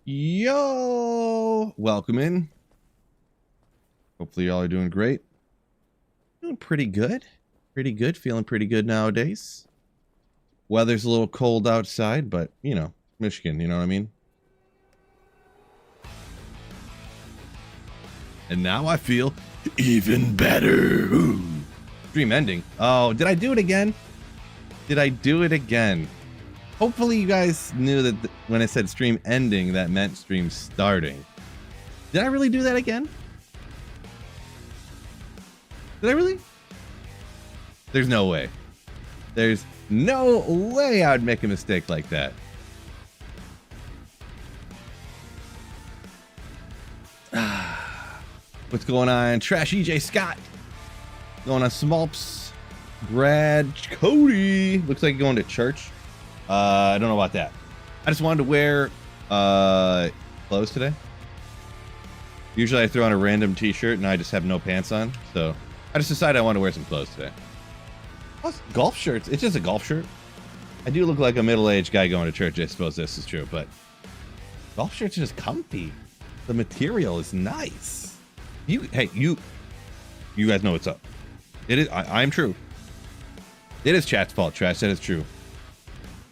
Yo, welcome in. Hopefully y'all are doing great. Doing pretty good. Feeling pretty good nowadays. Weather's a little cold outside, but you know, Michigan, you know what I mean? And now I feel even better. Ooh. Stream ending. Oh, did I do it again? Hopefully you guys knew that when I said stream ending, that meant stream starting. Did I really do that again? Did I really? There's no way. There's no way I would make a mistake like that. What's going on? Trash EJ Scott. Going on Smolps. Brad Cody. Looks like you're going to church. I don't know about that. I just wanted to wear clothes today. Usually I throw on a random t-shirt and I just have no pants on. So I just decided I want to wear some clothes today. Plus, golf shirts. It's just a golf shirt. I do look like a middle-aged guy going to church. I suppose this is true, but golf shirts are just comfy. The material is nice. You guys know what's up. It is. I'm true. It is chat's fault. Trash, that is true.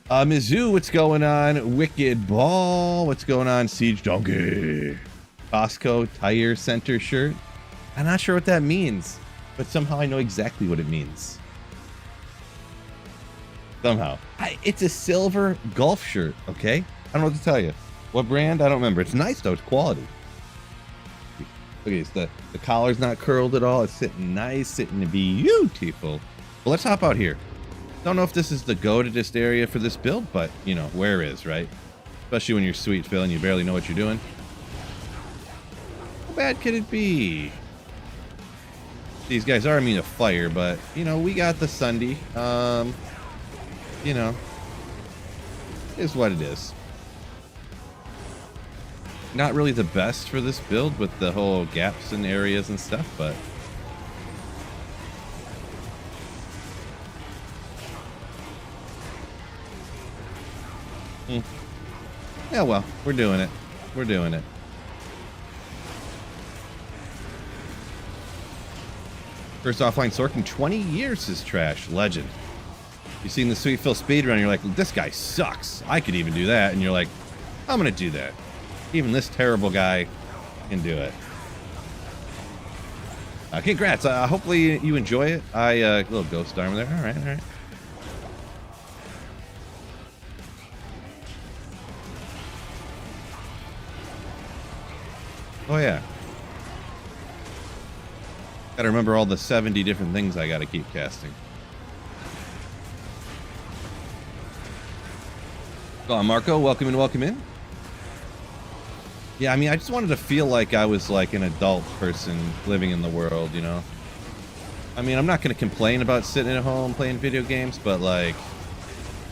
Mizzou, what's going on? Wicked Ball, what's going on? Siege Donkey. Costco Tire Center shirt. I'm not sure what that means, but somehow I know exactly what it means. Somehow. It's a silver golf shirt, okay? I don't know what to tell you. What brand? I don't remember. It's nice, though. It's quality. Okay, so the collar's not curled at all. It's sitting nice, sitting beautiful. Well, let's hop out here. Don't know if this is the go-to-dist area for this build, but, you know, where is, right? Especially when you're sweet Phil and you barely know what you're doing. How bad could it be? These guys are immune to fire, but, you know, we got the Sunday. You know, it is what it is. Not really the best for this build with the whole gaps in areas and stuff, but... Yeah, well, we're doing it. We're doing it. First offline Sorkin, 20 years is trash. Legend. You've seen the Sweet Phil speedrun, you're like, this guy sucks. I could even do that. And you're like, I'm going to do that. Even this terrible guy can do it. Congrats. Hopefully you enjoy it. Little ghost armor there. All right, all right. Oh, yeah. Gotta remember all the 70 different things I gotta keep casting. Go on, Marco. Welcome in, welcome in. Yeah, I mean, I just wanted to feel like I was like an adult person living in the world, you know? I mean, I'm not gonna complain about sitting at home playing video games, but like,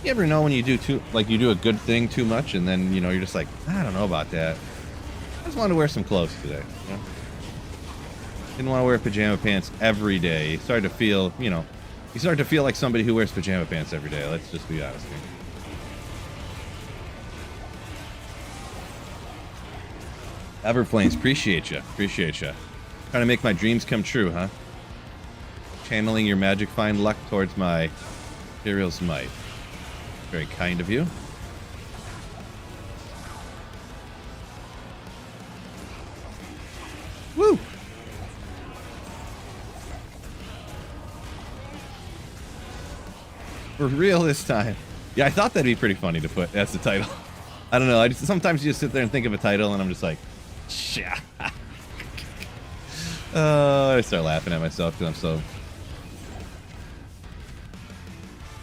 you ever know when you do you do a good thing too much and then, you know, you're just like, I don't know about that. I just wanted to wear some clothes today, you know? Didn't want to wear pajama pants every day. You start to feel, you know, you start to feel like somebody who wears pajama pants every day. Let's just be honest here. Everflames, appreciate you. Appreciate you. Trying to make my dreams come true, huh? Channeling your magic fine luck towards my Tyraels might. Very kind of you. Woo! For real this time. Yeah, I thought that'd be pretty funny to put as the title. I don't know. Sometimes you just sit there and think of a title and I'm just like, yeah. I start laughing at myself because I'm so...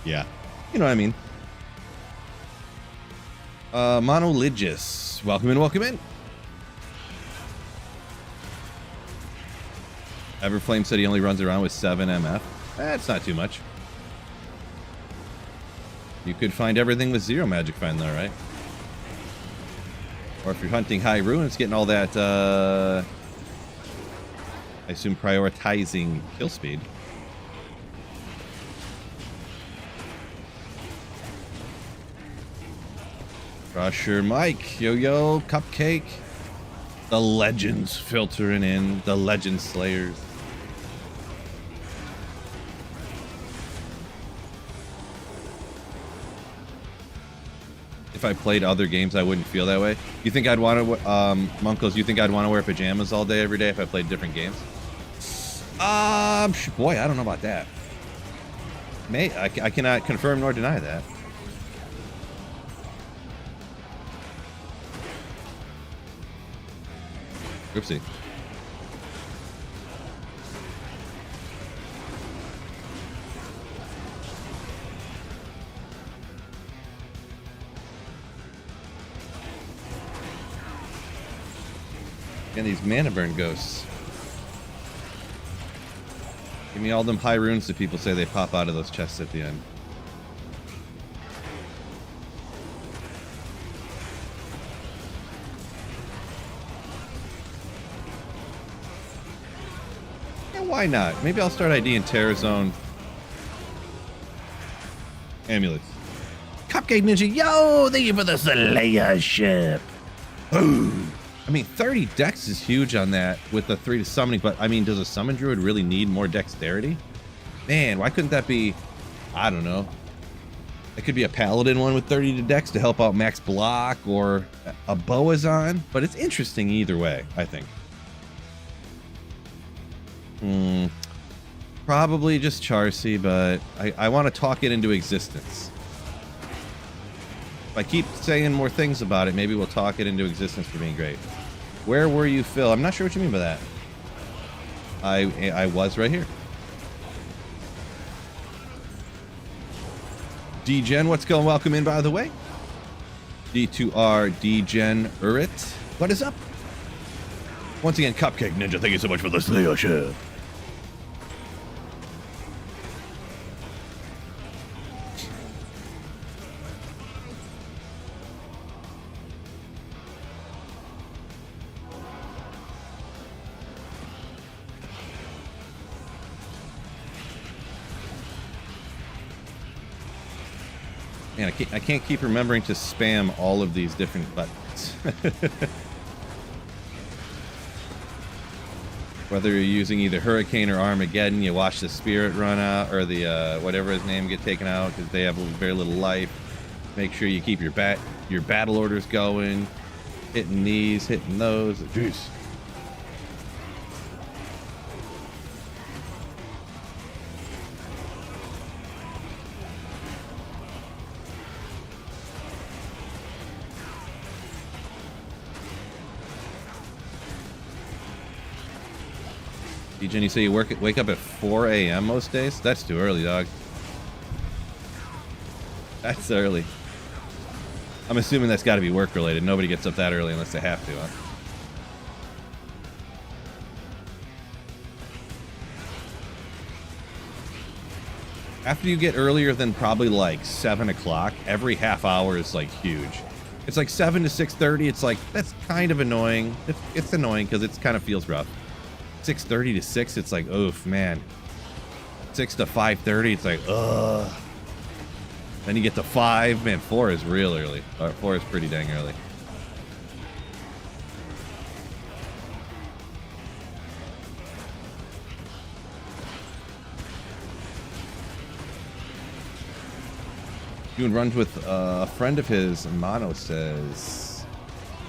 Yeah. You know what I mean. Monoligious. Welcome in, welcome in. Everflame said he only runs around with 7 MF. That's not too much. You could find everything with 0 magic find though, right? Or if you're hunting high ruins, getting all that, I assume prioritizing kill speed. Crusher Mike, Yo-Yo, Cupcake. The legends filtering in. The legend slayers. If I played other games, I wouldn't feel that way. You think I'd want to, Munkles, you think I'd want to wear pajamas all day, every day if I played different games? Boy, I don't know about that. I cannot confirm nor deny that. Oopsie. And these mana burn ghosts. Give me all them high runes that people say they pop out of those chests at the end. Yeah, why not? Maybe I'll start ID in Terror Zone. Amulets. Cupcake Ninja, yo! Thank you for the Slayer ship. I mean, 30 dex is huge on that with the 3 to summoning, but I mean, does a summon druid really need more dexterity? Man, why couldn't that be, I don't know. It could be a paladin one with 30 to dex to help out max block, or a Boazon, but it's interesting either way, I think. Probably just Charcy, but I want to talk it into existence. If I keep saying more things about it, maybe we'll talk it into existence for being great. Where were you, Phil? I'm not sure what you mean by that. I was right here. D-Gen, what's going? Welcome in, by the way. D2R, D-Gen, Urit. What is up? Once again, Cupcake Ninja, thank you so much for the Slayer ship. Man, I can't keep remembering to spam all of these different buttons. Whether you're using either Hurricane or Armageddon, you watch the Spirit run out, or the whatever his name get taken out because they have very little life. Make sure you keep your battle orders going, hitting these, hitting those. Jeez. Jenny, say you wake up at 4 a.m. most days? That's too early, dog. That's early. I'm assuming that's got to be work related. Nobody gets up that early unless they have to, huh? After you get earlier than probably like 7 o'clock, every half hour is like huge. It's like 7 to 6:30. It's like, that's kind of annoying. It's annoying because it kind of feels rough. 6:30 to 6, it's like, oof, man. 6 to 5:30, it's like, ugh. Then you get to 5, man. 4 is real early. 4 is pretty dang early. Doing runs with a friend of his, Mono says,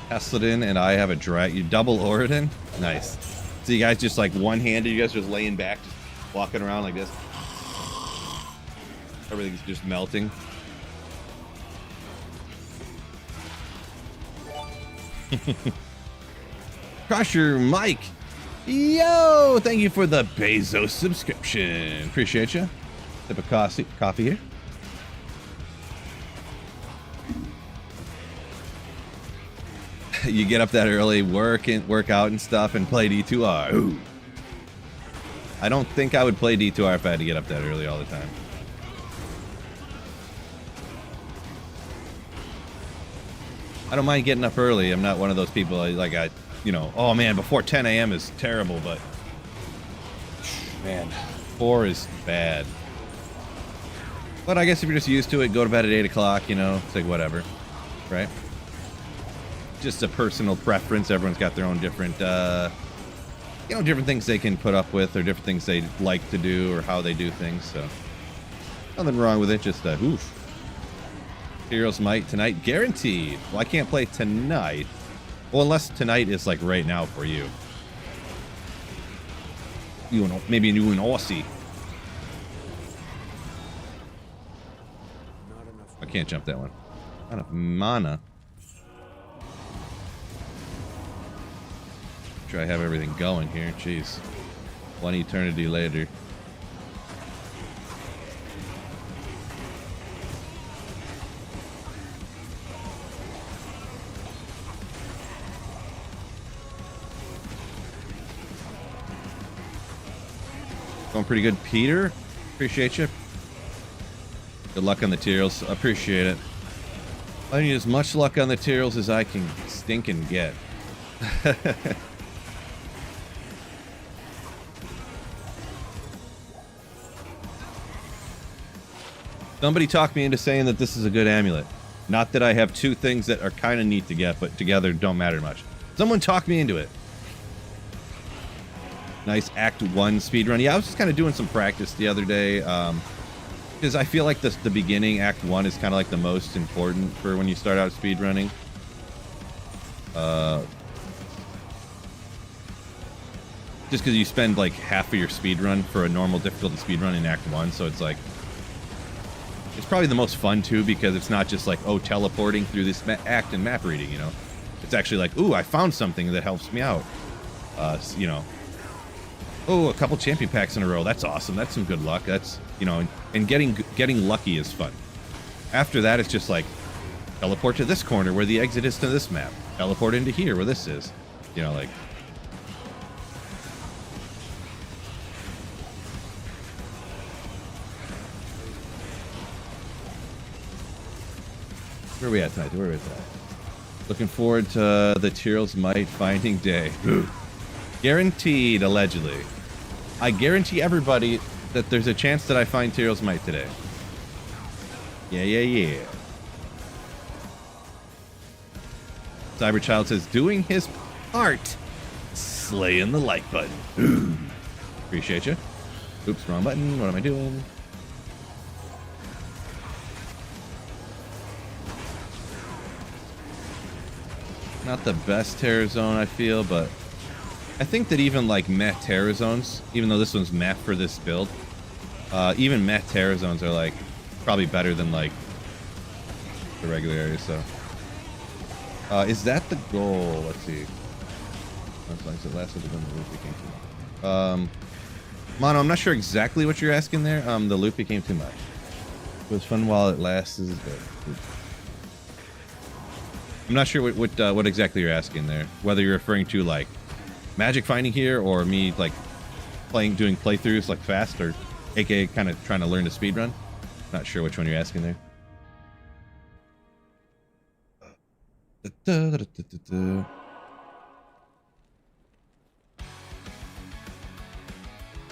Hesleden and I have a drag. You double Oridon? Nice. So you guys just like one-handed, you guys just laying back, just walking around like this. Everything's just melting. Crusher Mike. Yo, thank you for the Bezos subscription. Appreciate you. Sip of coffee here. You get up that early, work out and stuff, and play D2R. Ooh. I don't think I would play D2R if I had to get up that early all the time. I don't mind getting up early. I'm not one of those people you know, oh man, before 10 a.m. is terrible, but man, 4 is bad. But I guess if you're just used to it, go to bed at 8 o'clock, you know, it's like whatever, right? just a personal preference. Everyone's got their own different, different things they can put up with, or different things they like to do, or how they do things. So nothing wrong with it. Just oof. Tyraels might tonight, guaranteed. Well, I can't play tonight. Well, unless tonight is like right now for you. You know, maybe you an Aussie. I can't jump that one. Not enough mana. Sure, I have everything going here. Jeez. One eternity later. Going pretty good, Peter. Appreciate you. Good luck on the Tyraels. Appreciate it. I need as much luck on the Tyraels as I can stinking get. Somebody talked me into saying that this is a good amulet. Not that I have two things that are kind of neat to get, but together don't matter much. Someone talked me into it. Nice Act 1 speedrun. Yeah, I was just kind of doing some practice the other day. Because I feel like the beginning, Act 1, is kind of like the most important for when you start out speedrunning. Just because you spend like half of your speedrun for a normal difficulty speedrun in Act 1, so it's like... It's probably the most fun, too, because it's not just like, oh, teleporting through this act and map reading, you know? It's actually like, ooh, I found something that helps me out. You know... Oh, a couple champion packs in a row. That's awesome. That's some good luck. That's, you know, and getting lucky is fun. After that, it's just like, teleport to this corner where the exit is to this map. Teleport into here where this is. You know, like... Where are we at tonight? Where are we at tonight? Looking forward to the Tyraels Might finding day. Guaranteed, allegedly. I guarantee everybody that there's a chance that I find Tyraels Might today. Yeah, yeah, yeah. Cyberchild says, doing his part. Slaying the like button. Appreciate you. Oops, wrong button. What am I doing? Not the best Terror Zone, I feel, but... I think that even like meh Terror Zones, even though this one's meh for this build, even meh Terror Zones are like probably better than like the regular areas. So, is that the goal? Let's see. Mono, I'm not sure exactly what you're asking there. The loop became too much. It was fun while it lasts. Is good. I'm not sure what exactly you're asking there. Whether you're referring to like magic finding here, or me like doing playthroughs like fast, or aka kind of trying to learn to speedrun. Not sure which one you're asking there.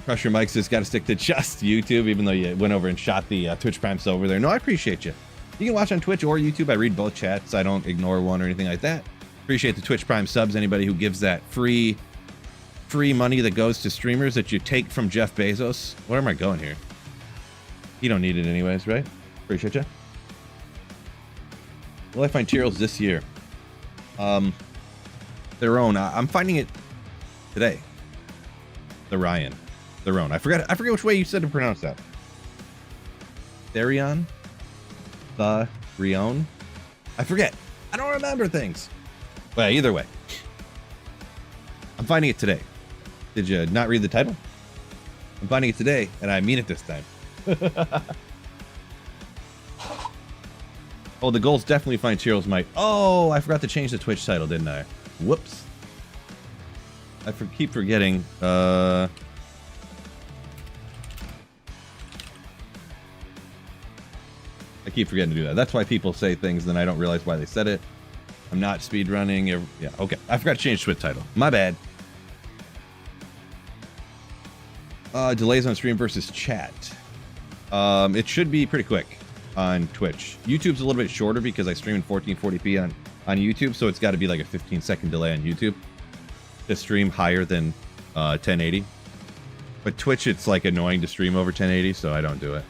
Crusher Mike says, got to stick to just YouTube, even though you went over and shot the Twitch Prime sub over there. No, I appreciate you. You can watch on Twitch or YouTube. I read both chats. I don't ignore one or anything like that. Appreciate the Twitch Prime subs. Anybody who gives that free money that goes to streamers that you take from Jeff Bezos. Where am I going here? You don't need it anyways, right? Appreciate you. Will I find Tyraels this year? Their own. I'm finding it today. Their own. I forget which way you said to pronounce that. Therion? The Rion? I forget. I don't remember things. Well, either way. I'm finding it today. Did you not read the title? I'm finding it today, and I mean it this time. Oh, the goal's definitely find Tyraels Might. Oh, I forgot to change the Twitch title, didn't I? Whoops. I keep forgetting. I keep forgetting to do that. That's why people say things, then I don't realize why they said it. I'm not speedrunning. Yeah, okay. I forgot to change Twitch title. My bad. Delays on stream versus chat. It should be pretty quick on Twitch. YouTube's a little bit shorter because I stream in 1440p on YouTube, so it's got to be like a 15-second delay on YouTube to stream higher than 1080. But Twitch, it's like annoying to stream over 1080, so I don't do it.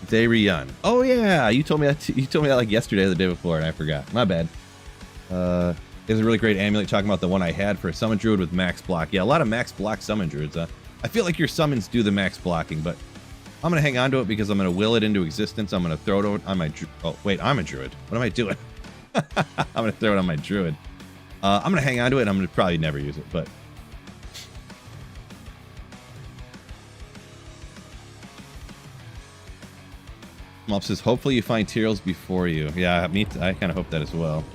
They Reyun. Oh yeah, you told me that. You told me that like yesterday or the day before, and I forgot. My bad. Is a really great amulet. Talking about the one I had for a summon druid with max block. Yeah, a lot of max block summon druids. I feel like your summons do the max blocking, but I'm gonna hang on to it because I'm gonna will it into existence. I'm gonna throw it on my. Oh wait, I'm a druid. What am I doing? I'm gonna throw it on my druid. I'm gonna hang on to it. And I'm gonna probably never use it, but. Mop says, hopefully you find Tyraels before you. Yeah, I kind of hope that as well.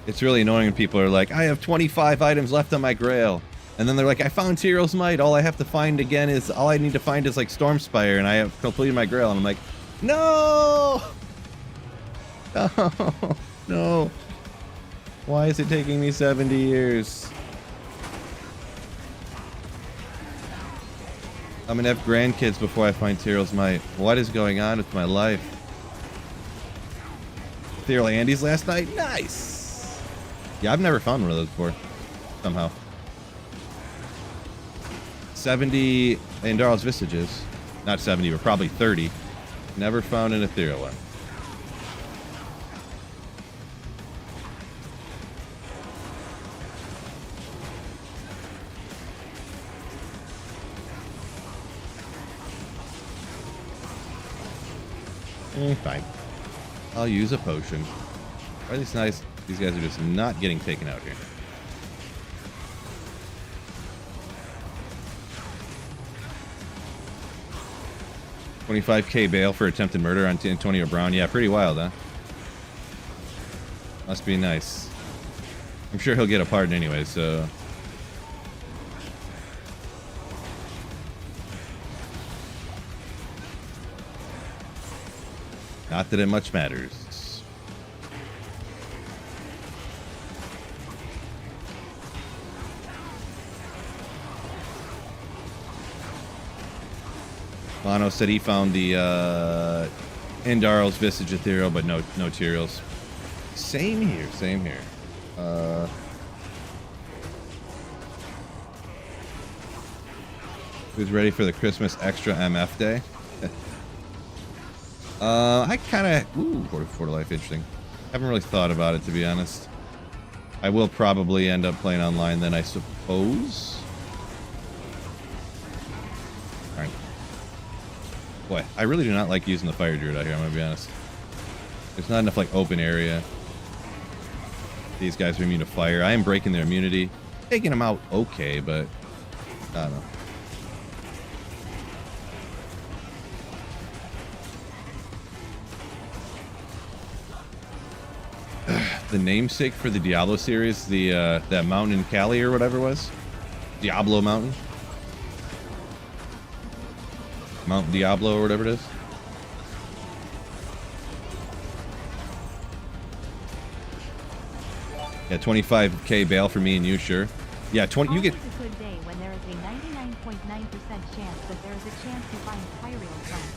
It's really annoying when people are like, I have 25 items left on my grail. And then they're like, I found Tyraels Might. All I have to find again is, all I need to find is like Stormspire, and I have completed my grail. And I'm like, no! No! No! Why is it taking me 70 years? I'm gonna have grandkids before I find Tyraels Might. What is going on with my life? Ethereal Andes last night? Nice! Yeah, I've never found one of those before. Somehow. 70 Andaral's Visages. Not 70, but probably 30. Never found an ethereal one. Fine. I'll use a potion. Or at least nice. These guys are just not getting taken out here. $25K bail for attempted murder on Antonio Brown. Yeah, pretty wild, huh? Must be nice. I'm sure he'll get a pardon anyway, so... Not that it much matters. Lano said he found the Indarel's Visage Ethereal, but no Tyraels. Same here, same here. Who's ready for the Christmas extra MF day? I kind of... Ooh, 44 to life, interesting. Haven't really thought about it, to be honest. I will probably end up playing online then, I suppose. Alright. Boy, I really do not like using the Fire Druid out here, I'm gonna be honest. There's not enough, like, open area. These guys are immune to fire. I am breaking their immunity. Taking them out okay, but... I don't know. The namesake for the Diablo series, the that mountain in Cali or whatever it was, Diablo Mountain, Mount Diablo or whatever it is. Yeah, 25K bail for me and you, sure. Yeah, 20. You get. Always a good day when there is a 99.9% chance that there is a chance to find Tyraels Might.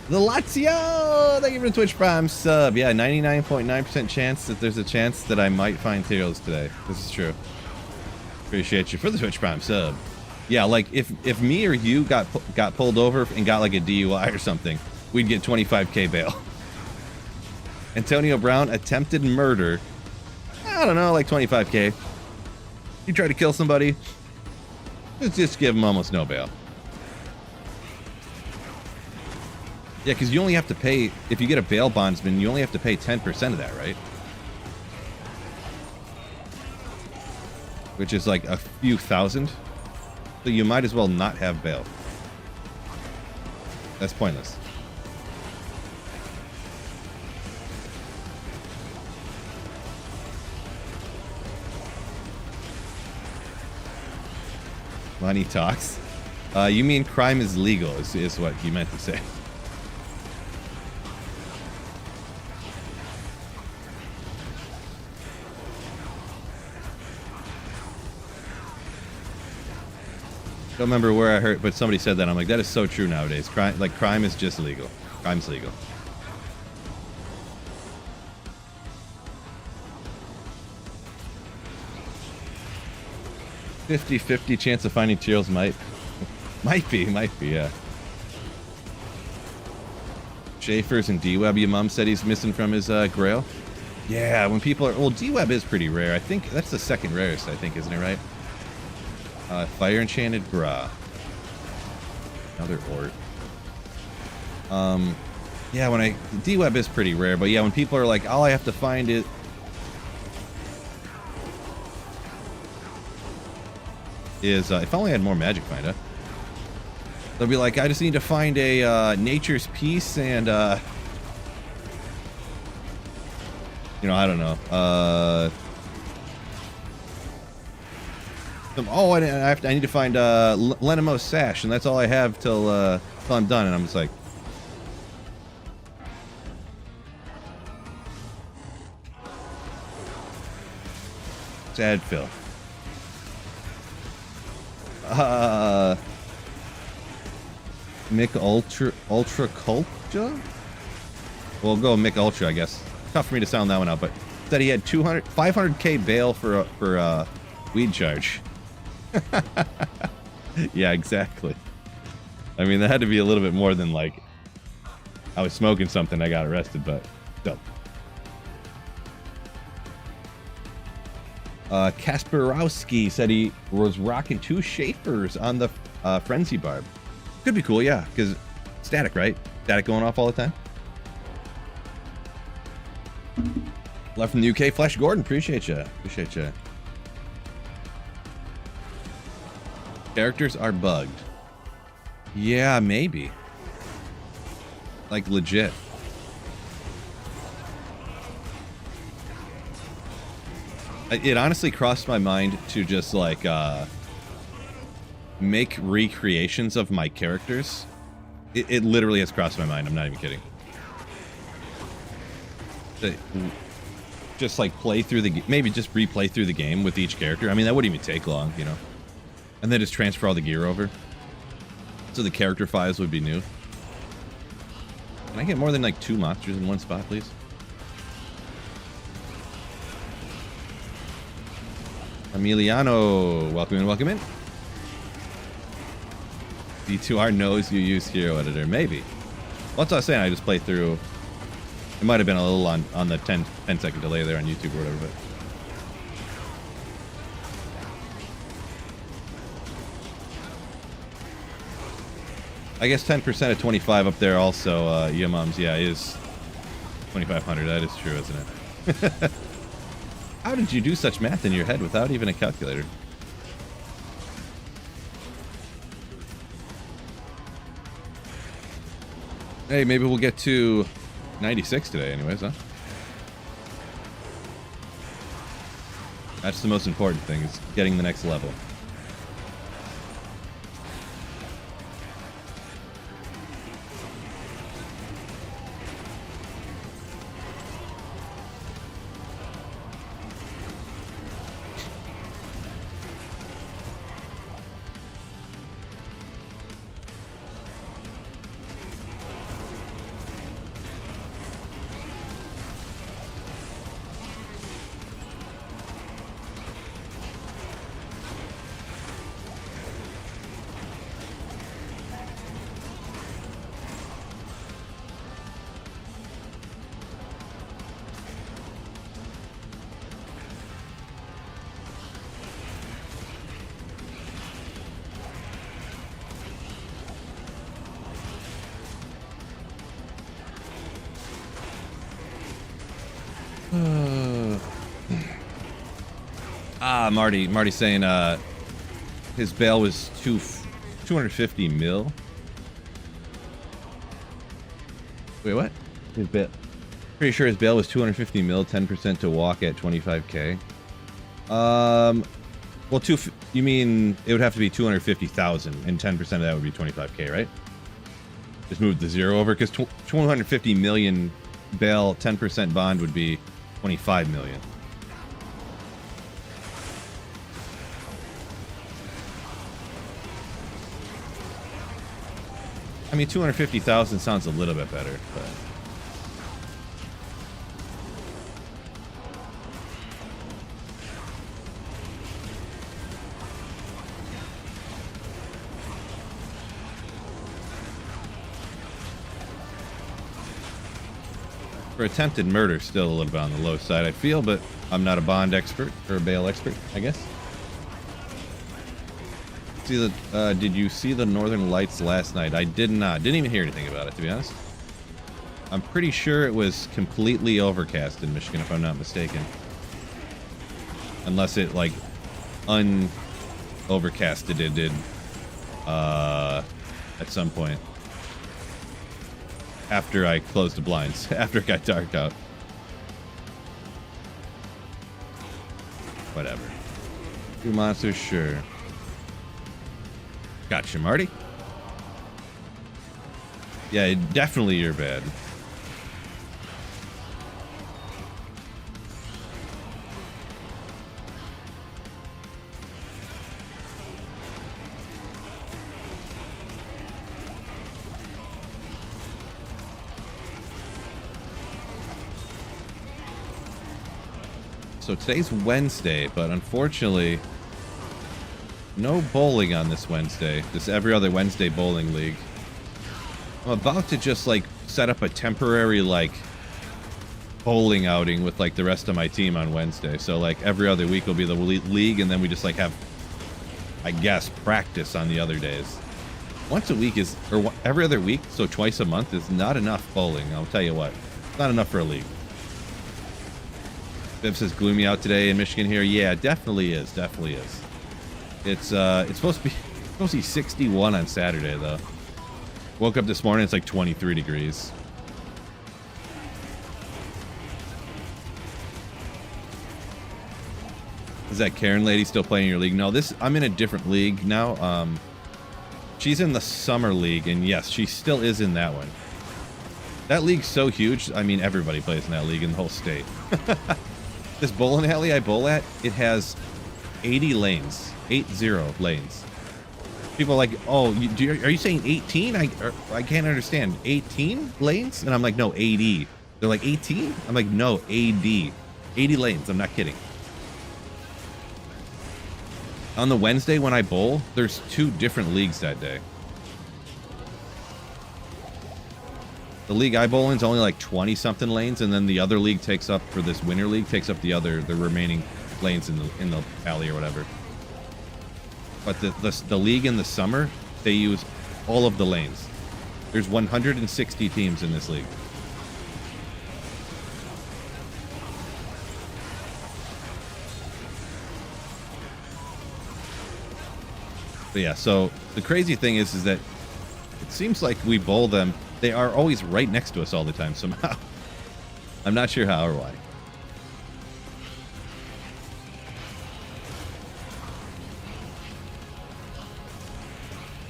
The Lazio! Thank you for the Twitch Prime sub. Yeah, 99.9% chance that there's a chance that I might find Tyraels today. This is true. Appreciate you for the Twitch Prime sub. Yeah, like if me or you got pulled over and got like a DUI or something, we'd get 25K bail. Antonio Brown attempted murder. I don't know, like 25K. You try to kill somebody, just give him almost no bail. Yeah, because you only have to pay, if you get a bail bondsman, you only have to pay 10% of that, right? Which is like a few thousand. So you might as well not have bail. That's pointless. Money talks. You mean crime is legal, is what you meant to say. Don't remember where I heard, but somebody said that. I'm like, that is so true nowadays. Crime is just legal. Crime's legal. 50-50 chance of finding Tyraels might be, yeah. Schaefer's and D-Web, your mom said he's missing from his grail. Yeah, when people are... Well, D-Web is pretty rare. I think that's the second rarest, I think, isn't it, right? Fire Enchanted Bra. Another Ort. Yeah, when D-Web is pretty rare, but yeah, when people are like, all I have to find is... if I only had more Magic Finder. They'll be like, I just need to find a Nature's Peace and you know, I don't know. I need to find Lenimos Sash, and that's all I have till I'm done. And I'm just like, sad Phil. Mick Ultra Culture? We'll go Mick Ultra, I guess. Tough for me to sound that one out, but said he had 500k bail for weed charge. Yeah, exactly. I mean, that had to be a little bit more than like I was smoking something, I got arrested, but still. Kasparowski said he was rocking 2 Schaefers on the Frenzy Barb. Could be cool, yeah, because static, right? Static going off all the time. Left from the UK, Flash Gordon, appreciate you. Appreciate you. Characters are bugged. Yeah, maybe. Like, legit. It honestly crossed my mind to just, like, make recreations of my characters. It literally has crossed my mind. I'm not even kidding. Just like play through the maybe just replay through the game with each character. I mean, that wouldn't even take long, you know. And then just transfer all the gear over, so the character files would be new. Can I get more than like 2 monsters in one spot, please? Emiliano, welcome in, welcome in. D2R knows you use Hero Editor. Maybe. Well, that's what I was saying. I just played through. It might have been a little on the 10-second delay there on YouTube or whatever, but. I guess 10% of 25 up there also, Yamums, yeah, is 2,500. That is true, isn't it? How did you do such math in your head without even a calculator? Hey, maybe we'll get to 96 today anyways, huh? That's the most important thing, is getting the next level. Marty saying his bail was 250 mil. Wait, what? His bail? Pretty sure his bail was 250 mil, 10% to walk at 25k. Well, you mean it would have to be 250,000, and 10% of that would be 25k, right? Just move the zero over, because 250 million bail, 10% bond would be 25 million. I mean, 250,000 sounds a little bit better, but. For attempted murder, still a little bit on the low side, I feel, but I'm not a bond expert or a bail expert, I guess. See the? Did you see the Northern Lights last night? I did not. Didn't even hear anything about it, to be honest. I'm pretty sure it was completely overcast in Michigan, if I'm not mistaken. Unless it like overcasted it did at some point. After I closed the blinds, after it got dark out. Whatever. Two monsters, sure. Gotcha, Marty. Yeah, definitely you're bad. So today's Wednesday, but unfortunately, no bowling on this Wednesday. This every other Wednesday bowling league. I'm about to just like set up a temporary like bowling outing with like the rest of my team on Wednesday. So like every other week will be the league, and then we just like have, I guess, practice on the other days. Once a week is, or every other week, so twice a month is not enough bowling. I'll tell you what, it's not enough for a league. Viv says gloomy out today in Michigan here. Yeah, it definitely is. Definitely is. It's supposed to be 61 on Saturday though. Woke up this morning, it's like 23 degrees. Is that Karen lady still playing in your league? No, I'm in a different league now. She's in the summer league, and yes, she still is in that one. That league's so huge. I mean, everybody plays in that league in the whole state. This bowling alley I bowl at, it has 80 lanes. 80 lanes. People are like, oh, are you saying 18? I can't understand. 18 lanes? And I'm like, no, AD. They're like, 18? I'm like, no, AD. 80 lanes. I'm not kidding. On the Wednesday when I bowl, there's 2 different leagues that day. The league I bowl in is only like 20-something lanes, and then the other league takes up, for this winter league, takes up the remaining lanes in the alley or whatever. But the league in the summer, they use all of the lanes. There's 160 teams in this league. But yeah, so the crazy thing is that it seems like we bowl them. They are always right next to us all the time somehow. I'm not sure how or why.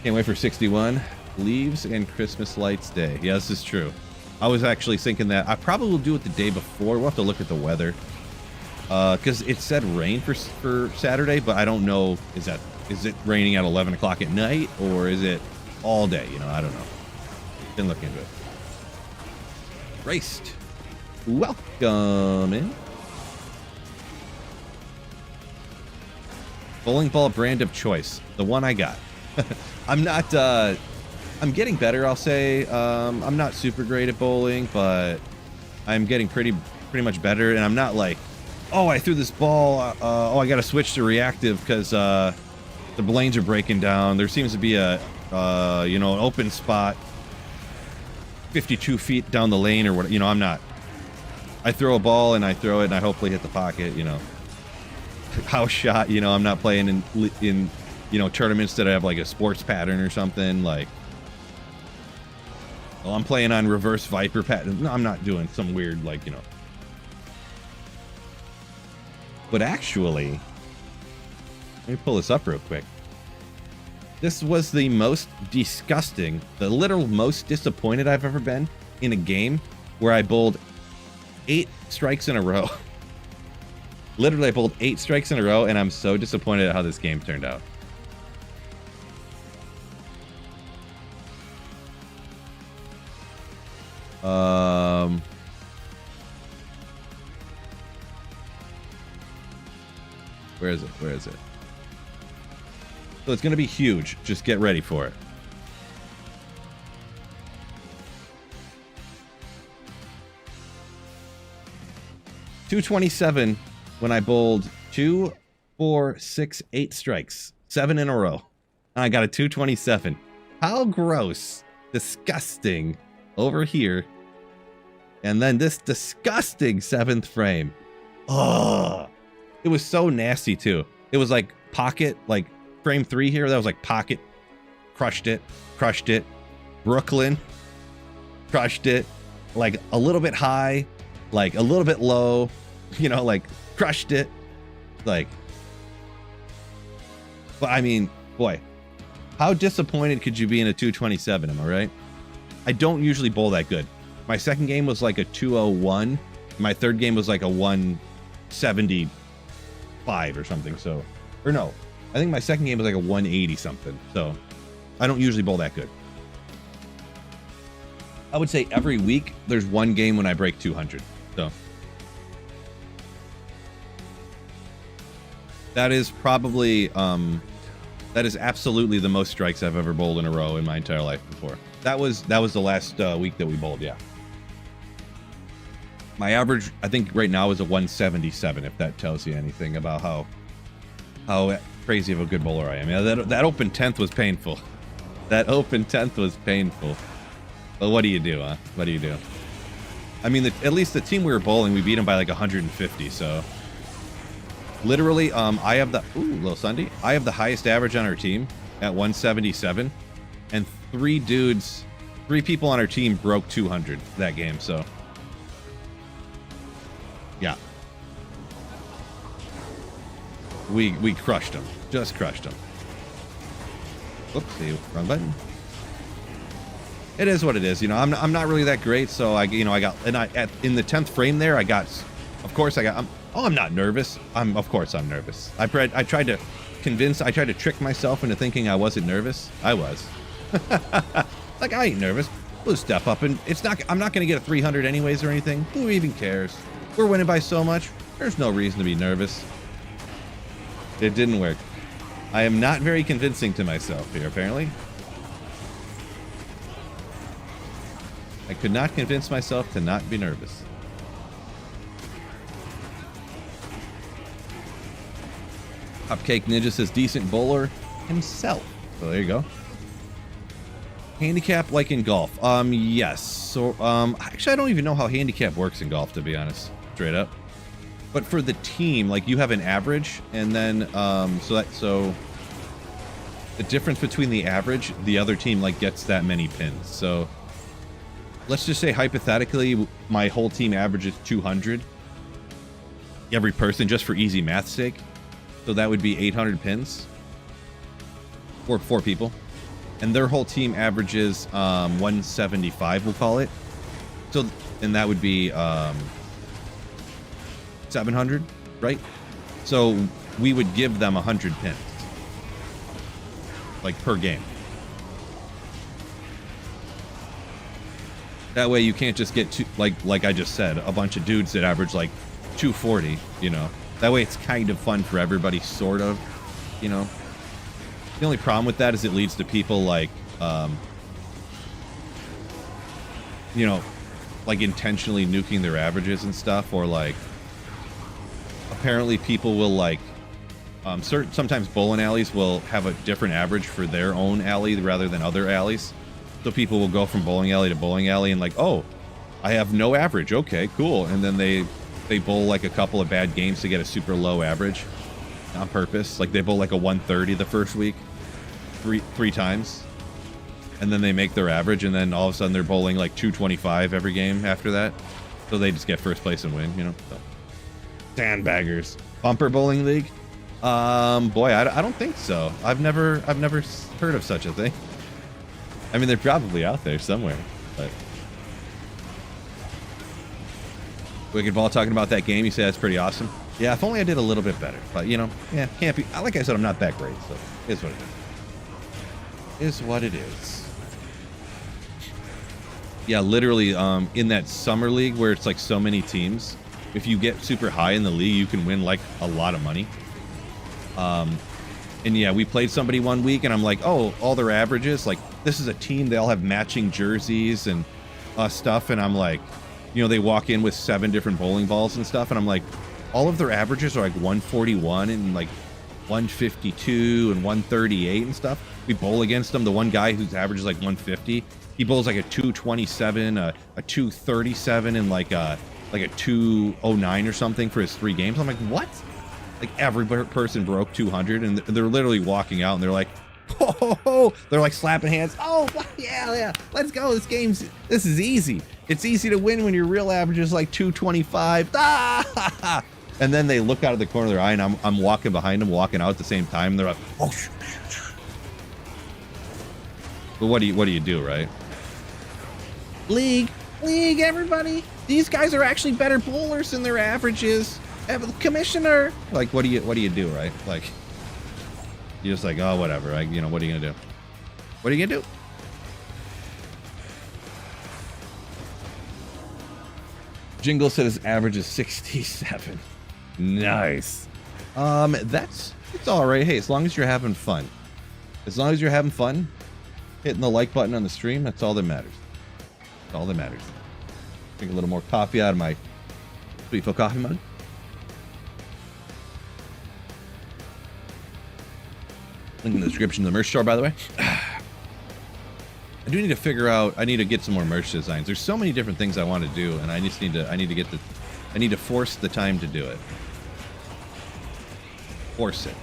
Can't wait for 61. Leaves and Christmas lights day. Yeah, this is true. I was actually thinking that I probably will do it the day before. We'll have to look at the weather. Because it said rain for Saturday, but I don't know, is it raining at 11 o'clock at night, or is it all day? You know, I don't know. Didn't look into it. Raced. Welcome in. Bowling ball brand of choice. The one I got. I'm not, I'm getting better, I'll say. I'm not super great at bowling, but I'm getting pretty much better, and I'm not like, oh, I threw this ball, oh, I gotta switch to reactive because the lanes are breaking down. There seems to be a, you know, an open spot 52 feet down the lane or what, you know. I'm not. I throw a ball and I throw it and I hopefully hit the pocket, you know. House shot, you know. I'm not playing in you know, tournaments that have like a sports pattern or something like. Well, I'm playing on reverse Viper pattern. No, I'm not doing some weird, like, you know. But actually, let me pull this up real quick. This was the most disgusting, the literal most disappointed I've ever been in a game where I bowled 8 strikes in a row. Literally, I bowled 8 strikes in a row, and I'm so disappointed at how this game turned out. Where is it? Where is it? So it's going to be huge. Just get ready for it. 227 when I bowled 2, 4, 6, 8 strikes, 7 in a row. And I got a 227. How gross, disgusting over here. And then this disgusting 7th frame. Ugh. It was so nasty too. It was like pocket, like frame 3 here. That was like pocket. Crushed it. Brooklyn. Crushed it. Like a little bit high. Like a little bit low. You know, like crushed it. Like. But I mean, boy. How disappointed could you be in a 227? Am I right? I don't usually bowl that good. My second game was like a 201. My third game was like a 175 or something. So, or no, I think my second game was like a 180 something. So I don't usually bowl that good. I would say every week there's one game when I break 200. So that is probably, that is absolutely the most strikes I've ever bowled in a row in my entire life before. That was the last week that we bowled. Yeah. My average, I think right now is a 177, if that tells you anything about how crazy of a good bowler I am. Yeah, that open 10th was painful. That open 10th was painful. But what do you do, huh? What do you do? I mean, at least the team we were bowling, we beat them by like 150, so. Literally, I have the, ooh, little Sunday. I have the highest average on our team at 177. And 3 people on our team broke 200 that game, so. Yeah. We crushed them. Just crushed them. Whoopsie, wrong button. It is what it is, you know. I'm not really that great, so in the 10th frame there, I'm not nervous. Of course I'm nervous. I tried to trick myself into thinking I wasn't nervous. I was. Like, I ain't nervous. We'll step up, and I'm not going to get a 300 anyways or anything. Who even cares? We're winning by so much. There's no reason to be nervous. It didn't work. I am not very convincing to myself here, apparently. I could not convince myself to not be nervous. Cupcake Ninja says decent bowler himself. So there you go. Handicap like in golf. Yes. So actually I don't even know how handicap works in golf, to be honest. Straight up. But for the team, like, you have an average, and then so the difference between the average, the other team like gets that many pins. So let's just say hypothetically my whole team averages 200 every person, just for easy math's sake. So that would be 800 pins for 4 people. And their whole team averages 175, we'll call it. So, and that would be 700, right? So we would give them 100 pins, like, per game. That way you can't just get like I just said, a bunch of dudes that average like 240, you know. That way it's kind of fun for everybody, sort of, you know. The only problem with that is it leads to people like, you know, like intentionally nuking their averages and stuff, or like, apparently people will like, sometimes bowling alleys will have a different average for their own alley rather than other alleys. So people will go from bowling alley to bowling alley and like, oh, I have no average. Okay, cool. And then they bowl like a couple of bad games to get a super low average on purpose. Like they bowl like a 130 the first week, three times. And then they make their average, and then all of a sudden they're bowling like 225 every game after that. So they just get first place and win, you know. So. Sandbaggers. Bumper bowling league? Boy, I don't think so. I've never heard of such a thing. I mean, they're probably out there somewhere, but. Wicked Ball talking about that game. You say that's pretty awesome. Yeah, if only I did a little bit better, but you know, yeah, can't be. Like I said, I'm not that great, so it's what it is. Is what it is. Yeah, literally, in that summer league where it's like so many teams, if you get super high in the league, you can win like a lot of money. And yeah, we played somebody one week, and I'm like, oh, all their averages, like, this is a team, they all have matching jerseys and stuff, and I'm like, you know, they walk in with 7 different bowling balls and stuff, and I'm like, all of their averages are like 141 and like 152 and 138 and stuff. We bowl against them. The one guy whose average is like 150, he bowls like a 227, a 237, and like a 209 or something for his 3 games. I'm like, what? Like every person broke 200, and they're literally walking out, and they're like, ho, ho, ho. They're like slapping hands. Oh, yeah, let's go. This is easy. It's easy to win when your real average is like 225. Ah! And then they look out of the corner of their eye, and I'm walking behind them, walking out at the same time. And they're like, oh. But what do you do, right? League, everybody. These guys are actually better bowlers than their averages. Commissioner, like, what do you do, right? Like, you're just like, oh, whatever. What are you gonna do? What are you gonna do? Jingle said his average is 67. Nice. It's all right. Hey, as long as you're having fun. As long as you're having fun, hitting the like button on the stream, that's all that matters. That's all that matters. Drink a little more coffee out of my Sweetful coffee mug. Link in the description of the merch store, by the way. I do need to figure out, I need to get some more merch designs. There's so many different things I want to do, and I need to force the time to do it. Force it.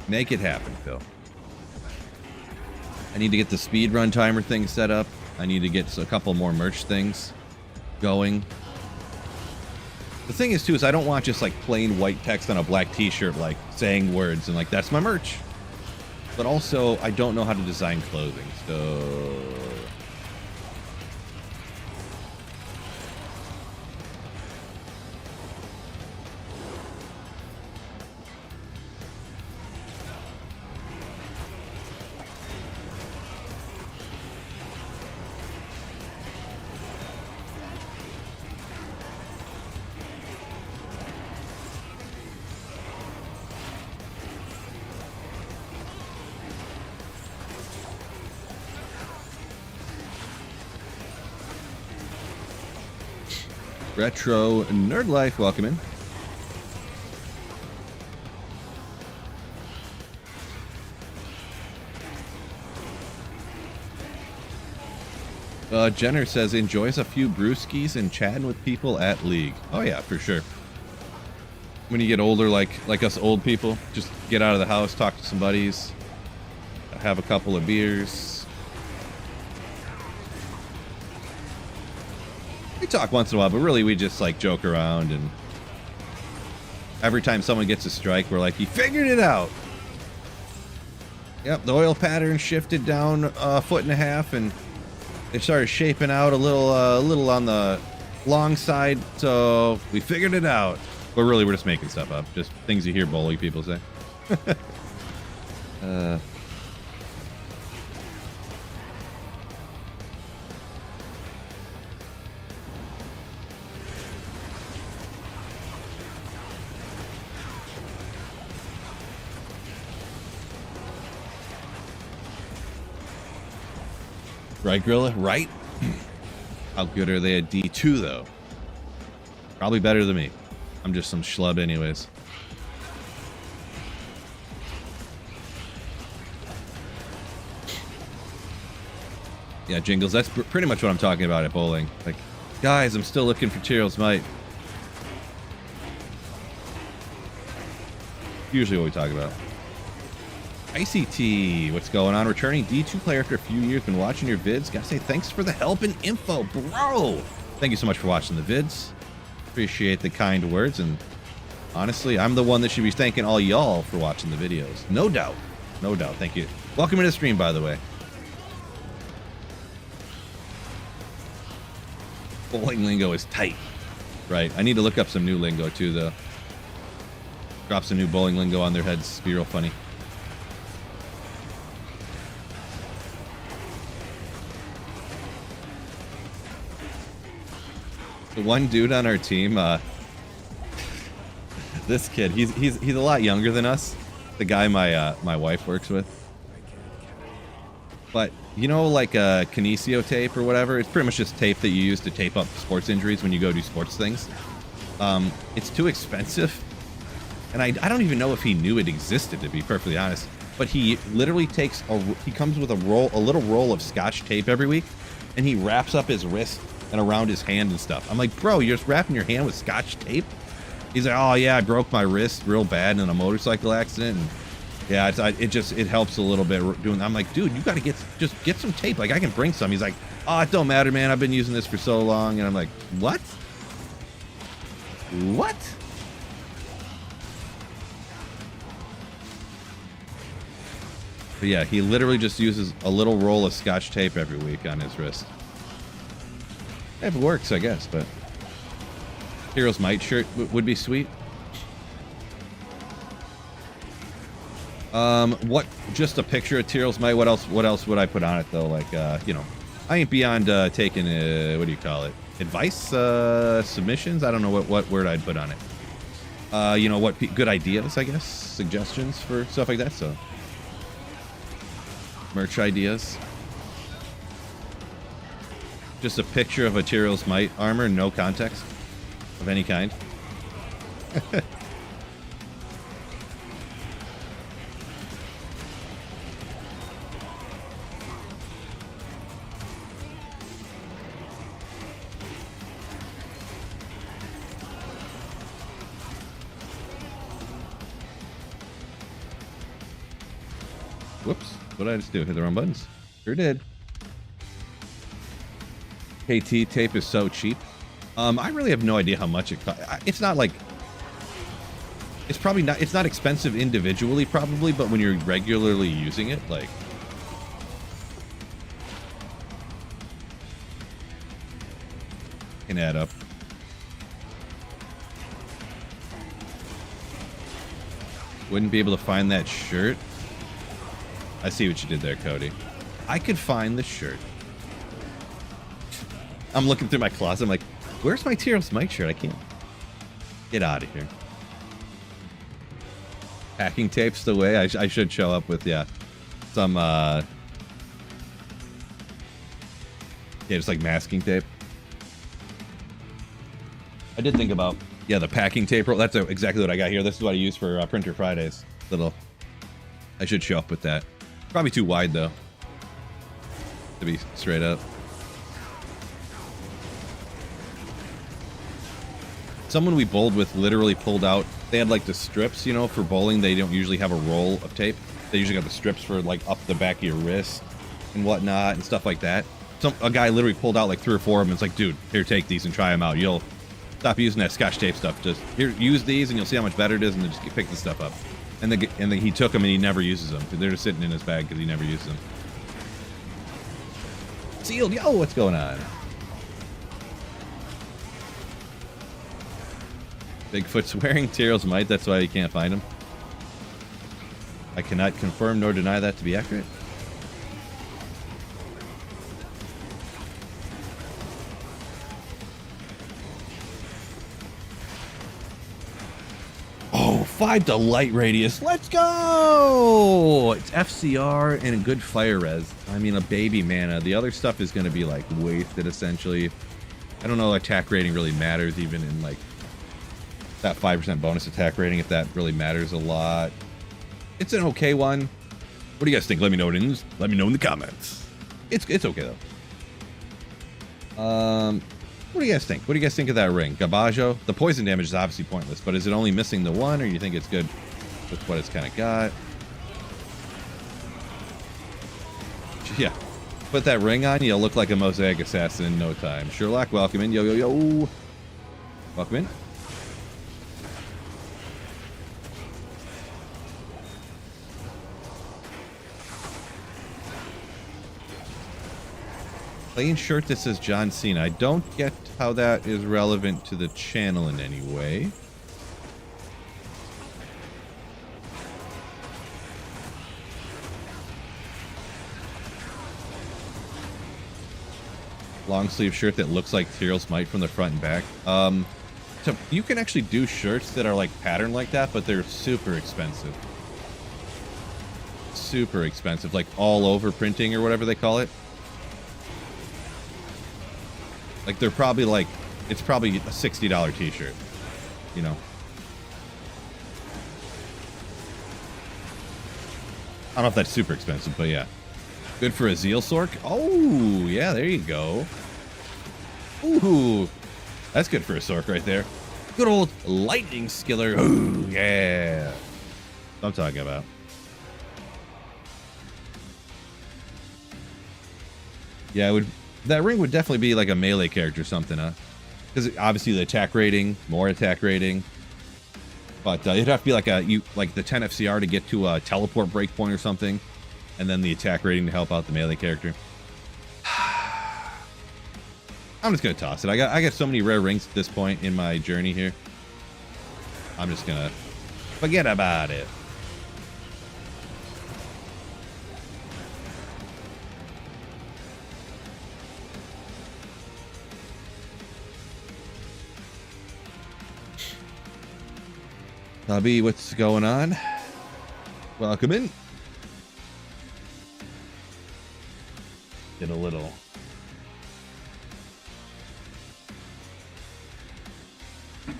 Make it happen, Phil. I need to get the speed run timer thing set up. I need to get a couple more merch things going. The thing is, too, is I don't want just like plain white text on a black t-shirt, like saying words and like, that's my merch. But also, I don't know how to design clothing, so... Retro Nerd Life, welcome in. Jenner says enjoys a few brewskis and chatting with people at League. Oh yeah, for sure. When you get older, like us old people, just get out of the house, talk to some buddies, have a couple of beers. We talk once in a while, but really we just like joke around, and every time someone gets a strike, we're like, he figured it out. Yep, the oil pattern shifted down a foot and a half, and it started shaping out a little on the long side, so we figured it out. But really, we're just making stuff up, just things you hear bowling people say. Right, Grilla? Right? How good are they at D2, though? Probably better than me. I'm just some schlub anyways. Yeah, Jingles, that's pretty much what I'm talking about at bowling. Like, guys, I'm still looking for Tyraels Might. Usually what we talk about. ICT, what's going on? Returning D2 player after a few years. Been watching your vids. Gotta say thanks for the help and info, bro. Thank you so much for watching the vids. Appreciate the kind words, and honestly, I'm the one that should be thanking all y'all for watching the videos. No doubt. No doubt. Thank you. Welcome to the stream, by the way. Bowling lingo is tight. Right. I need to look up some new lingo, too, though. Drop some new bowling lingo on their heads. Be real funny. The one dude on our team, this kid, he's a lot younger than us. The guy my wife works with, but You know, like a kinesio tape or whatever? It's pretty much just tape that you use to tape up sports injuries when you go do sports things. It's too expensive. And I don't even know if he knew it existed, to be perfectly honest. But he literally takes he comes with a little roll of Scotch tape every week, and he wraps up his wrist and around his hand and stuff. I'm like, bro, you're just wrapping your hand with Scotch tape? He's like, oh yeah, I broke my wrist real bad in a motorcycle accident. And yeah, it helps a little bit doing. I'm like, dude, you got to get some tape. Like, I can bring some. He's like, oh, it don't matter, man. I've been using this for so long. And I'm like, what? What? But yeah, he literally just uses a little roll of Scotch tape every week on his wrist. If it works, I guess. But Tyraels Might shirt would be sweet. What? Just a picture of Tyraels Might. What else? What else would I put on it though? Like, you know, I ain't beyond taking what do you call it? Advice, submissions. I don't know what word I'd put on it. You know, what good ideas, I guess, suggestions for stuff like that. So, merch ideas. Just a picture of a Tyraels Might armor, no context of any kind. Whoops. What did I just do? Hit the wrong buttons. Sure did. KT tape is so cheap. I really have no idea how much it costs. It's not like... It's probably not... It's not expensive individually, probably, but when you're regularly using it, like... Can add up. Wouldn't be able to find that shirt. I see what you did there, Cody. I could find the shirt. I'm looking through my closet. I'm like, where's my Tyraels Might shirt? I can't. Get out of here. Packing tape's the way. I should show up with, yeah, some, yeah, just like masking tape. I did think about, yeah, the packing tape roll. That's exactly what I got here. This is what I use for Printer Fridays. I should show up with that. Probably too wide, though, to be straight up. Someone we bowled with literally pulled out. They had like the strips, you know, for bowling. They don't usually have a roll of tape. They usually got the strips for like up the back of your wrist and whatnot and stuff like that. A guy literally pulled out like 3 or 4 of them. It's like, dude, here, take these and try them out. You'll stop using that Scotch tape stuff. Just here, use these and you'll see how much better it is, and then just pick this stuff up. And then he took them and he never uses them. They're just sitting in his bag because he never uses them. Sealed, yo, what's going on? Bigfoot's wearing Tyraels Might, that's why you can't find him. I cannot confirm nor deny that to be accurate. Oh, 5 to light radius. Let's go! It's FCR and a good fire res. I mean, a baby mana. The other stuff is going to be like wasted essentially. I don't know, attack rating really matters even in like that 5% bonus attack rating, if that really matters a lot. It's an okay one. What do you guys think? Let me know in the comments. It's okay though. What do you guys think? What do you guys think of that ring? Gabajo? The poison damage is obviously pointless, but is it only missing the one, or you think it's good with what it's kind of got? Yeah. Put that ring on, you'll look like a mosaic assassin in no time. Sherlock, welcome in. Yo, yo, yo. Welcome in. Plain shirt that says John Cena. I don't get how that is relevant to the channel in any way. Long sleeve shirt that looks like Tyraels Might from the front and back. So you can actually do shirts that are like patterned like that, but they're super expensive. super expensive, like all over printing or whatever they call it. Like they're probably like, it's probably a $60 t-shirt, you know. I don't know if that's super expensive, but yeah. Good for a Zeal Sork. Oh, yeah, there you go. Ooh, that's good for a Sork right there. Good old Lightning Skiller. Ooh, yeah. That's what I'm talking about. Yeah, it would. That ring would definitely be like a melee character or something, huh? Because obviously the attack rating, more attack rating. But it'd have to be like like the 10 FCR to get to a teleport breakpoint or something, and then the attack rating to help out the melee character. I'm just gonna toss it. I got so many rare rings at this point in my journey here. I'm just gonna forget about it. Bobby, what's going on? Welcome in. Get a little.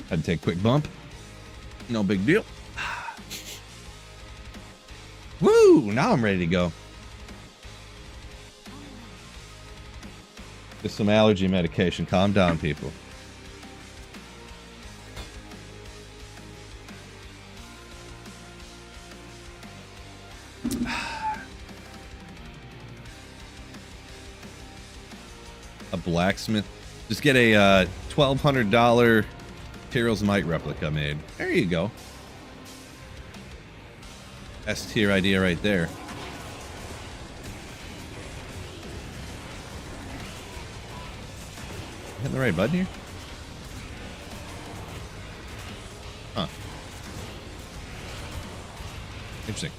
Had to take a quick bump. No big deal. Woo! Now I'm ready to go. Just some allergy medication. Calm down, people. A blacksmith. Just get a $1,200 Tyraels Might replica made. There you go. S tier idea right there. Hitting the right button here? Huh. Interesting.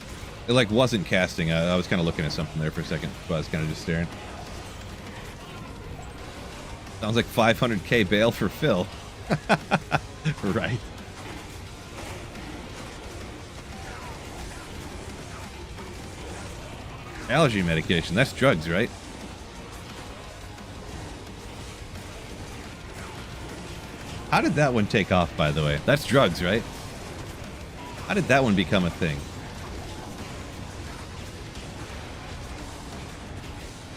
It like wasn't casting. I was kind of looking at something there for a second, but I was kind of just staring. Sounds like 500k bail for Phil. Right. Allergy medication. That's drugs, right? How did that one take off, by the way? That's drugs, right? How did that one become a thing?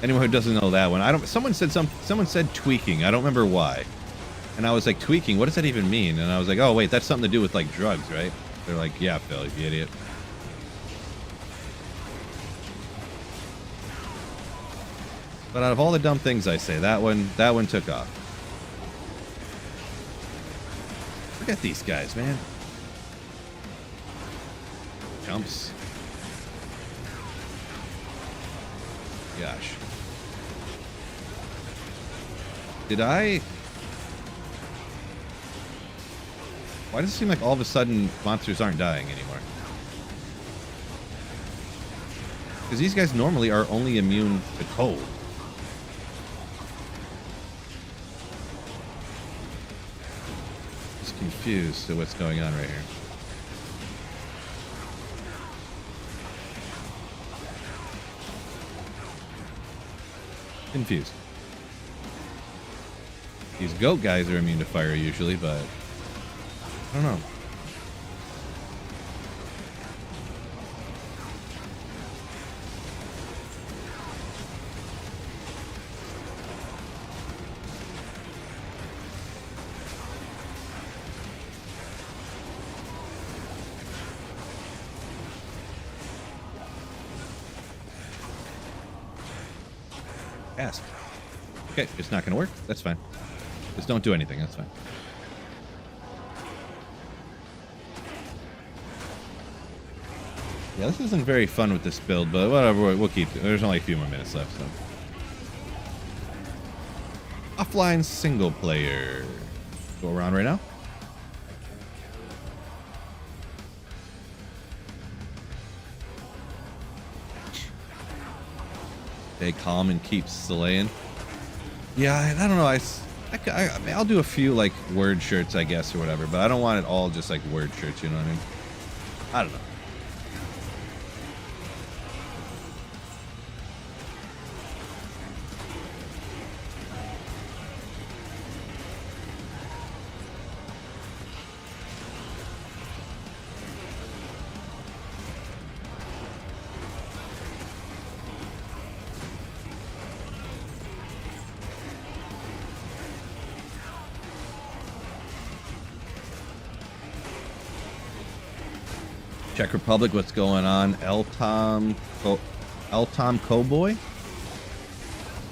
Anyone who doesn't know that one, I don't. Someone said tweaking. I don't remember why. And I was like, tweaking? What does that even mean? And I was like, oh wait, that's something to do with like drugs, right? They're like, yeah, Phil, you idiot. But out of all the dumb things I say, that one took off. Look at these guys, man. Jumps. Gosh. Did I... Why does it seem like all of a sudden monsters aren't dying anymore? Because these guys normally are only immune to cold. Just confused to what's going on right here. Confused. These goat guys are immune to fire usually, but I don't know. Ask. Okay, it's not gonna work. That's fine. Just don't do anything. That's fine. Yeah, this isn't very fun with this build, but whatever. We'll keep it. There's only a few more minutes left, so. Offline single player. Go around right now. Stay calm and keep slaying. Yeah, I don't know. I'll do a few like word shirts, I guess, or whatever, but I don't want it all just like word shirts. You know what I mean? I don't know. Czech Republic, what's going on? El Tom Cowboy. Not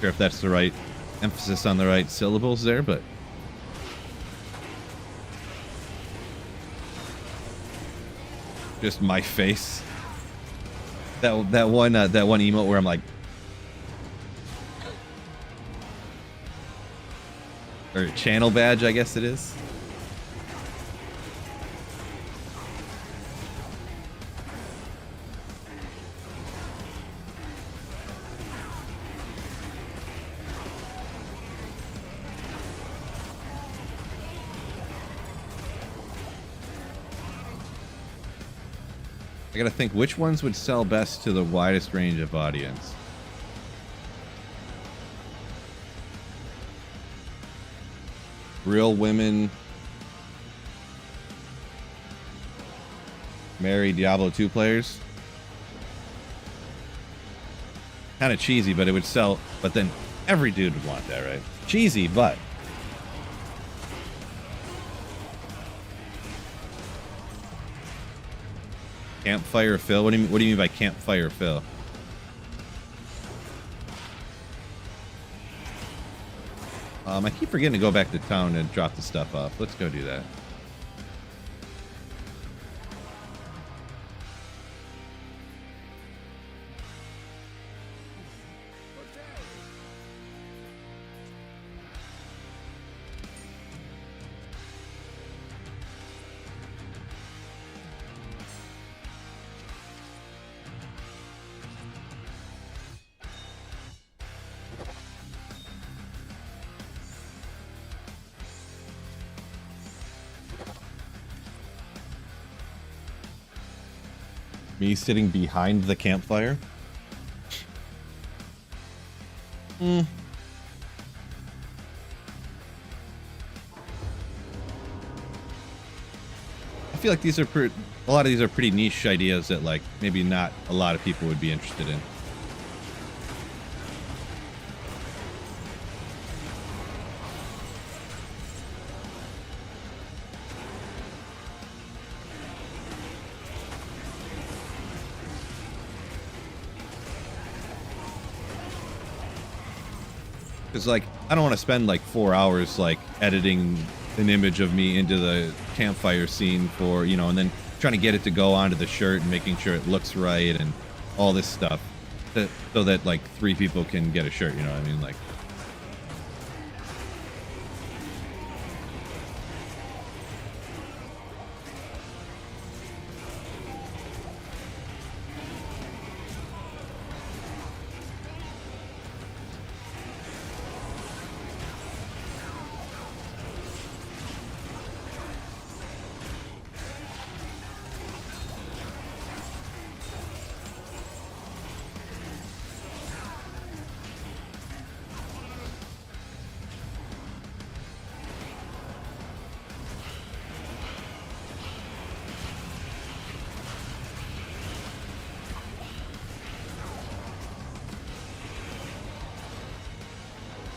sure if that's the right emphasis on the right syllables there, but just my face. That one emote where I'm like, or channel badge, I guess it is. I gotta think which ones would sell best to the widest range of audience. Real women marry Diablo 2 players. Kind of cheesy, but it would sell. But then every dude would want that, right? Cheesy, but Campfire Phil? What do you mean by Campfire Phil? I keep forgetting to go back to town and drop the stuff off. Let's go do that. Me sitting behind the campfire. I feel like these are a lot of these are pretty niche ideas that like maybe not a lot of people would be interested in. Because, like, I don't want to spend, like, 4 hours, like, editing an image of me into the campfire scene for, you know, and then trying to get it to go onto the shirt and making sure it looks right and all this stuff. So that, like, 3 people can get a shirt, you know what I mean? Like,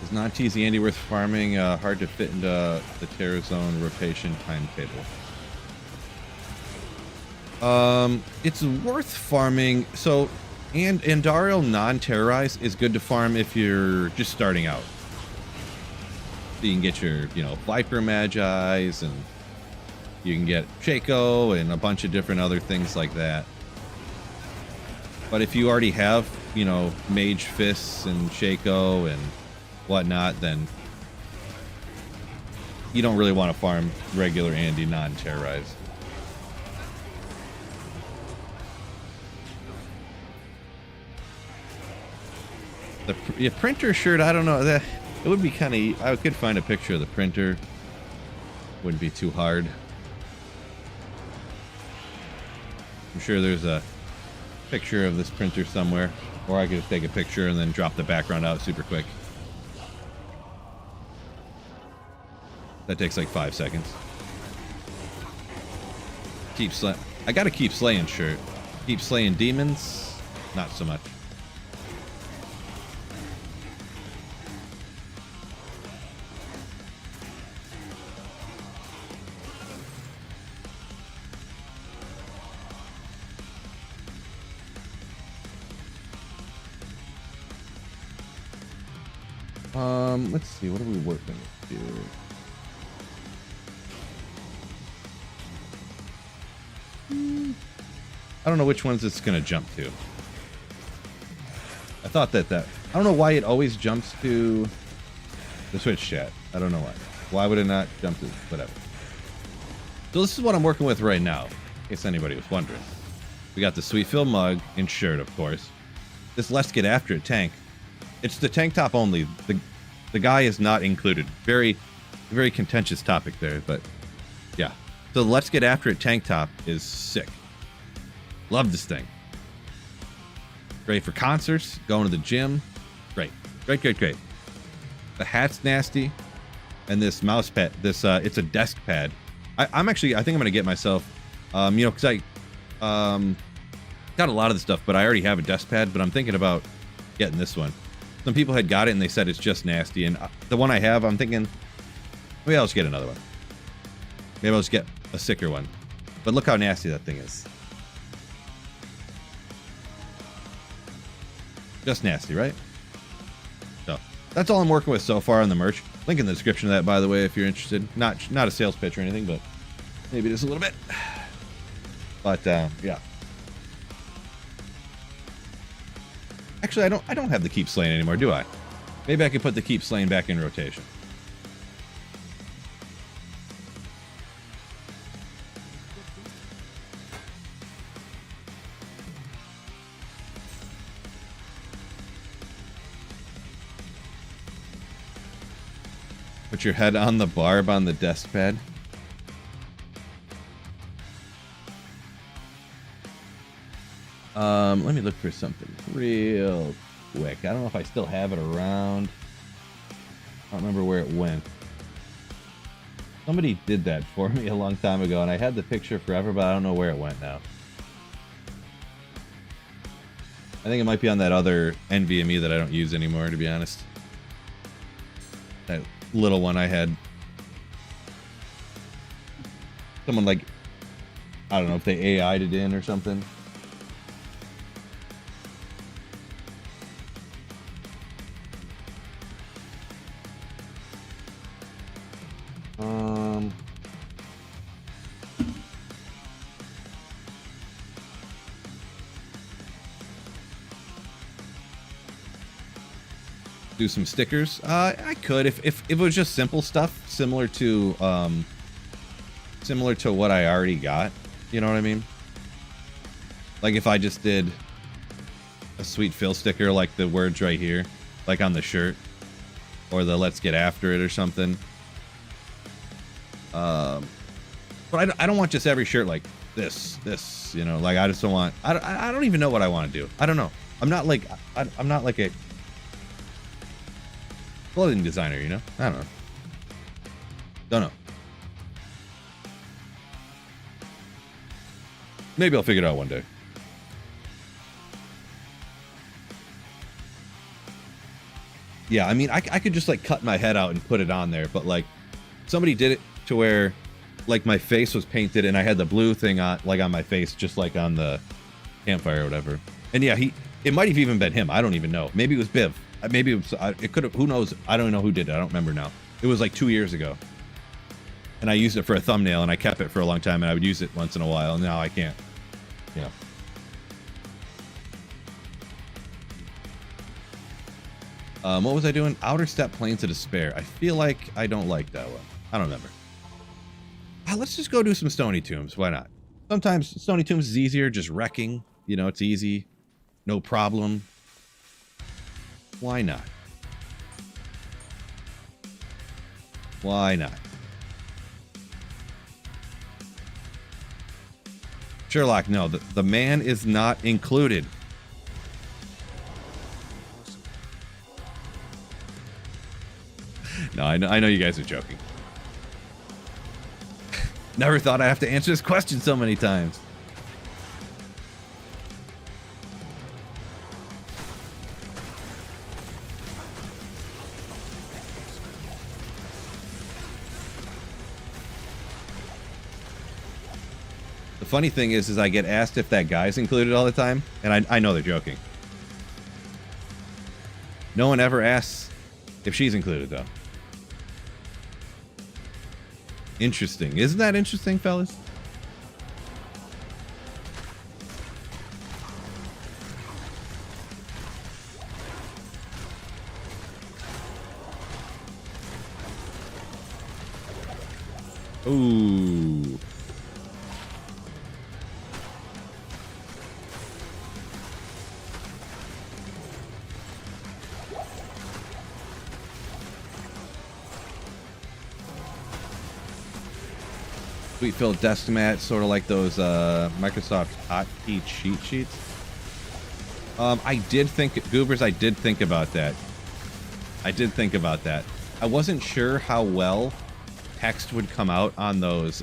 is not cheesy Andy worth farming, hard to fit into the Terror Zone rotation timetable. It's worth farming. So, and Andariel non-terrorize is good to farm if you're just starting out. So you can get your, you know, Viper Magi's, and you can get Shaco and a bunch of different other things like that. But if you already have, you know, Mage Fists and Shaco and whatnot, then you don't really want to farm regular Andy non-terrorize. The printer shirt, I don't know, that it would be kind of, I could find a picture of the printer. Wouldn't be too hard. I'm sure there's a picture of this printer somewhere, or I could just take a picture and then drop the background out super quick. That takes like 5 seconds. I gotta keep slaying shirt. Keep slaying demons, not so much. Let's see. What are we working with here? I don't know which ones it's gonna jump to. I thought that I don't know why it always jumps to the Switch chat. I don't know why. Why would it not jump to whatever? So this is what I'm working with right now, in case anybody was wondering. We got the Sweet Phil mug and shirt, of course. This Let's Get After It tank. It's the tank top only. The guy is not included. Very, very contentious topic there, but yeah. So the Let's Get After It tank top is sick. Love this thing. Great for concerts, going to the gym. Great. Great, great, great. The hat's nasty. And this mouse pad, it's a desk pad. I think I'm going to get myself, because I got a lot of the stuff, but I already have a desk pad, but I'm thinking about getting this one. Some people had got it and they said it's just nasty. And the one I have, I'm thinking, maybe I'll just get another one. Maybe I'll just get a sicker one. But look how nasty that thing is. Just nasty, right? So that's all I'm working with so far on the merch. Link in the description of that, by the way, if you're interested. Not a sales pitch or anything, but maybe just a little bit. But yeah. Actually, I don't have the Keep Slaying anymore, do I? Maybe I could put the Keep Slaying back in rotation. Put your head on the barb on the desk pad. Let me look for something real quick. I don't know if I still have it around. I don't remember where it went. Somebody did that for me a long time ago, and I had the picture forever, but I don't know where it went now. I think it might be on that other NVMe that I don't use anymore, to be honest. That little one I had. Someone like, I don't know if they AI'd it in or something. Do some stickers. I could if it was just simple stuff, similar to what I already got. You know what I mean? Like if I just did a Sweet Phil sticker, like the words right here, like on the shirt, or the Let's Get After It or something. But I don't want just every shirt like this. You know, like I just don't want. I don't even know what I want to do. I don't know. I'm not like a clothing designer, you know? I don't know. Don't know. Maybe I'll figure it out one day. Yeah, I mean, I could just like cut my head out and put it on there, but like somebody did it to where like my face was painted and I had the blue thing on, like on my face, just like on the campfire or whatever. And yeah, it might have even been him. I don't even know. Maybe it was Biv. Maybe it could have, who knows? I don't know who did it. I don't remember now. It was like 2 years ago. And I used it for a thumbnail and I kept it for a long time and I would use it once in a while. And now I can't. Yeah. What was I doing? Outer Step Plains of Despair. I feel like I don't like that one. I don't remember. Let's just go do some Stony Tombs. Why not? Sometimes Stony Tombs is easier. Just wrecking. You know, it's easy. No problem. Why not? Why not? Sherlock, no, the man is not included. No, I know you guys are joking. Never thought I'd have to answer this question so many times. The funny thing is I get asked if that guy's included all the time, and I know they're joking. No one ever asks If she's included, though. Interesting. Isn't that interesting, fellas? Ooh. Sweet Phil desk mat, sort of like those Microsoft hotkey cheat sheets. I did think, Goobers, I did think about that. I did think about that. I wasn't sure how well text would come out on those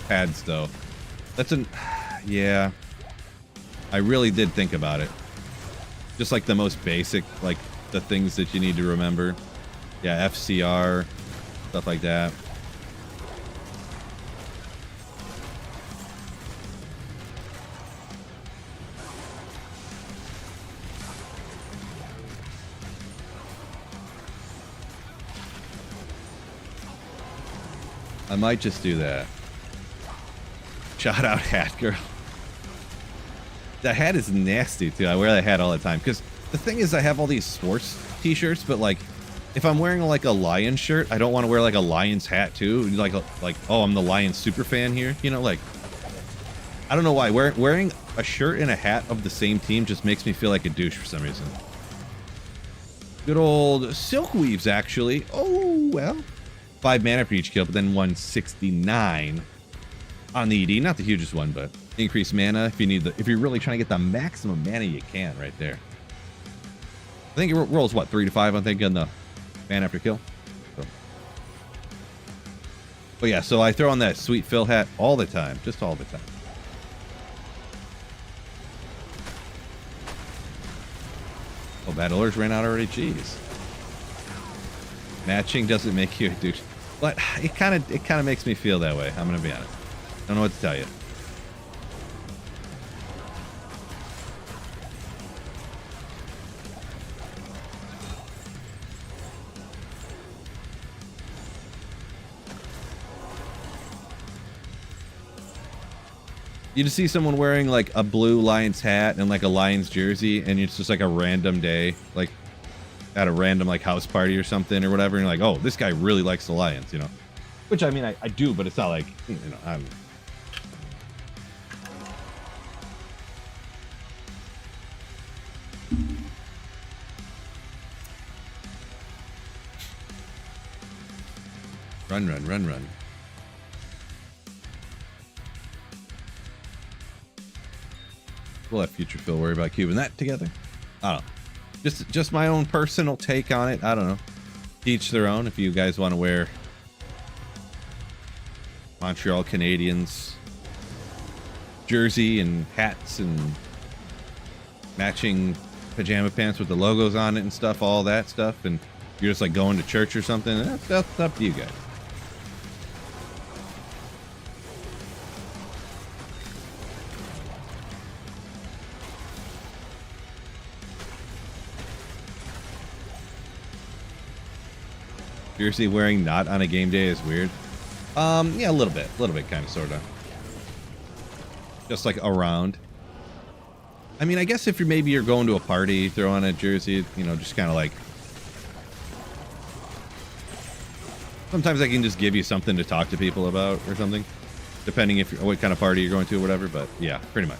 pads, though. That's an, yeah. I really did think about it. Just like the most basic, like the things that you need to remember. Yeah, FCR, stuff like that. I might just do that. Shout out hat girl. That hat is nasty too. I wear that hat all the time because the thing is I have all these sports t-shirts, but like if I'm wearing like a Lions shirt, I don't want to wear like a Lions hat too. Like oh, I'm the Lions super fan here. You know, like I don't know why wearing a shirt and a hat of the same team just makes me feel like a douche for some reason. Good old Silk Weaves actually. Oh well. 5 mana for each kill, but then 169 on the ED. Not the hugest one, but increased mana if you need the, if you're really trying to get the maximum mana you can right there. I think it rolls what, 3 to 5, I think, on the mana after kill. So. But yeah, so I throw on that Sweet Phil hat all the time, just all the time. Oh, Battle Orders ran out already. Jeez. Matching doesn't make you a douche, but it kind of makes me feel that way. I'm gonna be honest. I don't know what to tell you. You just see someone wearing like a blue Lions hat and like a Lions jersey, and it's just like a random day, like at a random like house party or something or whatever, and you're like, oh, this guy really likes the Lions, you know? Which I mean, I do, but it's not like, you know, I'm. Run, run, run, run. We'll let Future Phil worry about cubing that together. I don't know. Just my own personal take on it. I don't know. Each their own. If you guys want to wear Montreal Canadiens jersey and hats and matching pajama pants with the logos on it and stuff, all that stuff, and you're just like going to church or something, that's up to you guys. Jersey wearing not on a game day is weird. Yeah, a little bit, kind of, sort of. Just like around. I mean, I guess if you're going to a party, throw on a jersey, you know, just kind of like. Sometimes I can just give you something to talk to people about or something, depending if what kind of party you're going to or whatever. But yeah, pretty much.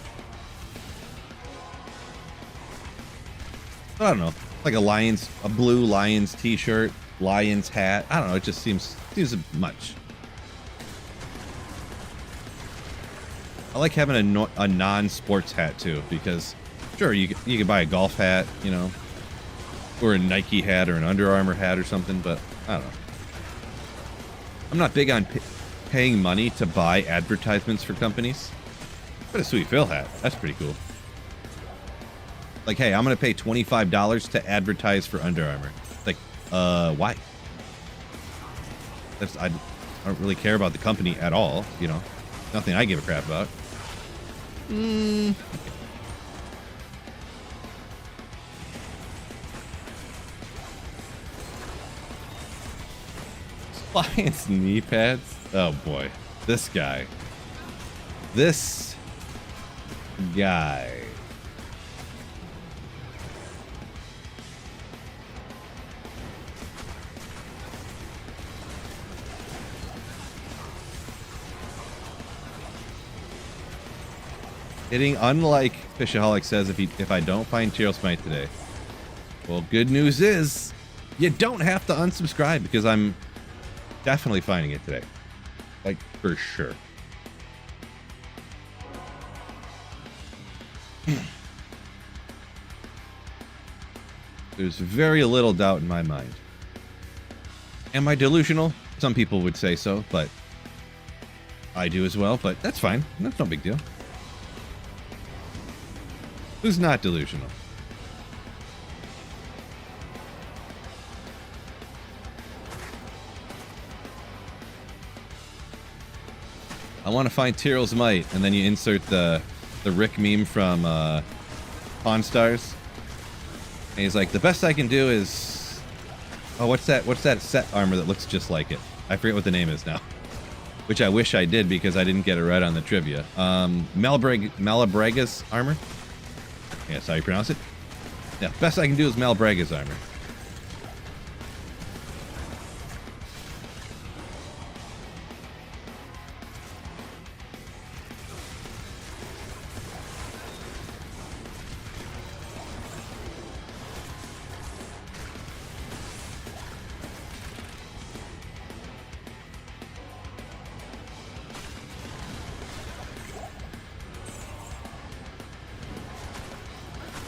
But I don't know, like a blue Lions T-shirt. Lions hat. I don't know. It just seems much. I like having a non-sports hat too, because sure you can buy a golf hat, you know, or a Nike hat or an Under Armour hat or something, but I don't know. I'm not big on paying money to buy advertisements for companies. But a Sweet Phil hat, that's pretty cool. Like, hey, I'm gonna pay $25 to advertise for Under Armour. Like, why? I don't really care about the company at all, you know. Nothing I give a crap about. Okay. Appliance knee pads? Oh boy. This guy. This guy. Hitting unlike Fishaholic says if I don't find Tyraels Might today. Well, good news is you don't have to unsubscribe because I'm definitely finding it today. Like, for sure. There's very little doubt in my mind. Am I delusional? Some people would say so, but I do as well, but that's fine. That's no big deal. Who's not delusional? I want to find Tyraels Might, and then you insert the Rick meme from Pawn Stars. And he's like, the best I can do is... Oh, what's that set armor that looks just like it? I forget what the name is now. Which I wish I did because I didn't get it right on the trivia. Malabraga's armor? Yeah, that's how you pronounce it. Yeah, best I can do is Malabraga's armor.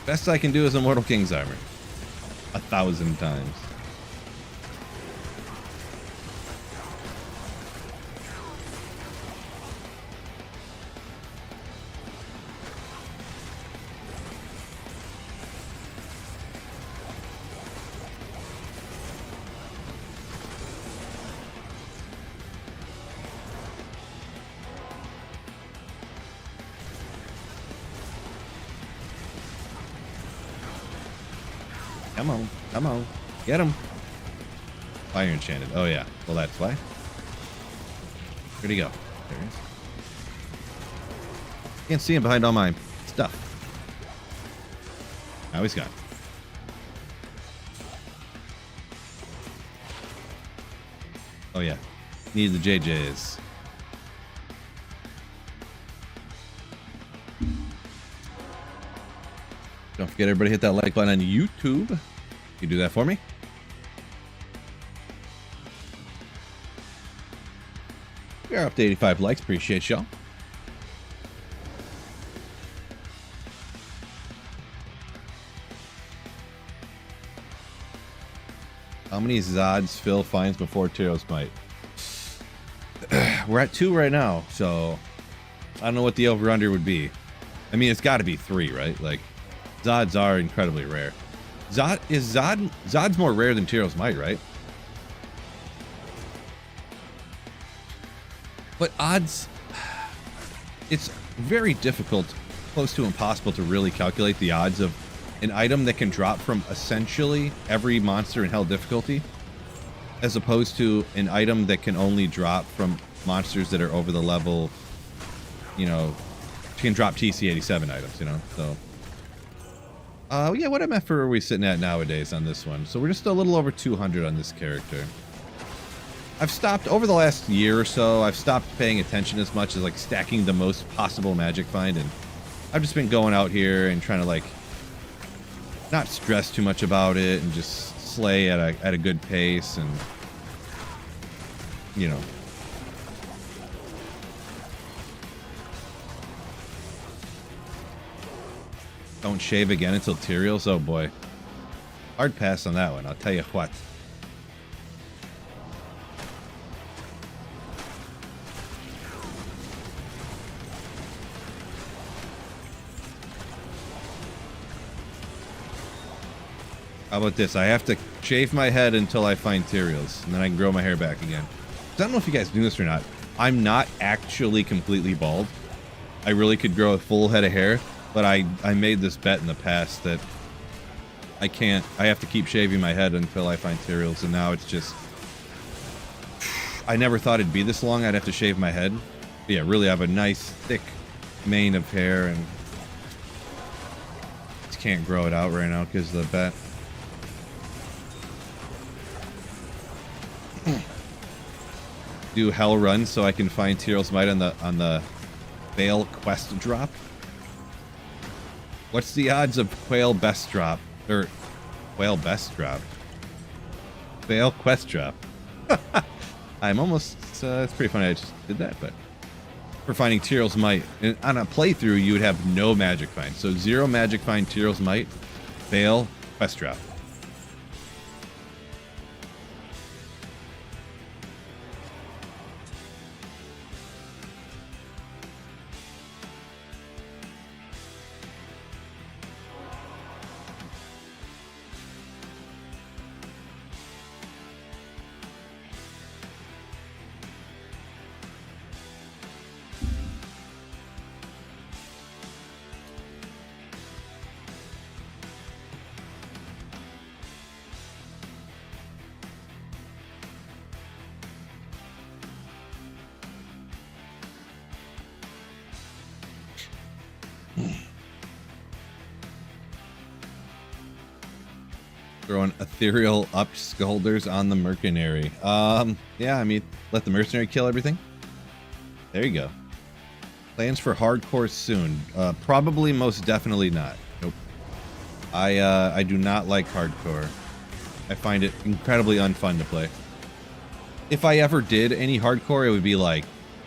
Best I can do is Immortal King's armor. 1,000 times. Come on, come on, get him. Fire enchanted. Oh yeah, well that's why. Where'd he go? There he is. Can't see him behind all my stuff. Now he's gone. Oh yeah, need the JJs. Don't forget, everybody, hit that like button on YouTube. You do that for me? We are up to 85 likes. Appreciate y'all. How many Zods Phil finds before Tyraels Might? We're at 2 right now, so I don't know what the over-under would be. I mean, it's got to be 3, right? Like, Zods are incredibly rare. Zod's more rare than Tyraels Might, right? But odds, it's very difficult, close to impossible to really calculate the odds of an item that can drop from essentially every monster in hell difficulty, as opposed to an item that can only drop from monsters that are over the level, you know, can drop TC87 items, you know, so. Yeah, what MF are we sitting at nowadays on this one? So we're just a little over 200 on this character. I've stopped, over the last year or so, I've stopped paying attention as much as, like, stacking the most possible magic find, and I've just been going out here and trying to, like, not stress too much about it and just slay at a good pace and, you know. Don't shave again until Tyraels? Oh boy. Hard pass on that one, I'll tell you what. How about this? I have to shave my head until I find Tyraels, and then I can grow my hair back again. I don't know if you guys knew this or not. I'm not actually completely bald. I really could grow a full head of hair. But I made this bet in the past that I have to keep shaving my head until I find Tyraels, and now it's just I never thought it'd be this long. I'd have to shave my head. But yeah, really have a nice thick mane of hair, and just can't grow it out right now because of the bat. Do hell run so I can find Tyraels Might on the Fail quest drop. What's the odds of Quail best drop or Quail best drop? Fail quest drop. I'm almost. It's pretty funny I just did that, but for finding Tyraels Might on a playthrough, you would have no magic find. So 0 magic find Tyraels Might, Fail quest drop. Throwing ethereal upsculders on the mercenary. Yeah, I mean, let the mercenary kill everything. There you go. Plans for hardcore soon. Probably, most definitely not. Nope. I do not like hardcore. I find it incredibly unfun to play. If I ever did any hardcore, it would be like,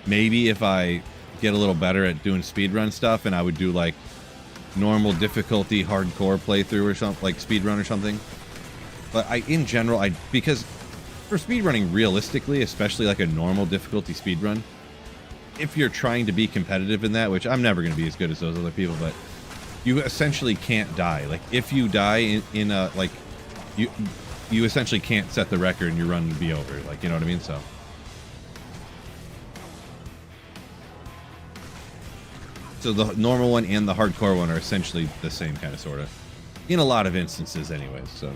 maybe if I get a little better at doing speedrun stuff, and I would do like normal difficulty hardcore playthrough or something, like speedrun or something. But in general, because for speedrunning realistically, especially like a normal difficulty speedrun, if you're trying to be competitive in that, which I'm never going to be as good as those other people, but you essentially can't die. Like if you die in a, like, you essentially can't set the record and your run would be over. Like, you know what I mean? So the normal one and the hardcore one are essentially the same kind of sort of, in a lot of instances anyways, so.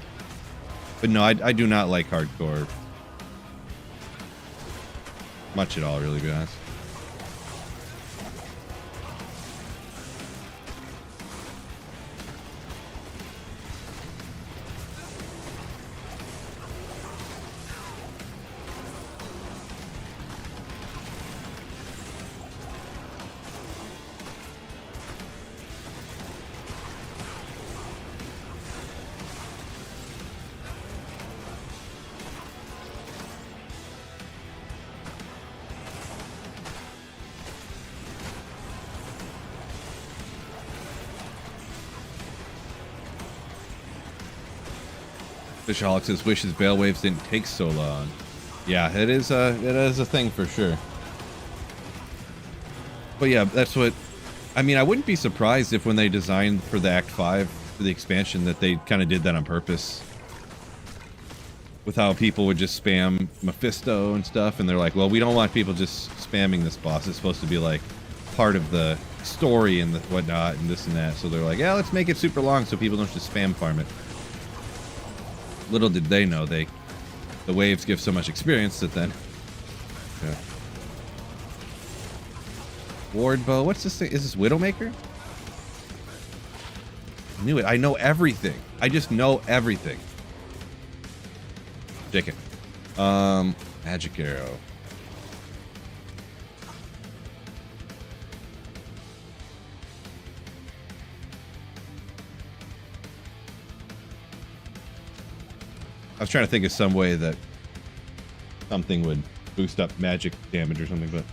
But no, I do not like hardcore much at all, really, to be honest. Fishaholic says wishes Bale Waves didn't take so long. Yeah, it is a thing for sure. But yeah, that's what I mean. I wouldn't be surprised if when they designed for the Act 5 for the expansion that they kind of did that on purpose. With how people would just spam Mephisto and stuff, and they're like, well, we don't want people just spamming this boss. It's supposed to be like part of the story and the whatnot and this and that. So they're like, yeah, let's make it super long so people don't just spam farm it. Little did they know the waves give so much experience that then. Yeah. Wardbow, what's this thing? Is this Widowmaker? I knew it. I know everything. I just know everything. Take it. Magic Arrow. I was trying to think of some way that something would boost up magic damage or something, but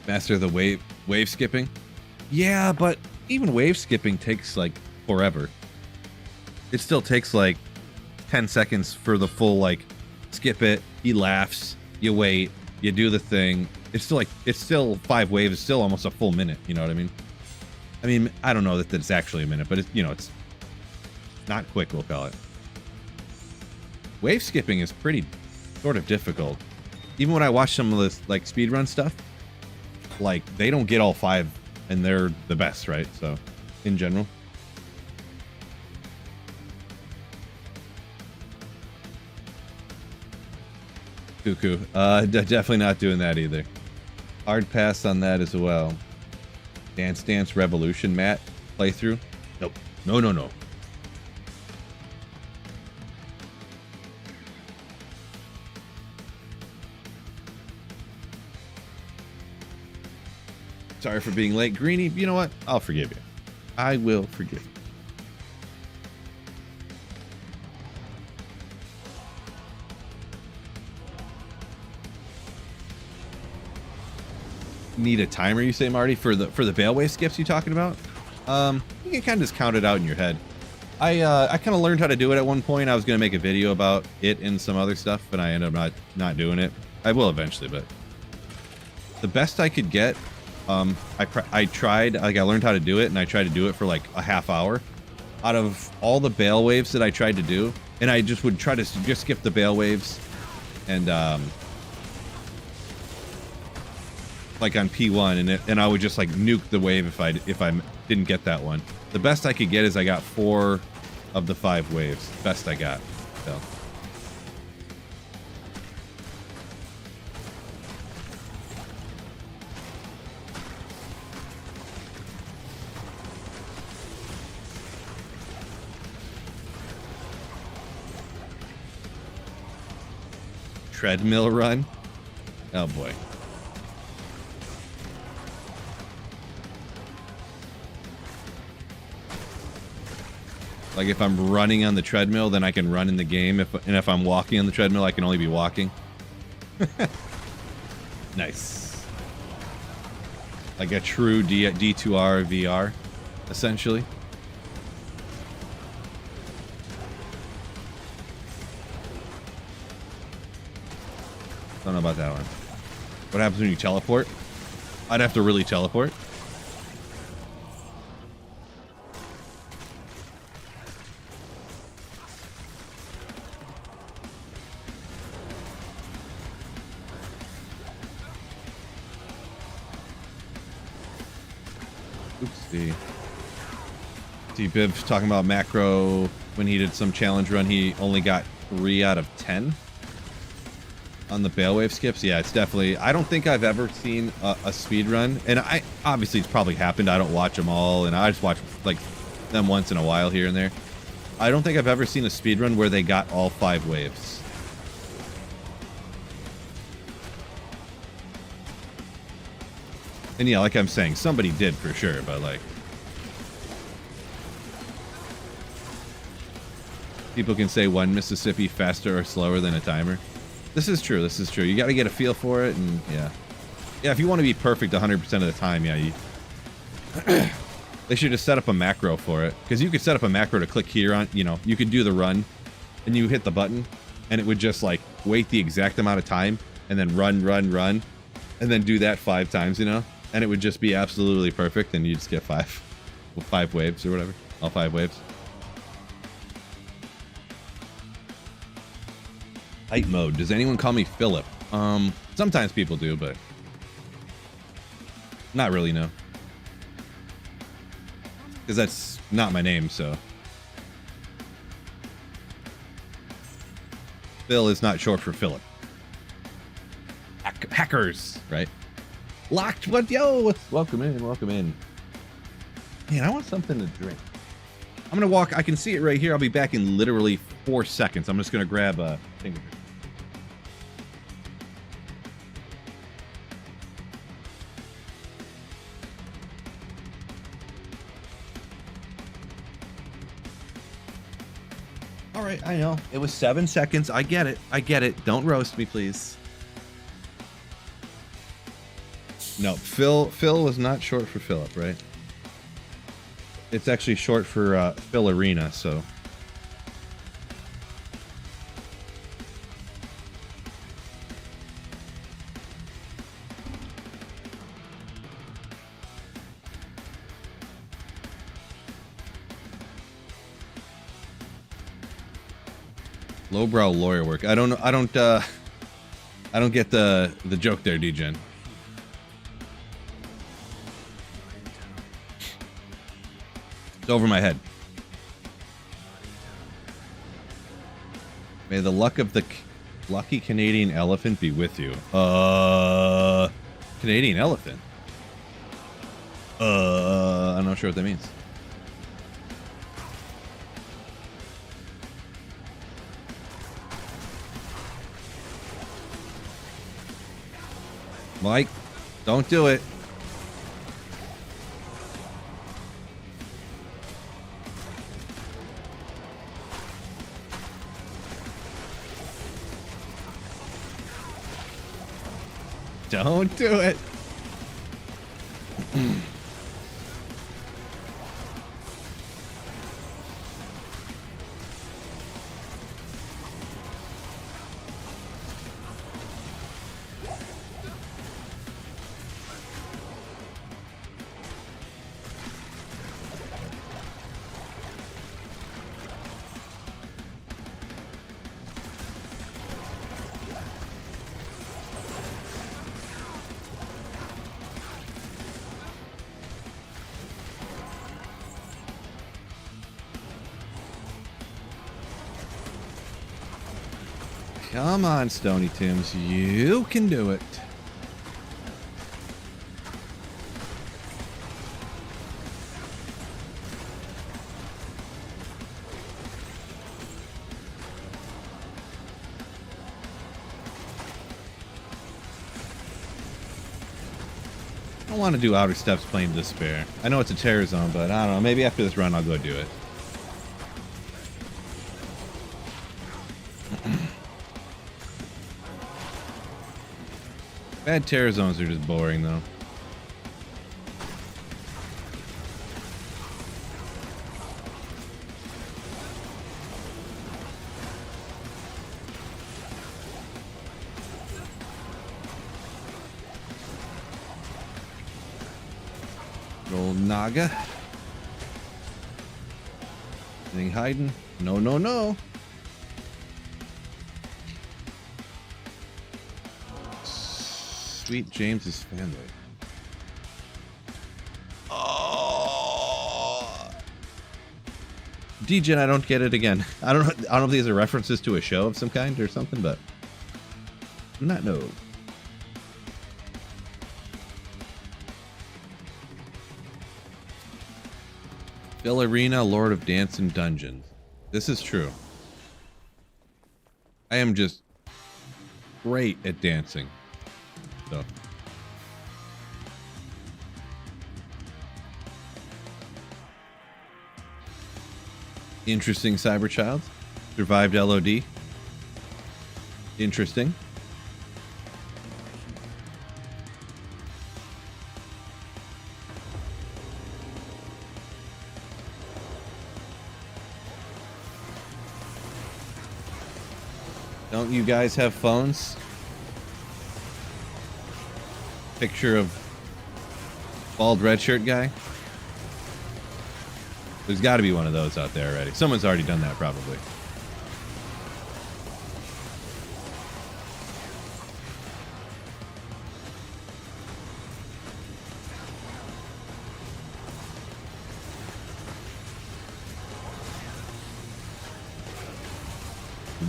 master the wave skipping. Yeah, but even wave skipping takes like forever. It still takes like 10 seconds for the full like skip it. He laughs, you wait, you do the thing. It's still 5 waves. It's still almost a full minute. You know what I mean? I mean, I don't know that it's actually a minute, but it's not quick. We'll call it. Wave skipping is pretty sort of difficult. Even when I watch some of this like speedrun stuff, like they don't get all 5, and they're the best, right? So, in general, Cuckoo. Definitely not doing that either. Hard pass on that as well. Dance Dance Revolution Matt playthrough. Nope. No, no, no. Sorry for being late, Greenie. You know what? I'll forgive you. I will forgive you. Need a timer, you say, Marty, for the Bailway skips you talking about? You can kind of just count it out in your head. I kind of learned how to do it at one point. I was gonna make a video about it and some other stuff, but I ended up not doing it. I will eventually, but the best I could get, I tried, like, I learned how to do it, and I tried to do it for like a half hour. Out of all the bail waves that I tried to do, and I just would try to just skip the bail waves, and like on P1, and I would just like nuke the wave if I didn't get that one. The best I could get is I got 4 of the 5 waves. Best I got. So. Treadmill run? Oh boy. Like if I'm running on the treadmill, then I can run in the game. If I'm walking on the treadmill, I can only be walking. Nice. Like a true D2R VR, essentially. Don't know about that one. What happens when you teleport? I'd have to really teleport. Oopsie. See Biv talking about macro when he did some challenge run, he only got 3 out of 10 on the Bailwave skips. Yeah, it's definitely, I don't think I've ever seen a speed run, and I obviously it's probably happened. I don't watch them all, and I just watch like them once in a while here and there. I don't think I've ever seen a speed run where they got all 5 waves. And yeah, like I'm saying, somebody did for sure, but like, people can say one Mississippi faster or slower than a timer. This is true. This is true. You got to get a feel for it, and yeah, if you want to be perfect 100% of the time, yeah, they should just set up a macro for it, because you could set up a macro to click here on, you know, you could do the run, and you hit the button, and it would just like wait the exact amount of time, and then run, and then do that 5 times, you know, and it would just be absolutely perfect, and you just get 5 waves or whatever, all 5 waves. Height mode. Does anyone call me Philip? Sometimes people do, but not really, no. Because that's not my name, so. Phil is not short for Philip. Hackers, right? Locked, what? Yo, welcome in, welcome in. Man, I want something to drink. I'm gonna walk, I can see it right here. I'll be back in literally 4 seconds. I'm just gonna grab a thing. All right, I know. It was 7 seconds. I get it. I get it. Don't roast me, please. No, Phil was not short for Philip, right? It's actually short for Phil Arena, so. Lowbrow lawyer work. I don't get the joke there, D-Gen. It's over my head. May the luck of the Lucky Canadian elephant be with you. Canadian elephant? I'm not sure what that means. Mike, don't do it. Don't do it. Come on, Stony Tims. You can do it. I don't want to do Outer Steps Plain Despair. I know it's a terror zone, but I don't know. Maybe after this run, I'll go do it. Bad terror zones are just boring, though. Old Naga. Anything hiding? No, no, no. Sweet James's family. Oh. DGen, I don't get it again. I don't know if these are references to a show of some kind or something, but I do not know. Phil Arena, Lord of Dance and Dungeons. This is true. I am just great at dancing. So. Interesting, Cyberchild. Survived LOD. Interesting. Don't you guys have phones? Picture of bald red shirt guy. There's got to be one of those out there already. Someone's already done that, probably.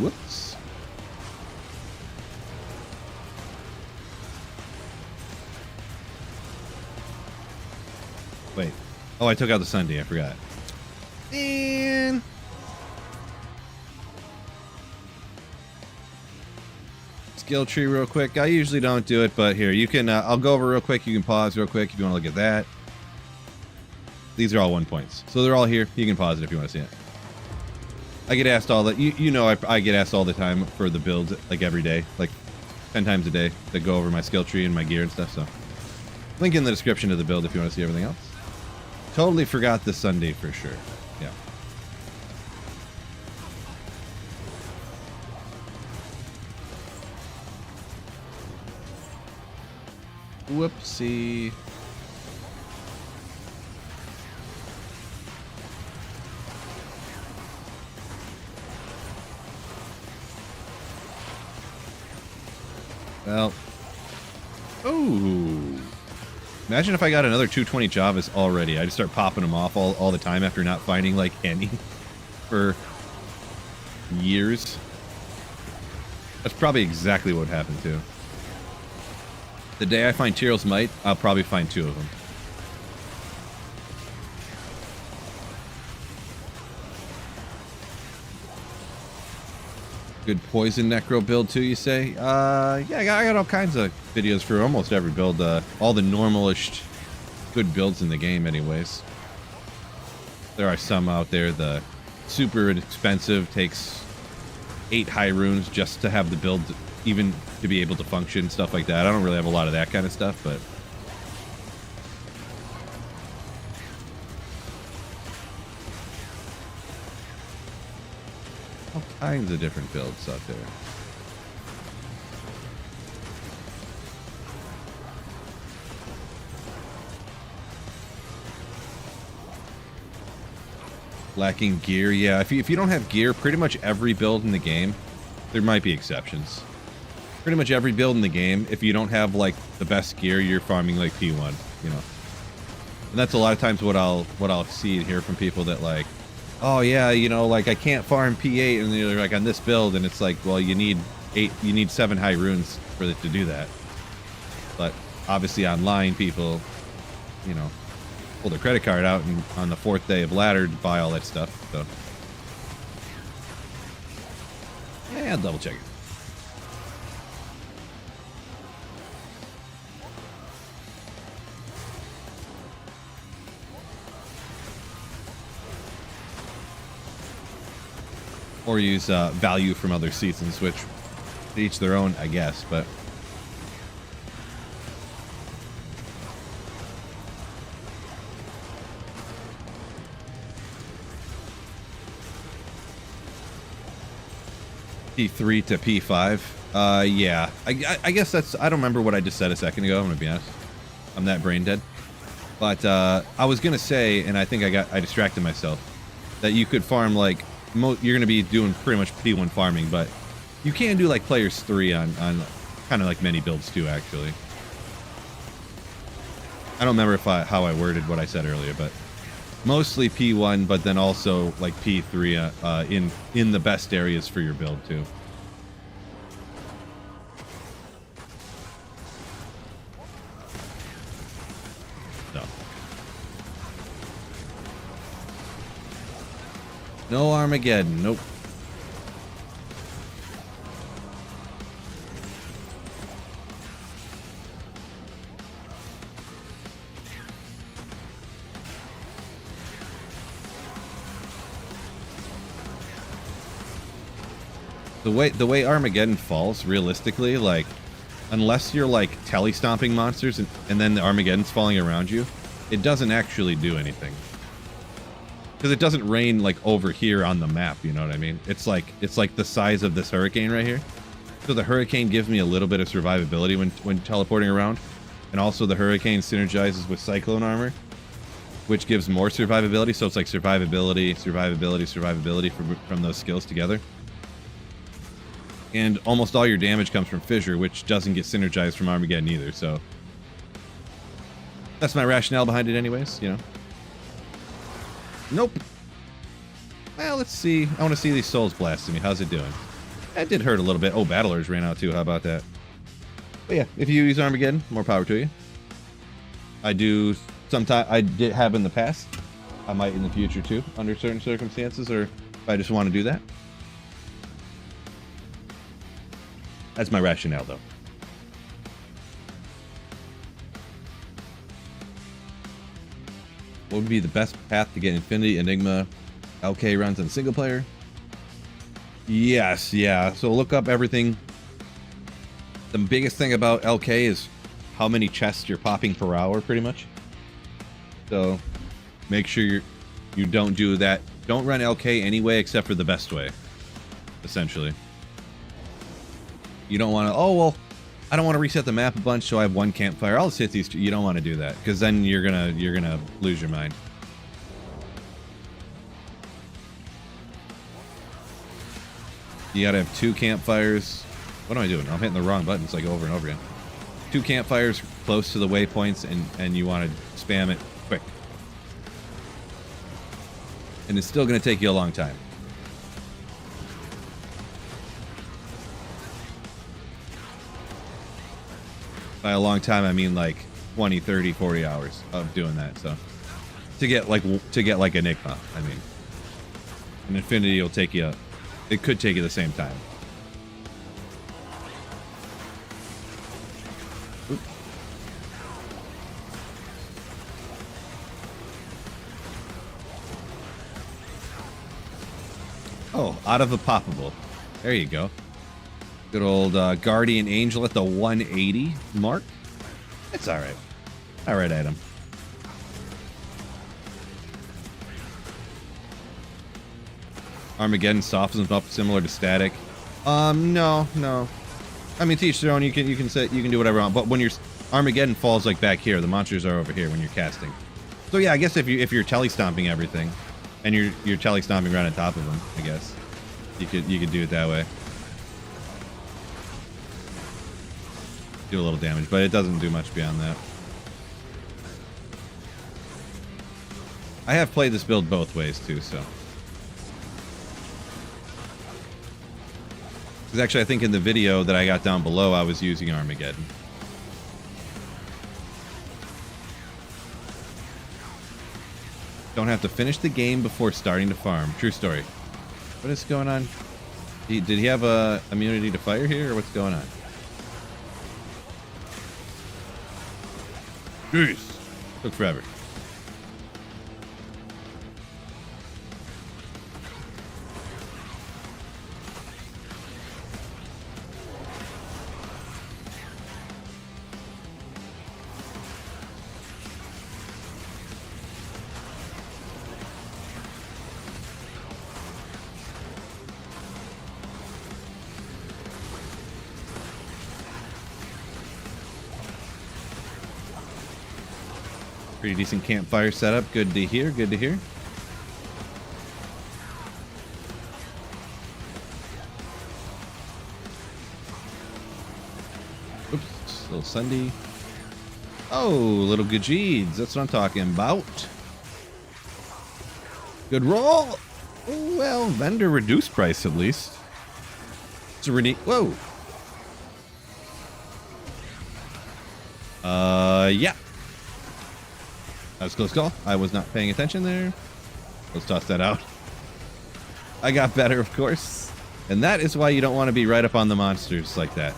Whoops. Wait. Oh, I took out the Sunday. I forgot. And skill tree real quick. I usually don't do it, but here you can. I'll go over real quick. You can pause real quick if you want to look at that. These are all 1 points, so they're all here. You can pause it if you want to see it. I get asked all that. You know, I get asked all the time for the builds, like every day, like 10 times a day, that go over my skill tree and my gear and stuff. So, link in the description of the build if you want to see everything else. Totally forgot the Sunday for sure. Yeah. Whoopsie. Well. Oh. Imagine if I got another 220 Javas already. I just start popping them off all the time after not finding like any for years. That's probably exactly what happened too. The day I find Tyraels Might, I'll probably find 2 of them. Good poison necro build too, you say? Yeah, I got all kinds of videos for almost every build. All the normalish good builds in the game anyways. There are some out there. The super expensive takes 8 high runes just to have the build, even to be able to function, stuff like that. I don't really have a lot of that kind of stuff, but all kinds of different builds out there. Lacking gear, yeah. If you don't have gear, pretty much every build in the game, there might be exceptions. Pretty much every build in the game, if you don't have like the best gear, you're farming like P1, you know. And that's a lot of times what I'll see and hear from people that like, oh yeah, you know, like I can't farm P8, and they're like on this build, and it's like, well, you need 7 high runes for it to do that. But obviously online people, you know, pull their credit card out and on the 4th day of ladder to buy all that stuff. So yeah, I'll double check it. Or use value from other seasons, which to each their own, I guess, but P3 to P5. Yeah. I guess that's... I don't remember what I just said a second ago, I'm gonna be honest. I'm that brain dead. But I was gonna say, and I think I distracted myself, that you could farm like... you're gonna be doing pretty much P1 farming, but you can do like players 3 on kind of like many builds too, actually. I don't remember how I worded what I said earlier, but mostly P1, but then also like P3 in the best areas for your build too. So. No Armageddon, nope. The way Armageddon falls, realistically, like, unless you're like tele-stomping monsters and then the Armageddon's falling around you, it doesn't actually do anything. Because it doesn't rain like over here on the map, you know what I mean? It's like the size of this hurricane right here. So the hurricane gives me a little bit of survivability when teleporting around. And also the hurricane synergizes with cyclone armor, which gives more survivability. So it's like survivability from those skills together. And almost all your damage comes from Fissure, which doesn't get synergized from Armageddon either, so... That's my rationale behind it anyways, you know. Nope. Well, let's see. I want to see these souls blasting me. How's it doing? That did hurt a little bit. Oh, Battlers ran out too. How about that? But yeah, if you use Armageddon, more power to you. I do sometimes... I did have in the past. I might in the future too, under certain circumstances, or if I just want to do that. That's my rationale, though. What would be the best path to get Infinity, Enigma, LK runs on single player? Yes, yeah. So look up everything. The biggest thing about LK is how many chests you're popping per hour, pretty much. So make sure you don't do that. Don't run LK anyway, except for the best way, essentially. You don't want to, oh, well, I don't want to reset the map a bunch, so I have one campfire. I'll just hit these two. You don't want to do that, because then you're gonna lose your mind. You gotta have 2 campfires. What am I doing? I'm hitting the wrong buttons like over and over again. 2 campfires close to the waypoints, and you want to spam it quick. And it's still gonna take you a long time. By a long time, I mean like 20, 30, 40 hours of doing that. So to get like Enigma, I mean, an Infinity will take you. It could take you the same time. Oop. Oh, out of the poppable. There you go. Good old Guardian Angel at the 180 mark. It's all right. All right, item. Armageddon softens up similar to static. No. I mean, to each their own. You can do whatever you want. But when your Armageddon falls like back here, the monsters are over here when you're casting. So yeah, I guess if you're telly stomping everything, and you're telly stomping right on top of them, I guess you could do it that way. Do a little damage, but it doesn't do much beyond that. I have played this build both ways too, so. Because actually, I think in the video that I got down below, I was using Armageddon. Don't have to finish the game before starting to farm. True story. What is going on? Did he have a immunity to fire here, or what's going on? Jeez. Took forever. Pretty decent campfire setup. Good to hear. Good to hear. Oops. Little Sunday. Oh, little Gajeeds. That's what I'm talking about. Good roll. Oh, well, vendor reduced price at least. It's a redeem. Whoa. Yeah. That was a close call. I was not paying attention there. Let's toss that out. I got better, of course. And that is why you don't want to be right up on the monsters like that.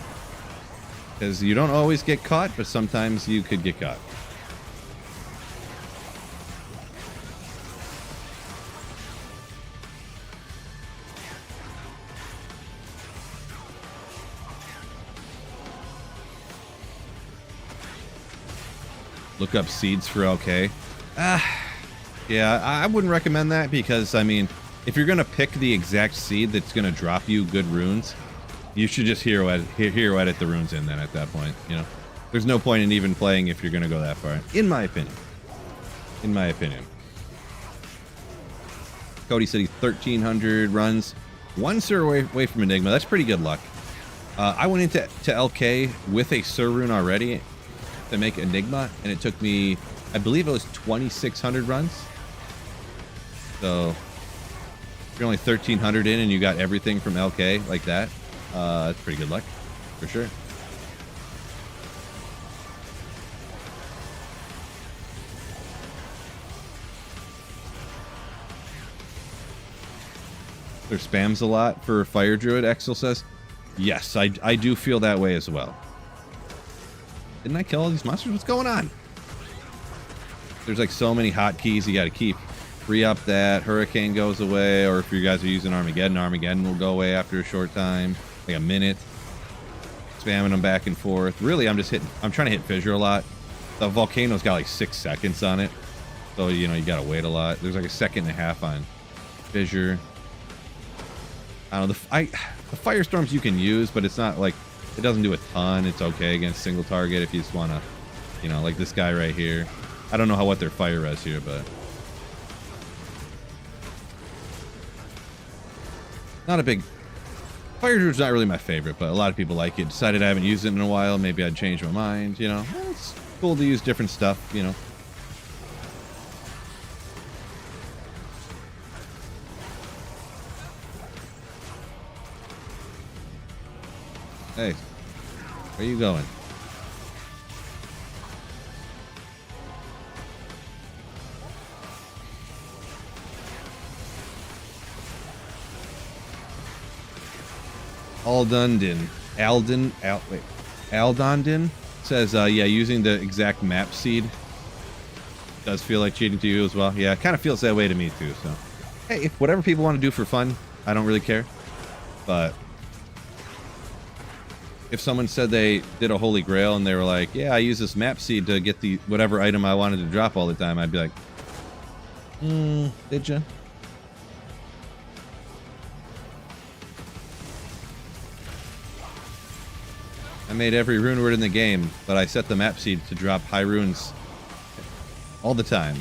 Because you don't always get caught, but sometimes you could get caught. Look up seeds for LK. Yeah, I wouldn't recommend that because, I mean, if you're going to pick the exact seed that's going to drop you good runes, you should just hero edit the runes in then at that point, you know? There's no point in even playing if you're going to go that far, in my opinion. In my opinion. Cody said he's 1,300 runs. One Sir away from Enigma. That's pretty good luck. I went into LK with a Sir rune already to make Enigma, and it took me, I believe it was 2,600 runs. So if you're only 1,300 in and you got everything from LK like that, that's pretty good luck, for sure. There spams a lot for Fire Druid, Exel says. Yes, I do feel that way as well. Didn't I kill all these monsters? What's going on? There's like so many hotkeys you got to keep. Free up that Hurricane goes away, or if you guys are using Armageddon, Armageddon will go away after a short time, like a minute. Spamming them back and forth. Really, I'm trying to hit Fissure a lot. The Volcano's got like 6 seconds on it, so you know you got to wait a lot. There's like a second and a half on Fissure. I don't know, the Firestorms you can use, but it's not like, it doesn't do a ton. It's okay against single target if you just want to, you know, like this guy right here. I don't know what their fire res here, but not a big Fire Druid's not really my favorite, but a lot of people like it. Decided I haven't used it in a while. Maybe I'd change my mind, you know. It's cool to use different stuff, you know. Hey, where are you going? Aldundin. Wait. Aldondin says, yeah, using the exact map seed does feel like cheating to you as well. Yeah, it kind of feels that way to me too, so. Hey, if whatever people want to do for fun, I don't really care. But if someone said they did a holy grail and they were like, yeah, I use this map seed to get the whatever item I wanted to drop all the time, I'd be like, did you? I made every rune word in the game, but I set the map seed to drop high runes all the time.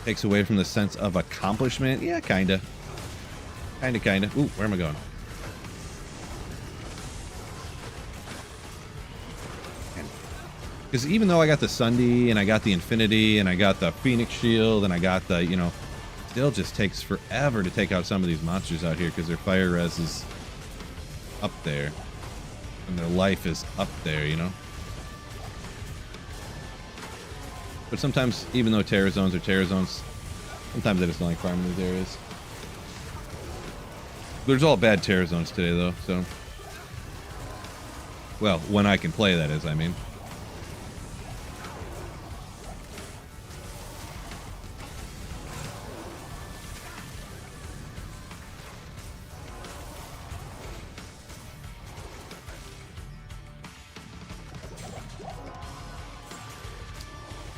Takes away from the sense of accomplishment. Yeah, kinda. Kinda. Ooh, where am I going? Because even though I got the Sunday and I got the Infinity and I got the Phoenix Shield and I got the, you know, still just takes forever to take out some of these monsters out here because their fire res is up there and their life is up there, you know. But sometimes, even though Terror Zones are Terror Zones, sometimes I just don't like farming these areas. There's all bad Terror Zones today, though, so. Well, when I can play, that is, I mean.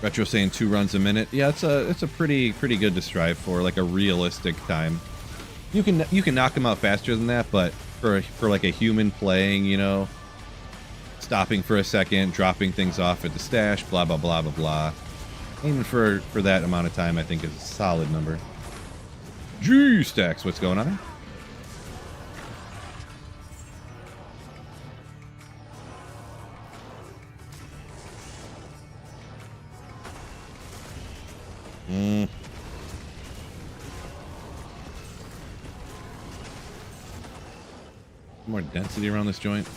Retro saying 2 runs a minute. Yeah, it's a pretty good to strive for, like a realistic time. You can knock them out faster than that, but for like a human playing, you know, stopping for a second, dropping things off at the stash, blah blah blah blah blah. Aiming for that amount of time, I think, is a solid number. G Stacks, what's going on? More density around this joint.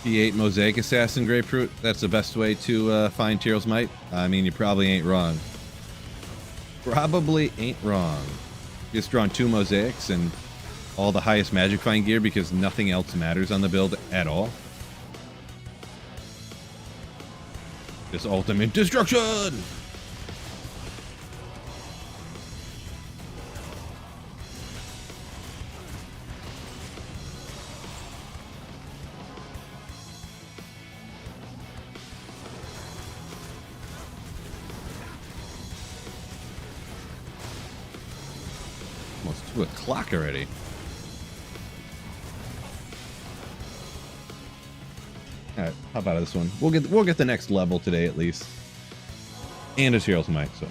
P8 Mosaic Assassin Grapefruit. That's the best way to find Tyraels Might. I mean, you probably ain't wrong. Probably ain't wrong. Just drawn 2 Mosaics and all the highest Magic Find gear because nothing else matters on the build at all. Just ultimate destruction! Almost 2 o'clock already. All right, hop out of this one. We'll get the next level today at least, and a Tyraels Might. So.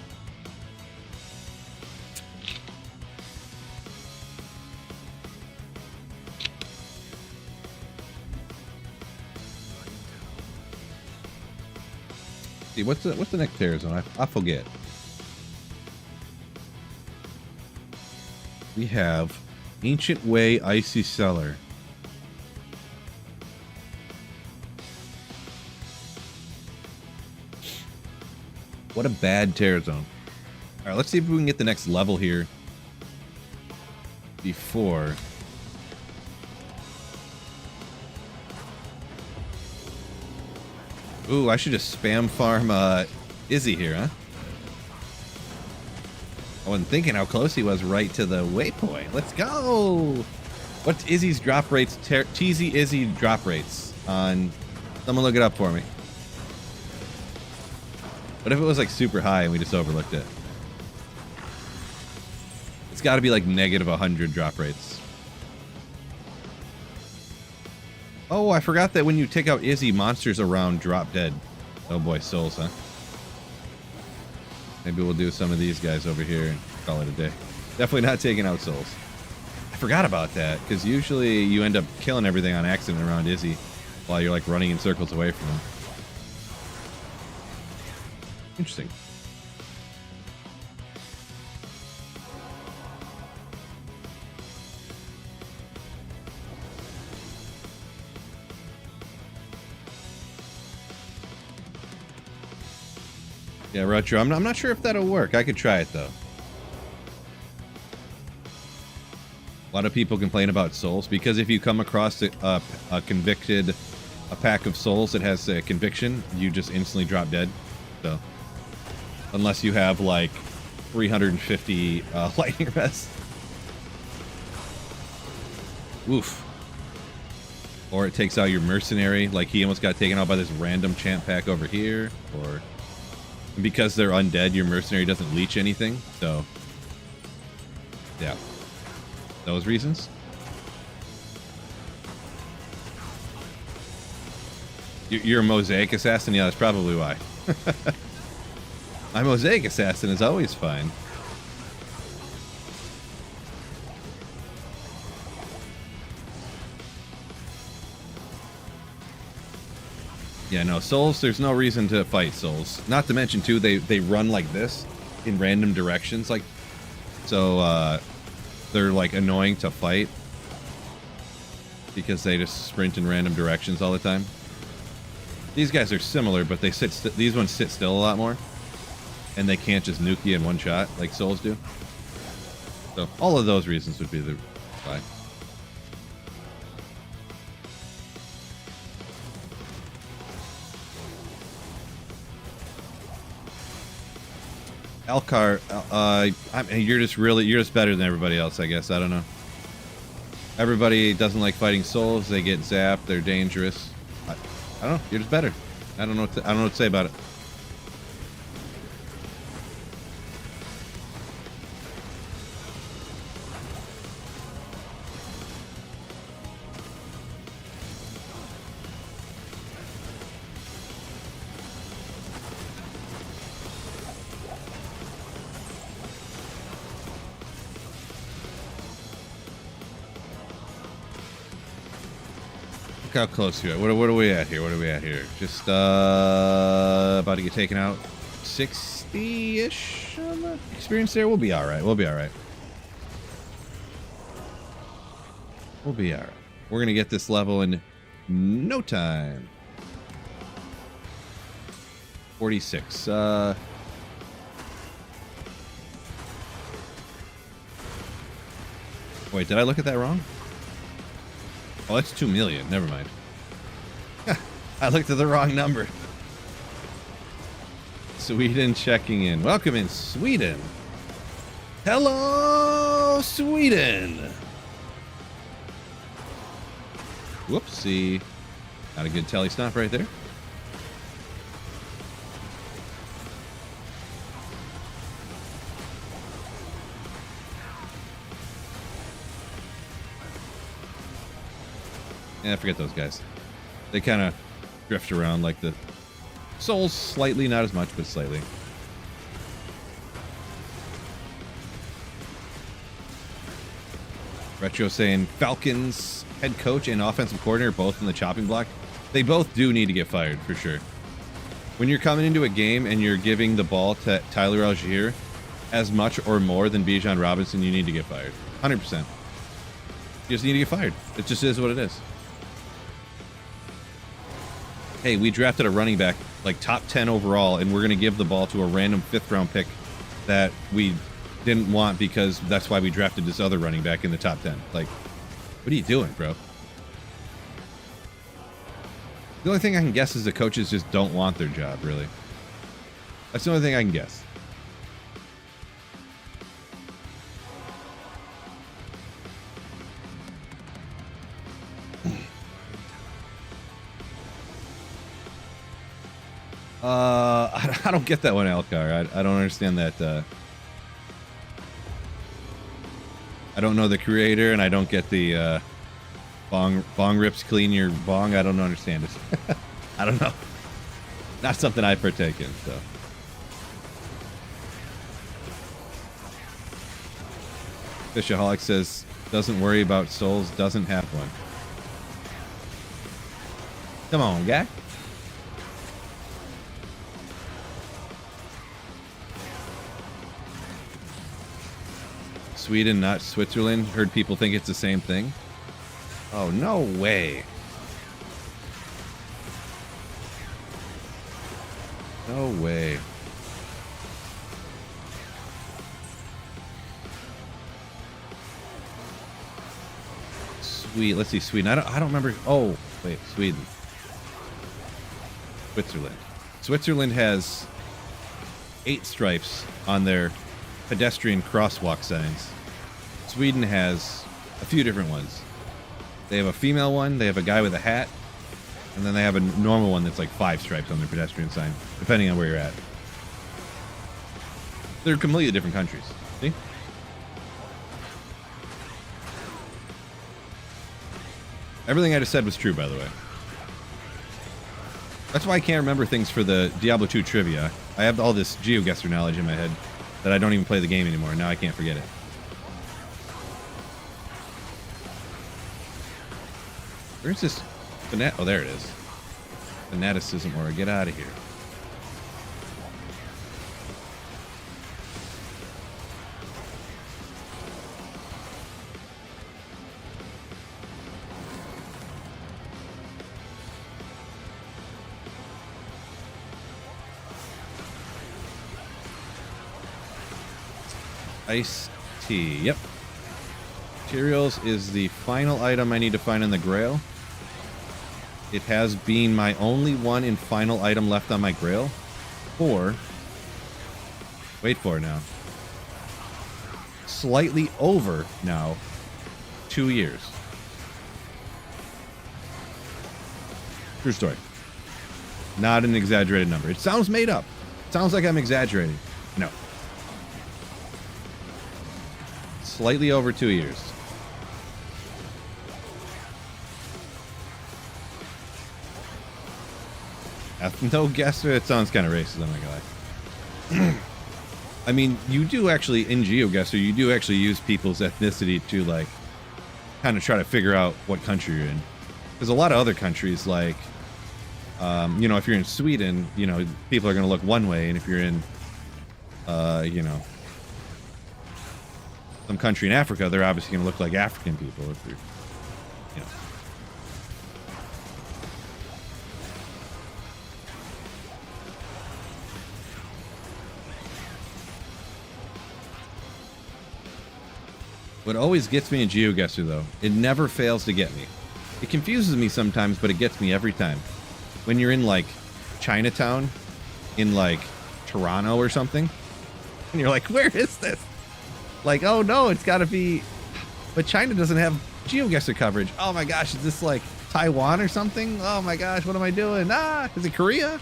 See, what's the next Terror Zone? I forget. We have Ancient Way Icy Cellar. What a bad Terror Zone. Alright, let's see if we can get the next level here before. Ooh, I should just spam farm Izzy here, huh? I wasn't thinking how close he was right to the waypoint. Let's go! What's Izzy's drop rates? Cheesy Izzy drop rates on... Someone look it up for me. What if it was like super high and we just overlooked it? It's got to be like negative 100 drop rates. Oh, I forgot that when you take out Izzy, monsters around drop dead. Oh boy, souls, huh? Maybe we'll do some of these guys over here and call it a day. Definitely not taking out souls. I forgot about that, because usually you end up killing everything on accident around Izzy while you're like running in circles away from him. Interesting. Yeah, Retro. I'm not sure if that'll work. I could try it though. A lot of people complain about souls because if you come across a pack of souls that has a conviction, you just instantly drop dead. So, unless you have like 350 lightning rests. Oof. Or it takes out your mercenary, like he almost got taken out by this random champ pack over here, or because they're undead, your mercenary doesn't leech anything, so yeah. Those reasons. You're a mosaic assassin? Yeah, that's probably why. My mosaic assassin is always fine. Yeah, no, souls, there's no reason to fight souls. Not to mention, too, they run like this in random directions. Like, so, they're, like, annoying to fight because they just sprint in random directions all the time. These guys are similar, but they these ones sit still a lot more. And they can't just nuke you in one shot like souls do. So, all of those reasons would be the why. Elcar, I mean, you're just better than everybody else, I guess. I don't know. Everybody doesn't like fighting souls. They get zapped. They're dangerous. I don't know. You're just better. I don't know what to say about it. How close to it? What are we at here? What are we at here? Just about to get taken out. 60-ish on the experience there. We'll be all right. We'll be all right. We'll be all right. We're gonna get this level in no time. 46. Wait, did I look at that wrong? Oh, that's 2 million. Never mind. I looked at the wrong number. Sweden checking in. Welcome in, Sweden. Hello, Sweden. Whoopsie. Not a good telly stomp right there. Yeah, forget those guys. They kind of drift around like the souls slightly, not as much, but slightly. Retro saying Falcons head coach and offensive coordinator both in the chopping block. They both do need to get fired for sure. When you're coming into a game and you're giving the ball to Tyraels as much or more than Bijan Robinson, you need to get fired. 100%. You just need to get fired. It just is what it is. Hey, we drafted a running back like top 10 overall, and we're going to give the ball to a random 5th round pick that we didn't want because that's why we drafted this other running back in the top 10. Like, what are you doing, bro? The only thing I can guess is the coaches just don't want their job, really. That's the only thing I can guess. I don't get that one, Elcar. I don't understand that. I don't know the creator, and I don't get the Bong rips clean your bong. I don't understand it. I don't know. Not something I partake in, so. Fishaholic says, doesn't worry about souls, doesn't have one. Come on, guy. Sweden, not Switzerland. Heard people think it's the same thing. Oh, no way. No way. Sweet. Let's see, Sweden. I don't remember. Oh, wait, Sweden. Switzerland. Switzerland has 8 stripes on their pedestrian crosswalk signs. Sweden has a few different ones. They have a female one, they have a guy with a hat, and then they have a normal one that's like 5 stripes on their pedestrian sign, depending on where you're at. They're completely different countries. See? Everything I just said was true, by the way. That's why I can't remember things for the Diablo 2 trivia. I have all this GeoGuessr knowledge in my head that I don't even play the game anymore. Now I can't forget it. Where's this Oh, there it is. Fanaticism aura. Get out of here. Iced tea. Yep. Tyraels is the final item I need to find in the Grail. It has been my only one and final item left on my Grail for, wait for it now, slightly over now 2 years. True story. Not an exaggerated number. It sounds made up. It sounds like I'm exaggerating. No. Slightly over 2 years. No guesser. It sounds kind of racist. I'm not gonna lie. I mean, you do actually in GeoGuessr, you do actually use people's ethnicity to like kind of try to figure out what country you're in. There's a lot of other countries like, you know, if you're in Sweden, you know, people are gonna look one way, and if you're in, you know, some country in Africa, they're obviously going to look like African people. If you're, you know. What always gets me in GeoGuessr, though, it never fails to get me. It confuses me sometimes, but it gets me every time. When you're in, like, Chinatown, in, like, Toronto or something, and you're like, where is this? Like, oh no, it's got to be, but China doesn't have GeoGuessr coverage. Oh my gosh, is this like Taiwan or something? Oh my gosh, what am I doing? Ah, is it Korea?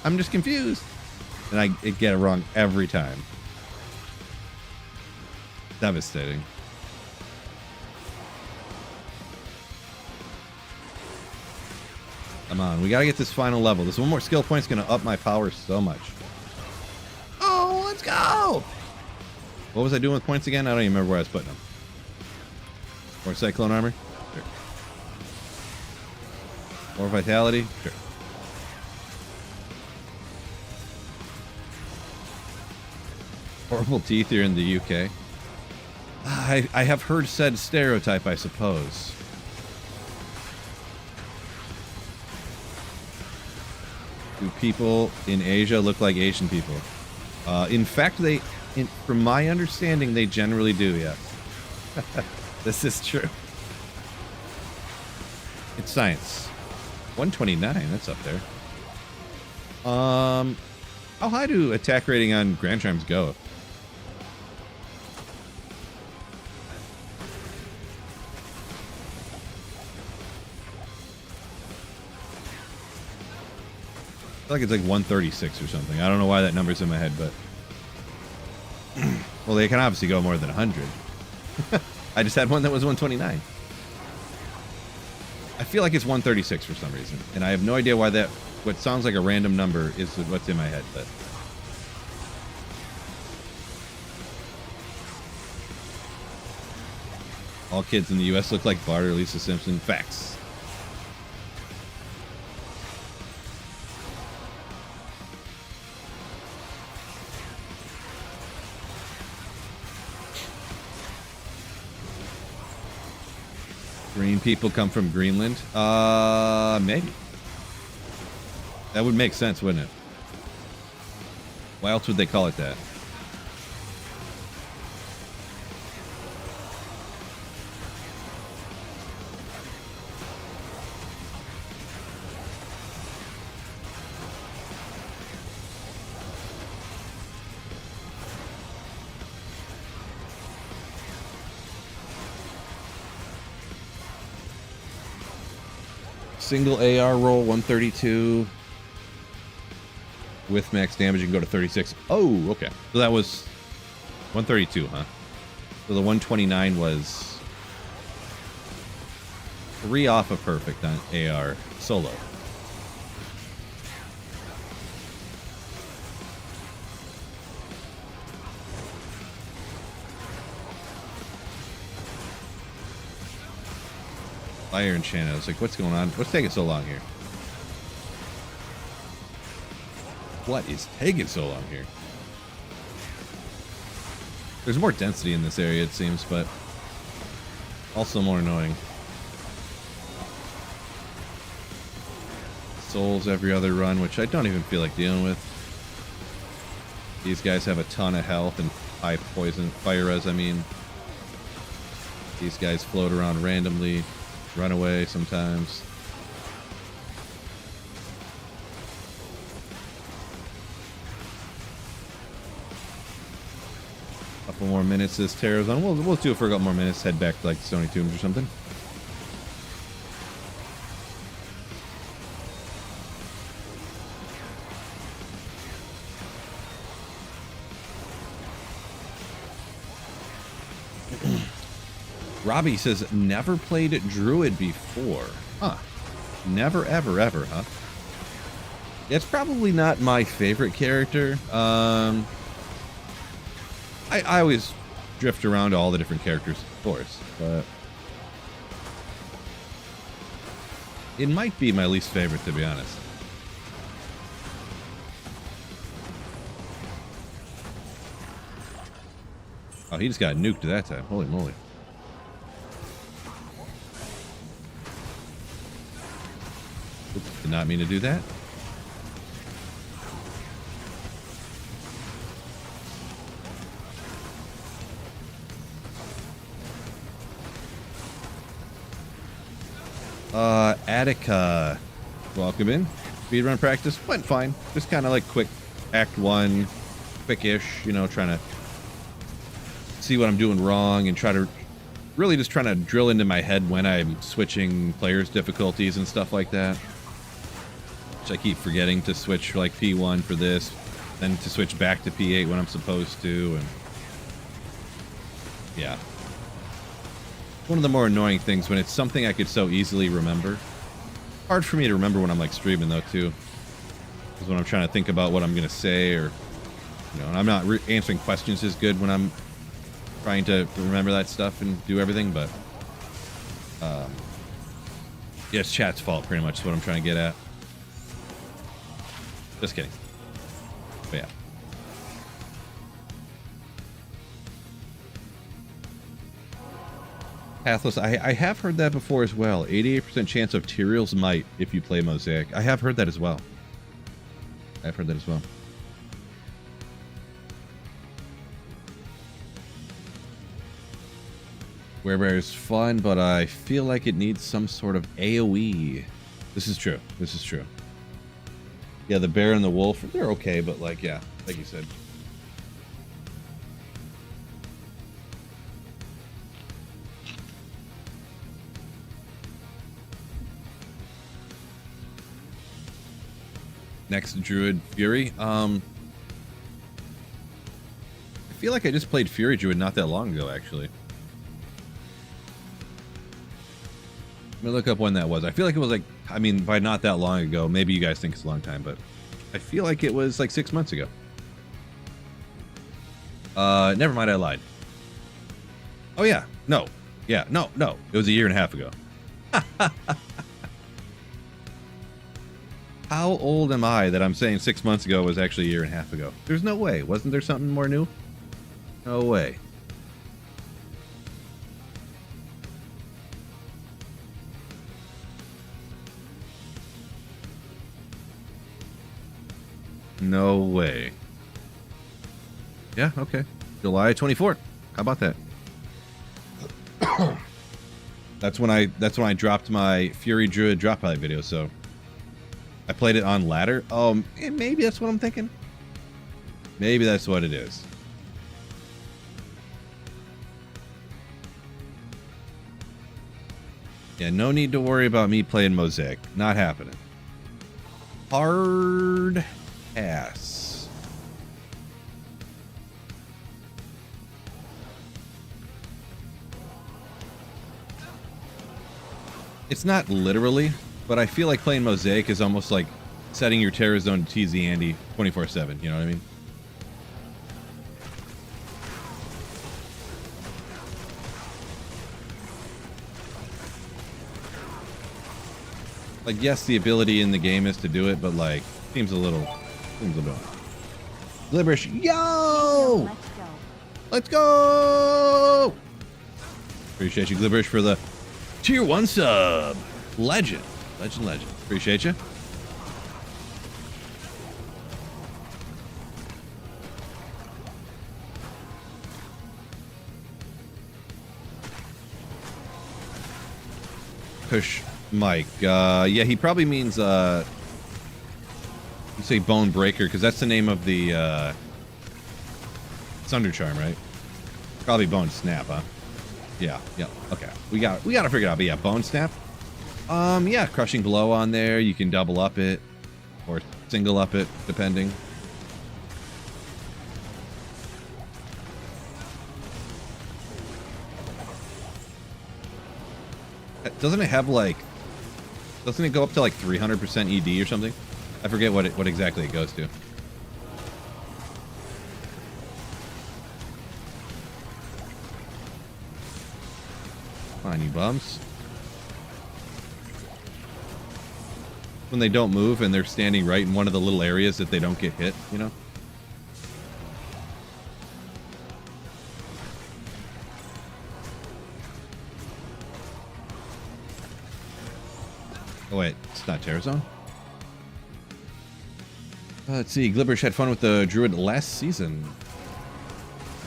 I'm just confused. And I get it wrong every time. Devastating. Come on, we got to get this final level. This one more skill point is going to up my power so much. Oh, let's go. What was I doing with points again? I don't even remember where I was putting them. More Cyclone Armor? Sure. More Vitality? Sure. Horrible teeth here in the UK. I have heard said stereotype, I suppose. Do people in Asia look like Asian people? In fact, from my understanding, they generally do, yes. This is true. It's science. 129, that's up there. How high do attack rating on Grand Triumphs go? I feel like it's like 136 or something. I don't know why that number's in my head, but... Well, they can obviously go more than 100. I just had one that was 129. I feel like it's 136 for some reason, and I have no idea why that. What sounds like a random number is what's in my head, but. All kids in the U.S. look like Bart or Lisa Simpson. Facts. Green people come from Greenland? Maybe. That would make sense, wouldn't it? Why else would they call it that? Single AR roll 132 with max damage. You can go to 36. Oh, okay. So that was 132, huh? So the 129 was 3 off of perfect on AR solo. Fire enchant. I was like, what's going on? What's taking so long here? What is taking so long here? There's more density in this area, it seems, but also more annoying. Souls every other run, which I don't even feel like dealing with. These guys have a ton of health and high poison. Fire res, I mean. These guys float around randomly. Run away sometimes. Couple more minutes this Tyraels on. We'll do it for a couple more minutes. Head back to like Stony Tombs or something. Robbie says, never played Druid before. Huh. Never, ever, ever, huh? It's probably not my favorite character. I always drift around to all the different characters, of course, but it might be my least favorite, to be honest. Oh, he just got nuked that time. Holy moly. Oops, did not mean to do that. Attica, welcome in. Speedrun practice went fine. Just kind of like quick act 1, quick-ish, you know, trying to see what I'm doing wrong and try to really just trying to drill into my head when I'm switching players' difficulties and stuff like that. Which I keep forgetting to switch like P1 for this, then to switch back to P8 when I'm supposed to, and yeah. One of the more annoying things when it's something I could so easily remember. Hard for me to remember when I'm like streaming though too, because when I'm trying to think about what I'm gonna say, or you know, and I'm not answering questions as good when I'm trying to remember that stuff and do everything. But yeah, it's chat's fault pretty much is what I'm trying to get at. Just kidding. But yeah. Pathless, I have heard that before as well. 88% chance of Tyraels might if you play Mosaic. I have heard that as well. I've heard that as well. Werebear is fun, but I feel like it needs some sort of AoE. This is true. This is true. Yeah, the bear and the wolf, they're okay, but like, yeah, like you said. Next Druid Fury. I feel like I just played Fury Druid not that long ago, actually. Let me look up when that was. I feel like it was like, I mean, by not that long ago. Maybe you guys think it's a long time, but I feel like it was like 6 months ago. Never mind, I lied. Oh yeah, no. Yeah, no. It was a year and a half ago. How old am I that I'm saying 6 months ago was actually a year and a half ago? There's no way. Wasn't there something more new? No way. No way. Yeah, okay. July 24th. How about that? That's when I dropped my Fury Druid drop highlight video, so I played it on ladder. Oh, maybe that's what I'm thinking. Maybe that's what it is. Yeah, no need to worry about me playing Mosaic. Not happening. Hard pass. It's not literally, but I feel like playing Mosaic is almost like setting your terror zone to TZ Andy 24/7. You know what I mean? Like, yes, the ability in the game is to do it, but like, seems a little Glibberish. Yo! Let's go! Appreciate you, Glibberish, for the tier 1 sub. Legend. Appreciate you. Push Mike. Yeah, he probably means, you say Bone Breaker, because that's the name of the, Thunder Charm, right? Probably Bone Snap, huh? Yeah, okay. We gotta figure it out, but yeah, Bone Snap. Yeah, Crushing Blow on there. You can double up it, or single up it, depending. Doesn't it have like... Doesn't it go up to like 300% ED or something? I forget what exactly it goes to. Come on, you bums. When they don't move and they're standing right in one of the little areas that they don't get hit, you know? Oh wait, it's not Terror Zone? Let's see, Glibberish had fun with the Druid last season.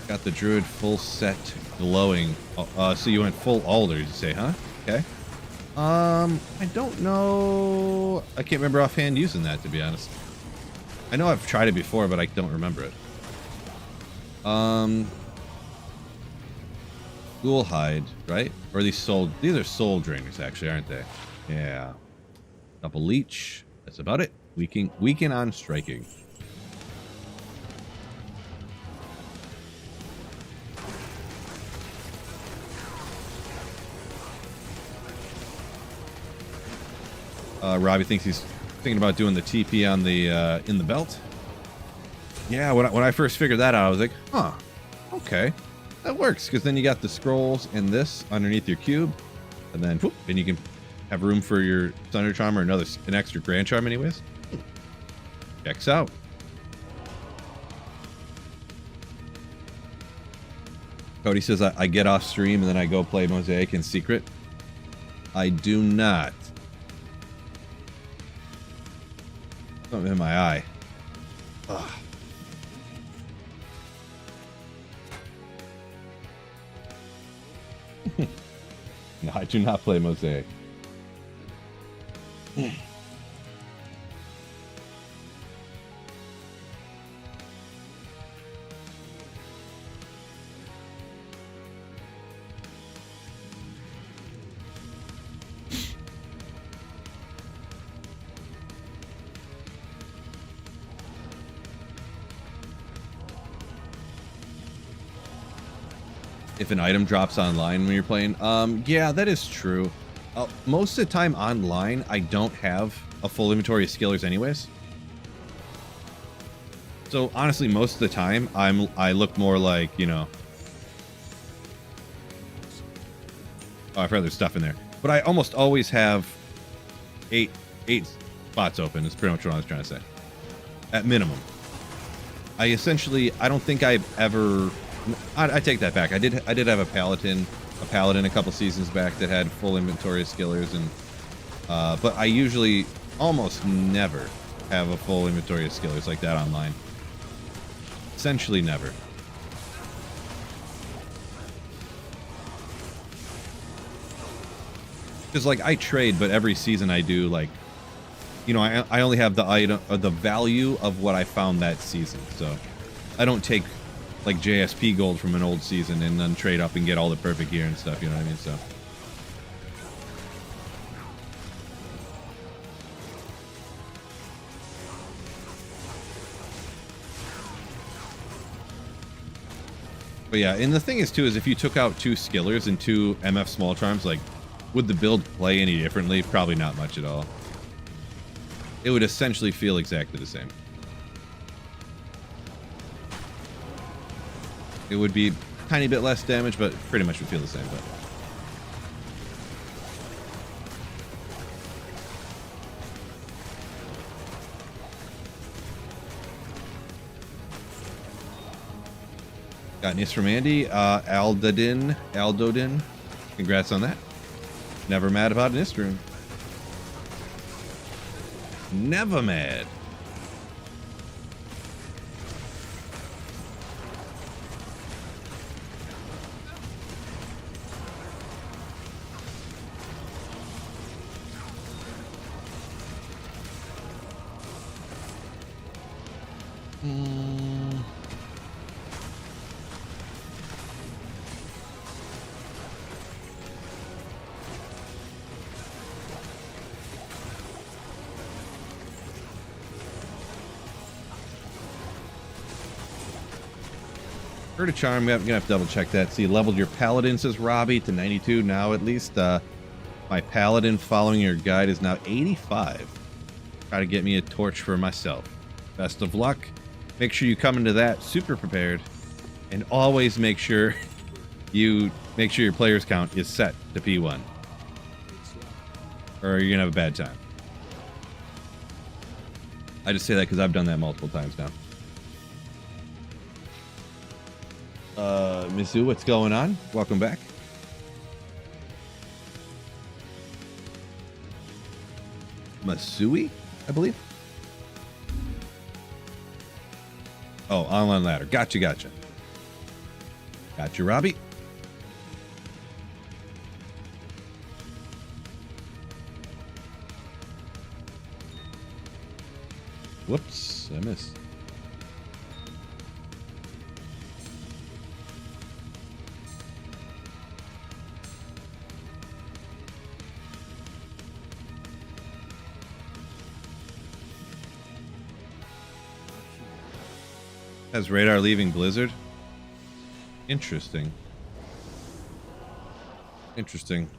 Got the Druid full set glowing. So you went full Alder, you say, huh? Okay. I don't know. I can't remember offhand using that, to be honest. I know I've tried it before, but I don't remember it. Ghoul Hide, right? Or these soul... These are soul drainers, actually, aren't they? Yeah. Double Leech. That's about it. Weaken on striking. Robbie thinks he's thinking about doing the TP on the in the belt. Yeah, when I first figured that out, I was like, huh, okay, that works, because then you got the scrolls and this underneath your cube, and then whoop, and you can have room for your Thunder Charm or an extra Grand Charm, anyways. Checks out. Cody says I get off stream and then I go play Mosaic in secret. I do not. Something in my eye. Ugh. No, I do not play Mosaic. If an item drops online when you're playing, yeah, that is true. Most of the time online, I don't have a full inventory of skillers anyways. So honestly, most of the time, I look more like, you know... Oh, I've heard there's stuff in there. But I almost always have eight spots open, is pretty much what I was trying to say. At minimum. I don't think I've ever... I take that back. I did have a paladin a couple seasons back that had full inventory of skillers, and but I usually almost never have a full inventory of skillers like that online. Essentially never. Because like I trade, but every season I do, like, you know, I only have the item or the value of what I found that season. So I don't take like JSP gold from an old season and then trade up and get all the perfect gear and stuff, you know what I mean? So but yeah, and the thing is too, is if you took out 2 skillers and 2 MF small charms, like, would the build play any differently? Probably not much at all. It would essentially feel exactly the same. It would be a tiny bit less damage, but pretty much would feel the same. But got news from Andy. Aldodin. Congrats on that. Never mad about an Istrum. Never mad. Heard a charm. We're gonna have to double check that. See, you leveled your paladin, says Robbie, to 92 now at least. My paladin following your guide is now 85. Try to get me a torch for myself. Best of luck. Make sure you come into that super prepared, and always make sure your players count is set to P1, or you're gonna have a bad time. I just say that because I've done that multiple times now. Mizu, what's going on? Welcome back. Masui, I believe. Oh, online ladder. Gotcha. Gotcha, Robbie. Whoops, I missed. Has radar leaving Blizzard? Interesting. Interesting.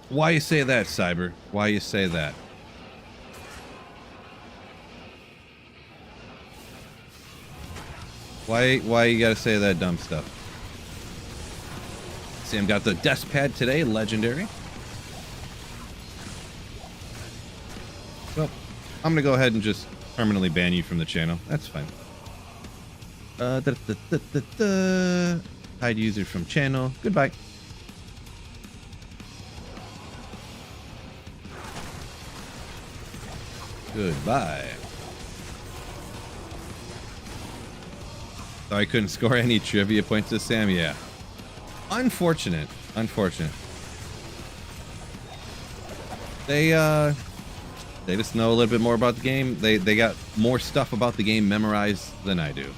Why you say that, Cyber? Why you say that? Why you gotta say that dumb stuff? Sam got the desk pad today, legendary. Well, I'm gonna go ahead and just permanently ban you from the channel. That's fine. Hide user from channel. Goodbye. Goodbye. So I couldn't score any trivia points to Sam. Yeah. Unfortunate. They just know a little bit more about the game. They got more stuff about the game memorized than I do.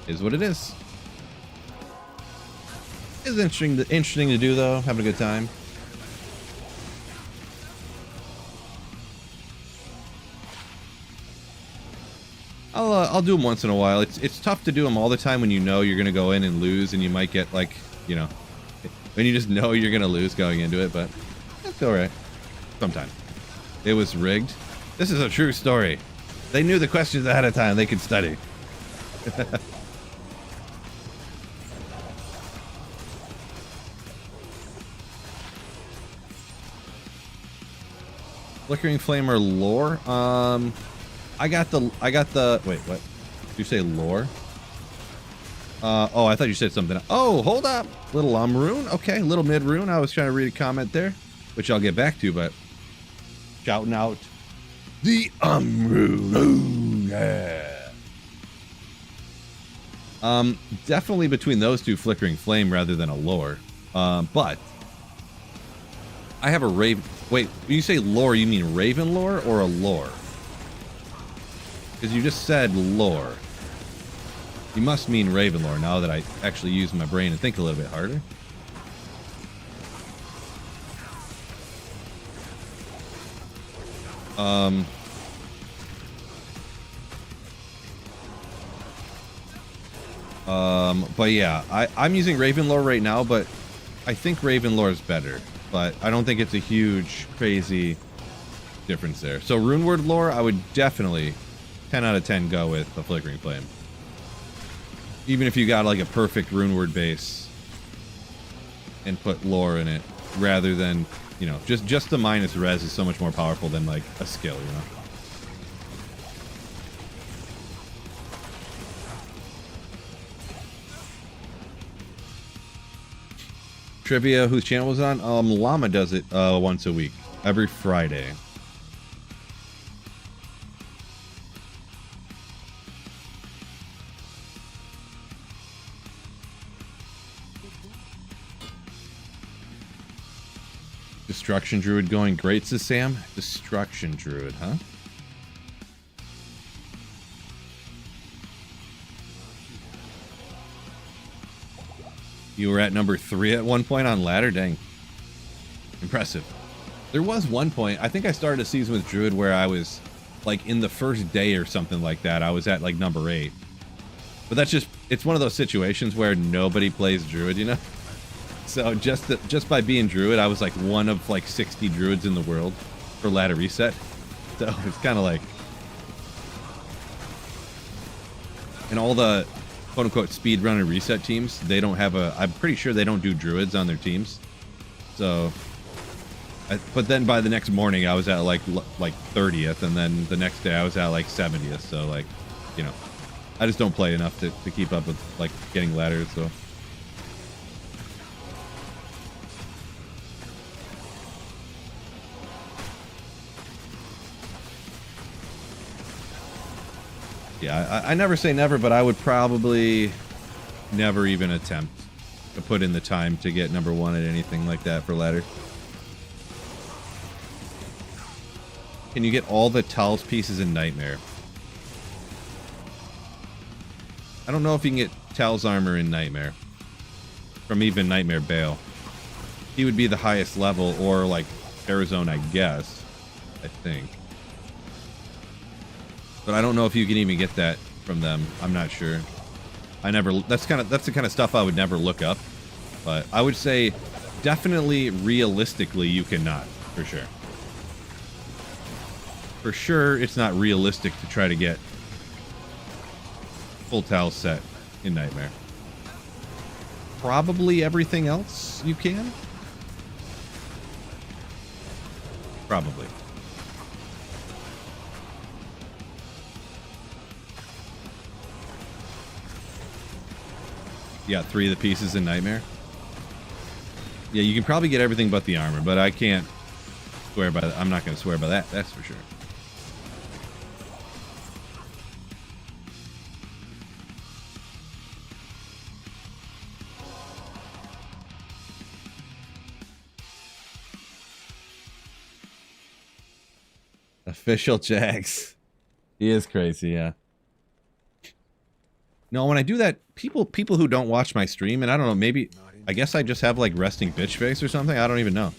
Is what it is. It's interesting to do though. Having a good time. I'll do them once in a while. It's tough to do them all the time when you know you're gonna go in and lose, and you might get, like, you know, when you just know you're gonna lose going into it. But looked all right. Sometimes. It was rigged. This is a true story. They knew the questions ahead of time. They could study. Flickering Flame or lore? I got the wait, what? Did you say lore? Oh, I thought you said something. Oh, hold up. Little rune. Okay, little mid rune. I was trying to read a comment there, which I'll get back to, but shouting out the rune. Oh, yeah. Definitely between those two, Flickering Flame rather than a lore. But I have a Raven. Wait, when you say lore, you mean Raven lore or a lore? Because you just said lore. You must mean Raven lore now that I actually use my brain and think a little bit harder. But yeah, I'm using Raven lore right now, but I think Raven lore is better. But I don't think it's a huge, crazy difference there. So Runeward lore, I would definitely 10 out of 10 go with the Flickering Flame. Even if you got like a perfect Runeward base and put lore in it, rather than, you know, just the minus res is so much more powerful than like a skill, you know. Trivia, whose channel was on? Llama does it once a week, every Friday. Destruction Druid going great, says Sam. Destruction Druid, huh? You were at number 3 at one point on ladder? Dang. Impressive. There was one point, I think I started a season with Druid where I was like in the first day or something like that. I was at like number 8. But that's just, it's one of those situations where nobody plays Druid, you know? So just by being Druid, I was like one of like 60 Druids in the world for ladder reset. So it's kind of like, and all the quote-unquote speedrunner reset teams, they don't have a, I'm pretty sure they don't do Druids on their teams. So, but then by the next morning, I was at like 30th, and then the next day I was at like 70th. So like, you know, I just don't play enough to keep up with like getting ladders, so. Yeah, I never say never, but I would probably never even attempt to put in the time to get number 1 at anything like that for ladder. Can you get all the Tyraels pieces in Nightmare? I don't know if you can get Tyraels armor in Nightmare. From even Nightmare Bale. He would be the highest level, or like Arizona, I guess. I think. But I don't know if you can even get that from them. I'm not sure. That's the kind of stuff I would never look up. But I would say definitely realistically you cannot, for sure. For sure it's not realistic to try to get full Tyraels set in Nightmare. Probably everything else you can. Probably. You got 3 of the pieces in Nightmare. Yeah, you can probably get everything but the armor, but I can't swear by that. I'm not going to swear by that, that's for sure. Official Jags. He is crazy, yeah. No, when I do that, people who don't watch my stream, and I don't know, maybe, I guess I just have like resting bitch face or something. I don't even know.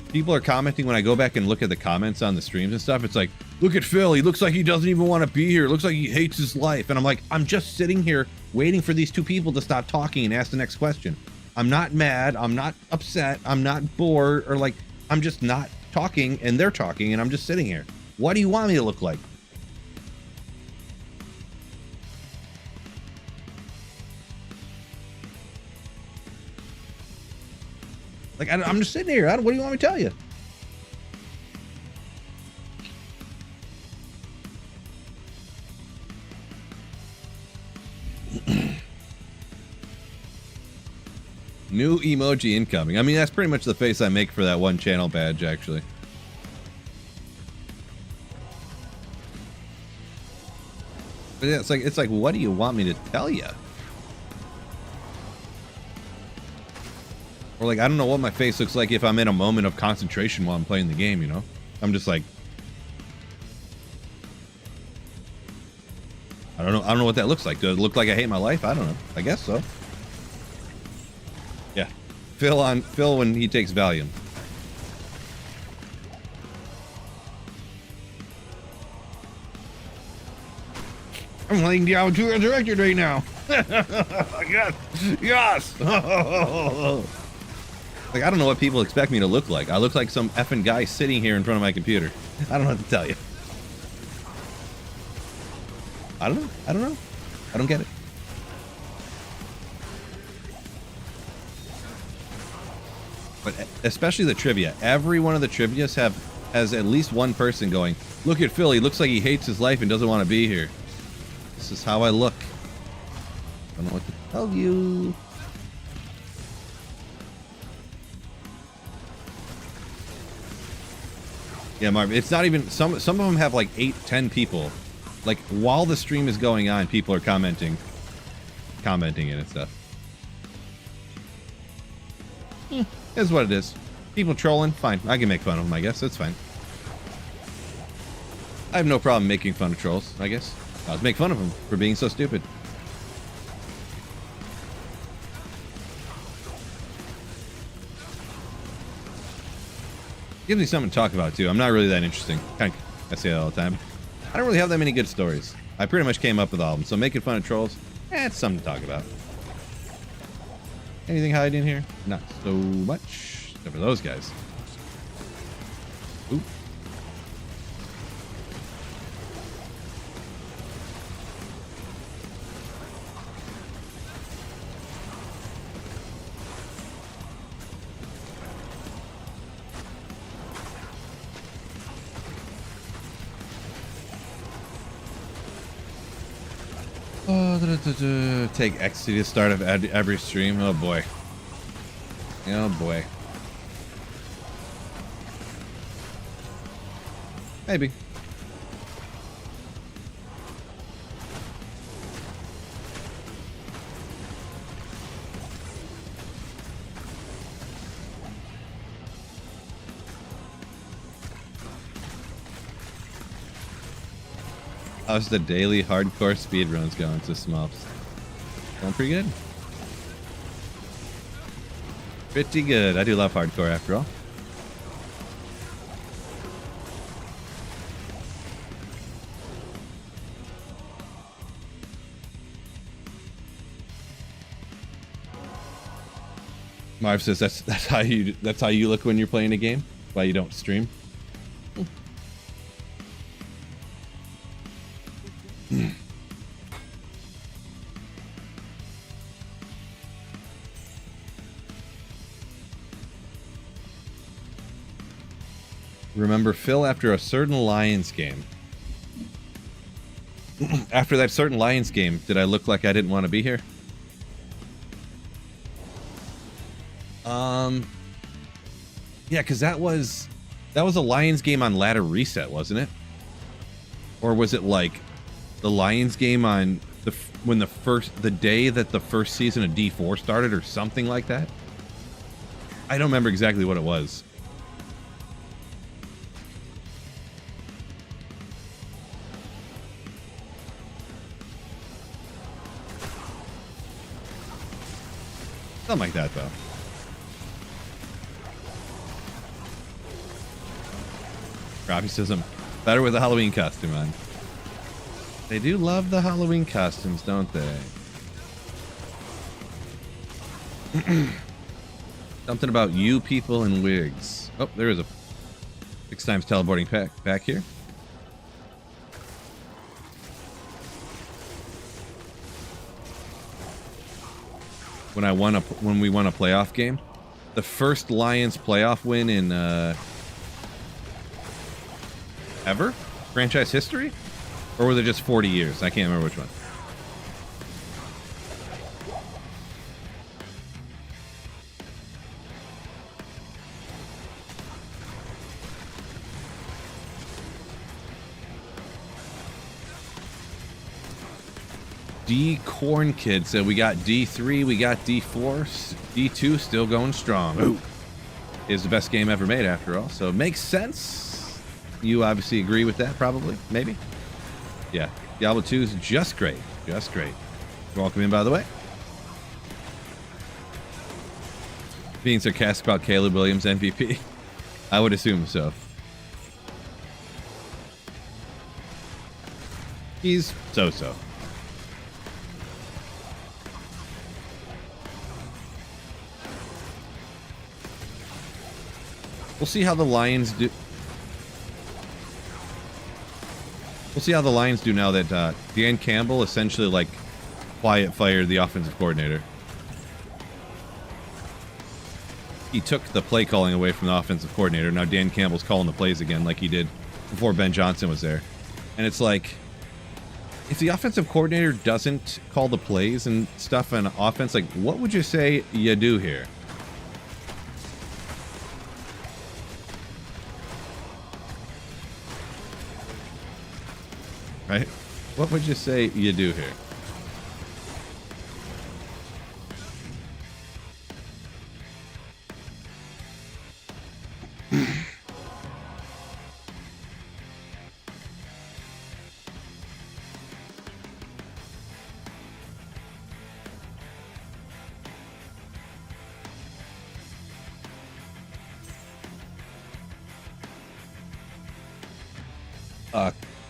People are commenting when I go back and look at the comments on the streams and stuff. It's like, look at Phil. He looks like he doesn't even want to be here. Looks like he hates his life. And I'm like, I'm just sitting here waiting for these 2 people to stop talking and ask the next question. I'm not mad. I'm not upset. I'm not bored, or like, I'm just not talking and they're talking and I'm just sitting here. What do you want me to look like? Like, I'm just sitting here. What do you want me to tell you? New emoji incoming. I mean, that's pretty much the face I make for that one channel badge, actually. But yeah, it's like, what do you want me to tell you? Or like, I don't know what my face looks like if I'm in a moment of concentration while I'm playing the game, you know? I'm just like, I don't know what that looks like. Does it look like I hate my life? I don't know. I guess so. Yeah. Phil when he takes Valium. I'm laying down to a director right now. Yes. Yes. Like, I don't know what people expect me to look like. I look like some effing guy sitting here in front of my computer. I don't know what to tell you. I don't know. I don't know. I don't get it. But especially the trivia. Every one of the trivias has at least one person going, look at Phil, he looks like he hates his life and doesn't want to be here. This is how I look. I don't know what to tell you. Yeah, Marv, it's not even, some of them have like 8-10 people. Like, while the stream is going on, people are commenting it and stuff. Is what it is. People trolling, fine. I can make fun of them, I guess. That's fine. I have no problem making fun of trolls, I guess. I'll make fun of them for being so stupid. Gives me something to talk about, too. I'm not really that interesting. I say that all the time. I don't really have that many good stories. I pretty much came up with all of them, so making fun of trolls, it's something to talk about. Anything hiding in here? Not so much. Except for those guys. Ooh. Take ecstasy to start of every stream. Oh boy. Oh boy. Maybe. How's the daily hardcore speedruns going to Smops? Going pretty good. Pretty good. I do love hardcore after all. Marv says that's how you look when you're playing a game. Why you don't stream. Remember Phil after a certain Lions game. After that certain Lions game, did I look like I didn't want to be here? Yeah, because that was a Lions game on Ladder Reset, wasn't it? Or was it like the Lions game on the day that the first season of D4 started, or something like that? I don't remember exactly what it was. Something like that, though. Robbie says I'm better with a Halloween costume on. They do love the Halloween costumes, don't they? Something about you people and wigs. Oh, there is a 6 times teleporting pack back here. When we won a playoff game, the first Lions playoff win in ever franchise history, or was it just 40 years? I can't remember which one. D Corn Kid said we got D3, we got D4, D2 still going strong. Ooh. Is the best game ever made after all, so it makes sense. You obviously agree with that, probably, maybe. Yeah, Diablo 2 is just great, just great. Welcome in, by the way. Being sarcastic about Caleb Williams MVP, I would assume so. He's so-so. We'll see how the Lions do. We'll see how the Lions do now that Dan Campbell essentially like quiet fired the offensive coordinator. He took the play calling away from the offensive coordinator. Now Dan Campbell's calling the plays again like he did before Ben Johnson was there. And it's like, if the offensive coordinator doesn't call the plays and stuff on offense, like what would you say you do here? Right? What would you say you do here?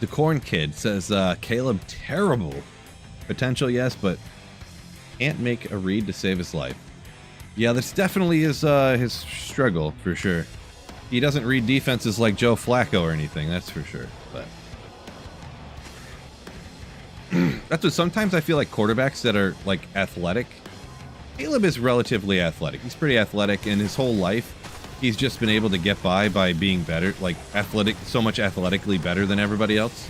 The Corn Kid says, Caleb, terrible. Potential, yes, but can't make a read to save his life. Yeah, this definitely is his struggle, for sure. He doesn't read defenses like Joe Flacco or anything, that's for sure. But that's what sometimes I feel like quarterbacks that are, like, athletic. Caleb is relatively athletic. He's pretty athletic, and his whole life he's just been able to get by being better, like so much athletically better than everybody else,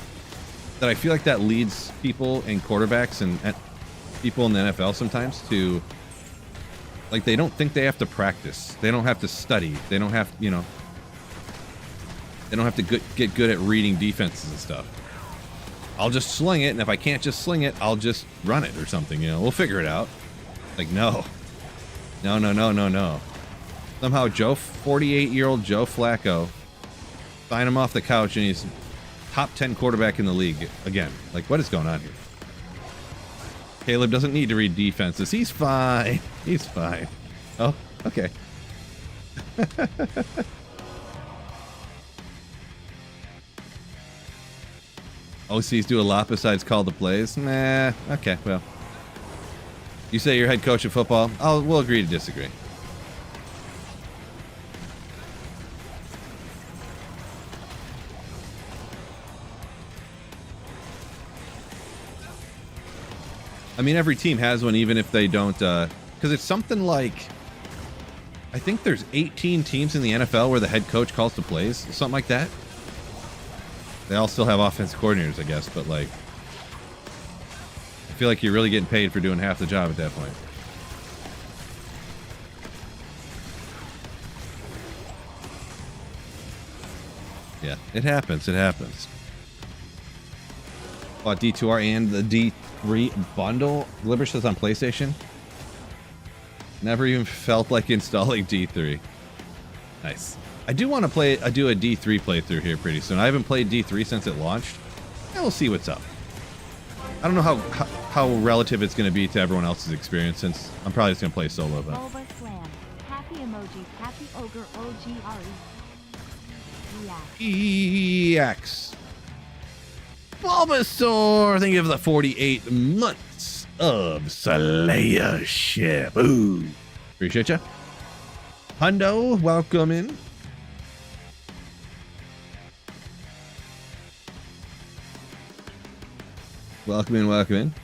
that I feel like that leads people and quarterbacks and people in the NFL sometimes to, like, they don't think they have to practice. They don't have to study. They don't have, you know, they don't have to get good at reading defenses and stuff. I'll just sling it, and if I can't just sling it, I'll just run it or something, you know. We'll figure it out. Like, no. No. Somehow 48-year-old Joe Flacco, sign him off the couch, and he's top 10 quarterback in the league again. Like, what is going on here? Caleb doesn't need to read defenses. He's fine. He's fine. Oh, okay. OCs do a lot besides call the plays? Nah, okay, well. You say you're head coach of football? We'll agree to disagree. I mean, every team has one, even if they don't, because it's something like, I think there's 18 teams in the NFL where the head coach calls the plays, something like that. They all still have offensive coordinators, I guess, but, like, I feel like you're really getting paid for doing half the job at that point. Yeah, it happens. It happens. Bought D2R and the D3 bundle. Libber says on PlayStation. Never even felt like installing D3. Nice. I do want to do a D3 playthrough here pretty soon. I haven't played D3 since it launched. And we'll see what's up. I don't know how relative it's going to be to everyone else's experience, since I'm probably just going to play solo. But Slam. Happy emojis. Happy ogre OGRE. EX. Bulbasaur, thank you for the 48 months of Slayership. Ooh. Appreciate you. Hundo, welcome in. Welcome in, welcome in.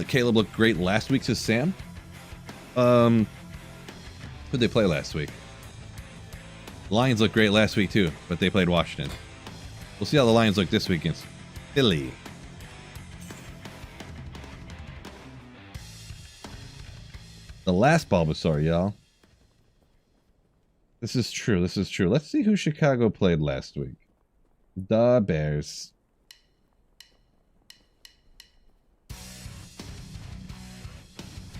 Caleb looked great last week, says Sam. Who'd they play last week? Lions looked great last week too, but they played Washington. We'll see how the Lions look this week against Philly. The last Bulbasaur, y'all. This is true. This is true. Let's see who Chicago played last week. The Bears.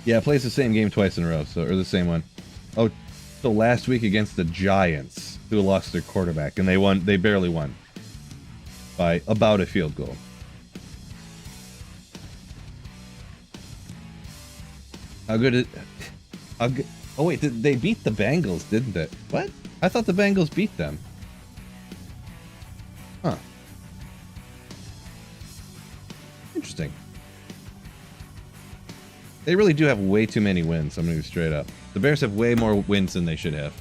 Yeah, it plays the same game twice in a row, so or the same one. Oh, so last week against the Giants, who lost their quarterback, and they won. They barely won by about a field goal. How good it? How good? Oh wait, they beat the Bengals, didn't they? What? I thought the Bengals beat them. Huh. Interesting. They really do have way too many wins, I'm going to be straight up. The Bears have way more wins than they should have.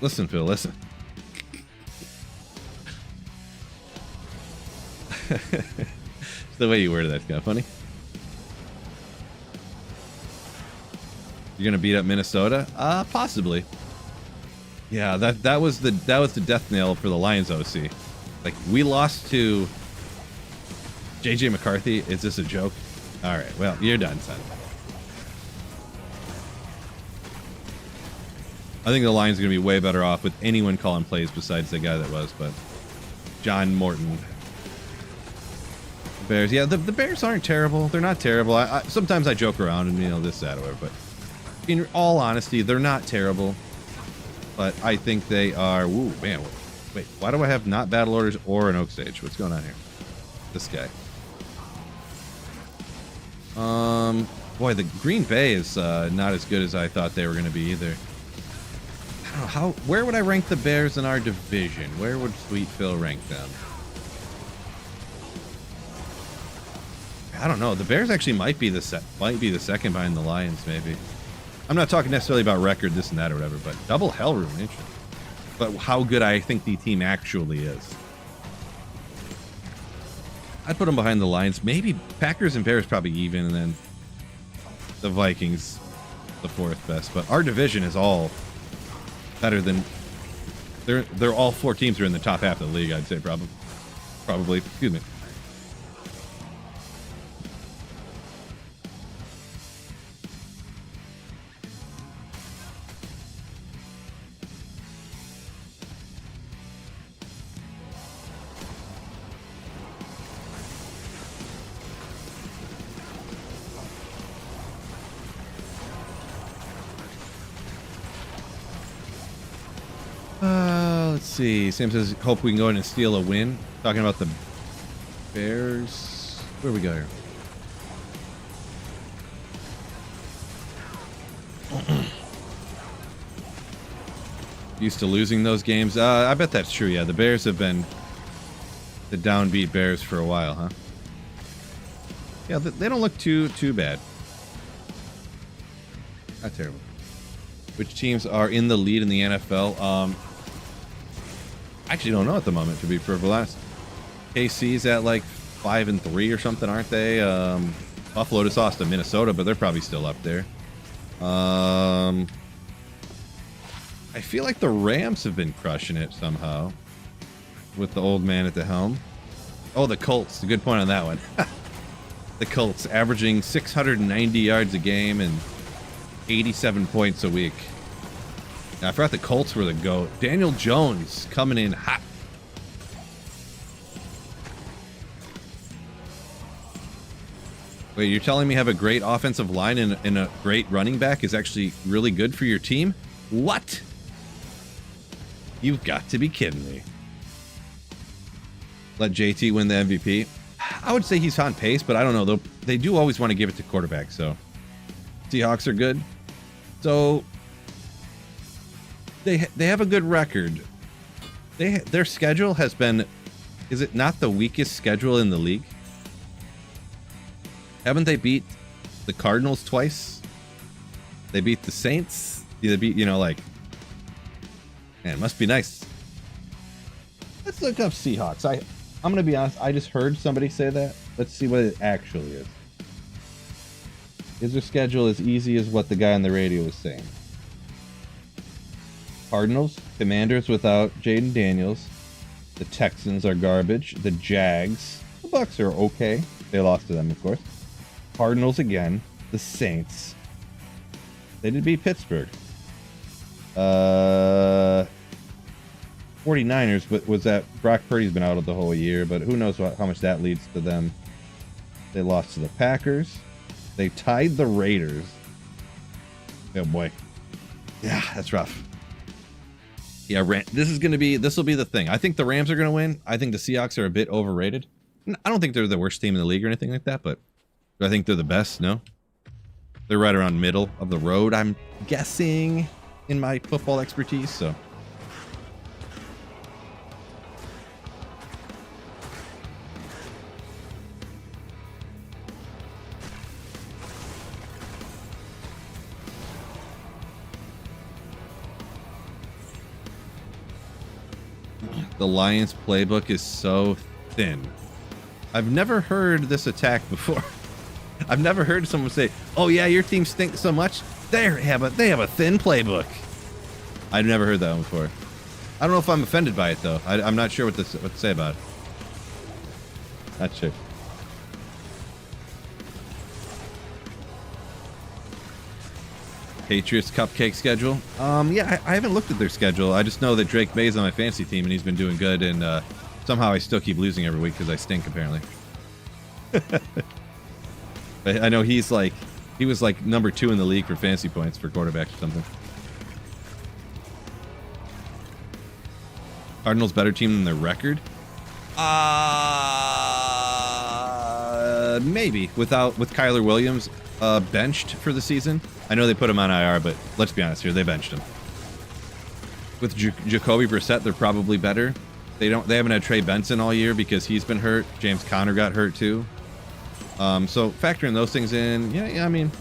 Listen, Phil, listen. The way you worded that's kind of funny. You're gonna beat up Minnesota? Possibly. Yeah, that was the death nail for the Lions OC. Like, we lost to JJ McCarthy. Is this a joke? All right, well, you're done, son. I think the Lions are gonna be way better off with anyone calling plays besides the guy that was, but John Morton. Bears, yeah, the Bears aren't terrible. They're not terrible. Sometimes I joke around and, you know, this, that, or whatever, but in all honesty, they're not terrible. But I think they are. Ooh, man. Wait, why do I have not battle orders or an oak stage? What's going on here? This guy. Boy, the Green Bay is not as good as I thought they were going to be either. I don't know where would I rank the Bears in our division? Where would Sweet Phil rank them? I don't know. The Bears actually might be the second behind the Lions, maybe. I'm not talking necessarily about record, this and that, or whatever, but double hell room, interesting. But how good I think the team actually is. I'd put them behind the Lions. Maybe Packers and Bears probably even, and then the Vikings the fourth best. But our division is all better than. They're all four teams are in the top half of the league, I'd say probably. Excuse me. Let's see. Sam says, hope we can go in and steal a win. Talking about the Bears. Where we go here? Used to losing those games. I bet that's true. Yeah, the Bears have been the downbeat Bears for a while, huh? Yeah, they don't look too bad. Not terrible. Which teams are in the lead in the NFL? I actually don't know at the moment, to be perfectly honest. KC's at like 5-3 or something, aren't they? Buffalo just lost to Minnesota, but they're probably still up there. I feel like the Rams have been crushing it somehow with the old man at the helm. Oh, the Colts. A good point on that one. The Colts averaging 690 yards a game and 87 points a week. Now, I forgot the Colts were the GOAT. Daniel Jones coming in hot. Wait, you're telling me have a great offensive line and a great running back is actually really good for your team? What? You've got to be kidding me. Let JT win the MVP. I would say he's on pace, but I don't know. They do always want to give it to quarterback, so. Seahawks are good. So, they have a good record. Their schedule has been Is it not the weakest schedule in the league? Haven't they beat the Cardinals twice? They beat the Saints. They beat, you know, like, man, it must be nice. Let's look up Seahawks. I'm gonna be honest. I just heard somebody say that. Let's see what it actually is. Is their schedule as easy as what the guy on the radio was saying? Cardinals, Commanders without Jaden Daniels. The Texans are garbage. The Jags, the Bucks are okay. They lost to them, of course. Cardinals again. The Saints. They did beat Pittsburgh. 49ers, but was that Brock Purdy's been out of the whole year, but who knows how much that leads to them. They lost to the Packers. They tied the Raiders. Oh boy. Yeah, that's rough. Yeah, this will be the thing. I think the Rams are going to win. I think the Seahawks are a bit overrated. I don't think they're the worst team in the league or anything like that, but do I think they're the best? No. They're right around middle of the road, I'm guessing, in my football expertise, so. The Lions playbook is so thin. I've never heard this attack before. I've never heard someone say, "Oh yeah, your team stinks so much. They have a thin playbook." I've never heard that one before. I don't know if I'm offended by it though. I'm not sure what to say about it. Not sure. Patriots cupcake schedule. Yeah, I haven't looked at their schedule. I just know that Drake Bay's on my fantasy team and he's been doing good, and somehow I still keep losing every week because I stink apparently. But I know he was like number 2 in the league for fantasy points for quarterbacks or something. Cardinals better team than their record? Maybe with Kyler Williams benched for the season. I know they put him on IR, but let's be honest here, they benched him. With Jacoby Brissett, they're probably better. They haven't had Trey Benson all year because he's been hurt. James Conner got hurt too. So factoring those things in, yeah, I mean,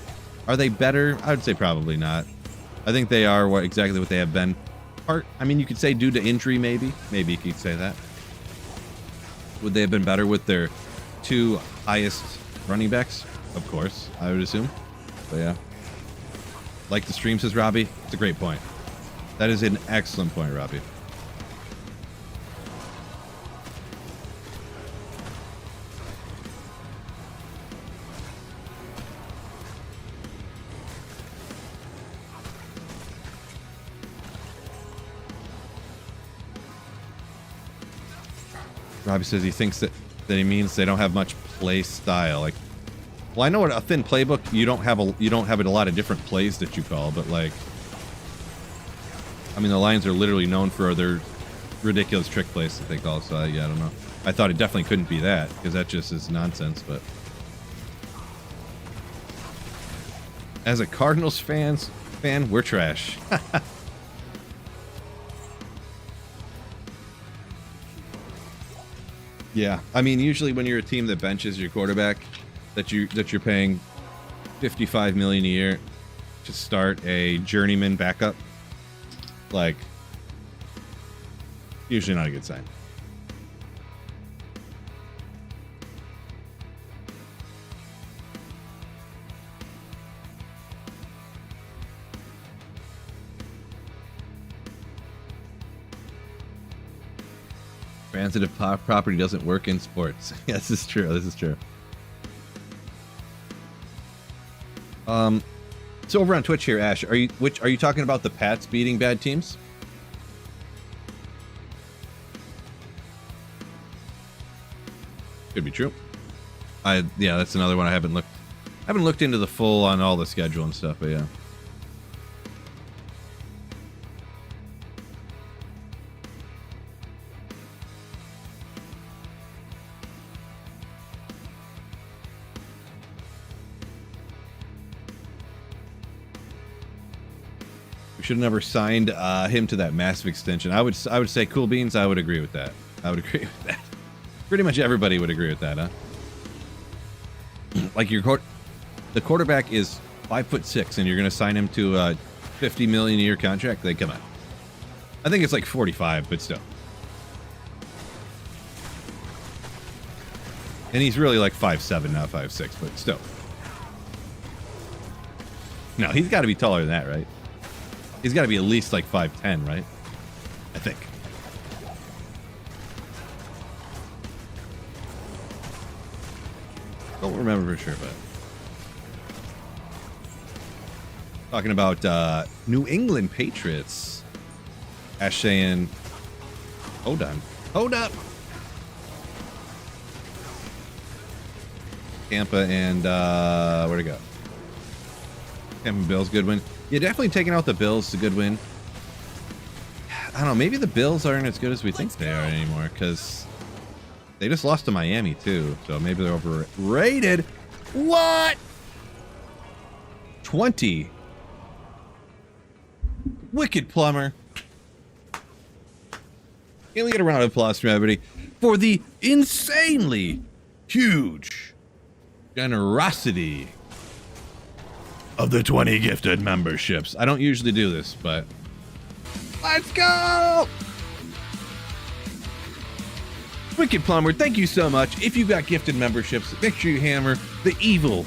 are they better? I would say probably not. I think they are exactly what they have been. I mean, you could say due to injury, maybe you could say that. Would they have been better with their 2 highest running backs? Of course, I would assume. But yeah. Like the stream, says Robbie. It's a great point. That is an excellent point, Robbie. Robbie says he thinks that he means they don't have much play style. Like, well, I know what a thin playbook. You don't have a lot of different plays that you call, but like, I mean, the Lions are literally known for their ridiculous trick plays that they call. So yeah, I don't know. I thought it definitely couldn't be that because that just is nonsense. But as a Cardinals fan, we're trash. Yeah, I mean, usually when you're a team that benches your quarterback, that you're paying $55 million a year to start a journeyman backup, like, usually not a good sign. Transitive property doesn't work in sports. Yeah, this is true. This is true. So over on Twitch here, Ash, are you talking about the Pats beating bad teams? Could be true. Yeah, that's another one I haven't looked into the full on all the schedule and stuff, but yeah. Should have never signed him to that massive extension. I would say cool beans. I would agree with that. Pretty much everybody would agree with that, huh? Like the quarterback is 5'6", and you're going to sign him to a $50 million a year contract. Like, come on. I think it's like 45, but still. And he's really like 5'7", not 5'6", but still. No, he's got to be taller than that, right? He's got to be at least like 5'10", right? I think. Don't remember for sure, but talking about New England Patriots. Ash saying, hold on. Hold up. Tampa and where'd it go? Tampa Bills, good win. Yeah, definitely taking out the Bills is a good win. I don't know, maybe the Bills aren't as good as we think they are anymore, because they just lost to Miami too, so maybe they're overrated. What? 20. Wicked Plumber. Can we get a round of applause from everybody for the insanely huge generosity of the 20 gifted memberships? I don't usually do this, but let's go! Wicked Plumber, thank you so much. If you got gifted memberships, make sure you hammer the evil